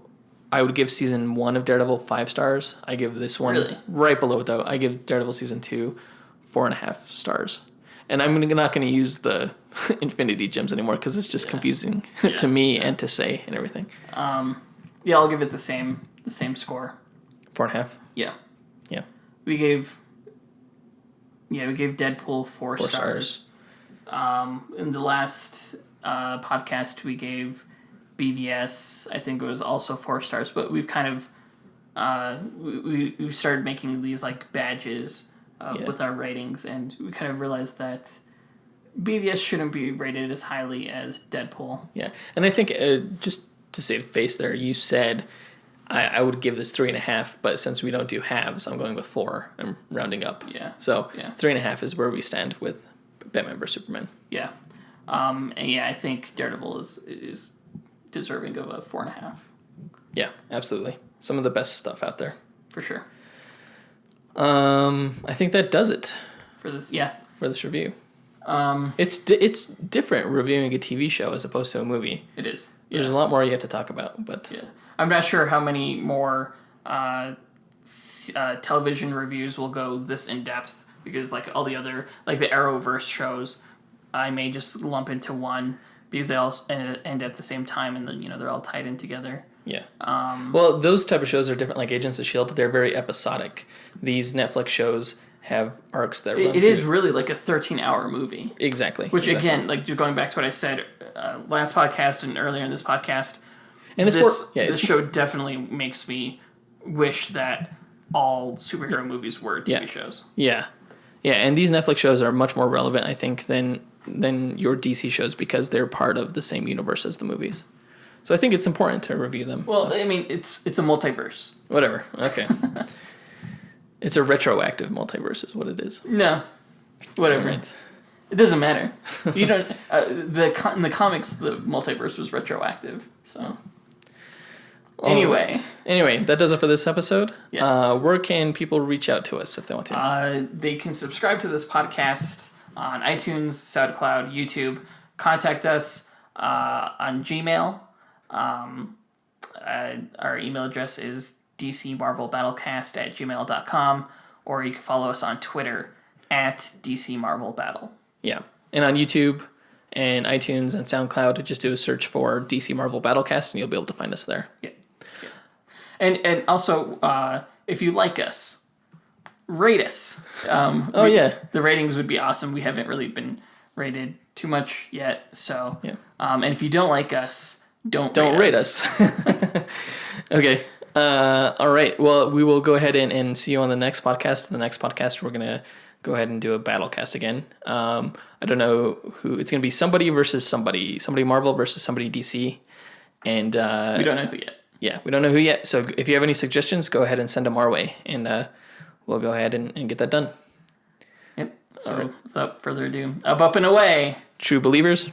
Speaker 1: I would give season 1 of Daredevil 5 stars. I give this one right below it, though. I give Daredevil season 2 4.5 stars. And I'm not going to use the Infinity Gems anymore because it's just confusing to me and to say and everything.
Speaker 2: Yeah, I'll give it the same score.
Speaker 1: 4.5.
Speaker 2: Yeah.
Speaker 1: Yeah.
Speaker 2: We gave Deadpool 4 stars. In the last podcast, we gave BVS, I think it was also 4 stars, but we've kind of we've started making these like badges with our ratings, and we kind of realized that BVS shouldn't be rated as highly as Deadpool.
Speaker 1: Yeah, and I think just to save face there, you said I would give this 3.5, but since we don't do halves, I'm going with 4. I'm rounding up.
Speaker 2: Yeah.
Speaker 1: So 3.5 is where we stand with Batman vs Superman.
Speaker 2: Yeah. And I think Daredevil is deserving of a 4.5.
Speaker 1: Yeah, absolutely. Some of the best stuff out there.
Speaker 2: For sure.
Speaker 1: I think that does it.
Speaker 2: For this, yeah.
Speaker 1: For this review. It's different reviewing a TV show as opposed to a movie.
Speaker 2: It is.
Speaker 1: Yeah. There's a lot more you have to talk about, but
Speaker 2: I'm not sure how many more television reviews will go this in depth, because like all the other, like the Arrowverse shows, I may just lump into one because they all end at the same time, and then they're all tied in together.
Speaker 1: Yeah. Well, those type of shows are different. Like Agents of S.H.I.E.L.D., they're very episodic. These Netflix shows have arcs that run.
Speaker 2: It is really like a 13-hour movie.
Speaker 1: Exactly.
Speaker 2: Which again, like just going back to what I said last podcast and earlier in this podcast,
Speaker 1: and
Speaker 2: this show definitely makes me wish that all superhero movies were TV shows.
Speaker 1: Yeah. Yeah, and these Netflix shows are much more relevant, I think, than your DC shows because they're part of the same universe as the movies. So I think it's important to review them.
Speaker 2: Well, I mean, it's a multiverse.
Speaker 1: Whatever. Okay. It's a retroactive multiverse is what it is.
Speaker 2: No. Whatever.
Speaker 1: Right.
Speaker 2: It doesn't matter. You don't in the comics the multiverse was retroactive. So Anyway,
Speaker 1: that does it for this episode.
Speaker 2: Yeah.
Speaker 1: Where can people reach out to us if they want to?
Speaker 2: They can subscribe to this podcast on iTunes, SoundCloud, YouTube. Contact us on Gmail. Our email address is dcmarvelbattlecast@gmail.com, or you can follow us on Twitter @DCMarvelBattle.
Speaker 1: Yeah, and on YouTube and iTunes and SoundCloud, just do a search for DC Marvel Battlecast, and you'll be able to find us there.
Speaker 2: Yeah. And also, if you like us, rate us. The ratings would be awesome. We haven't really been rated too much yet, so and if you don't like us, don't rate us.
Speaker 1: Okay. All right. Well, we will go ahead and see you on the next podcast. The next podcast, we're gonna go ahead and do a battle cast again. I don't know who it's gonna be. Somebody versus somebody. Somebody Marvel versus somebody DC. And
Speaker 2: we don't know who yet.
Speaker 1: Yeah, we don't know who yet. So if you have any suggestions, go ahead and send them our way, and we'll go ahead and get that done.
Speaker 2: Yep. So without further ado, up and away,
Speaker 1: true believers.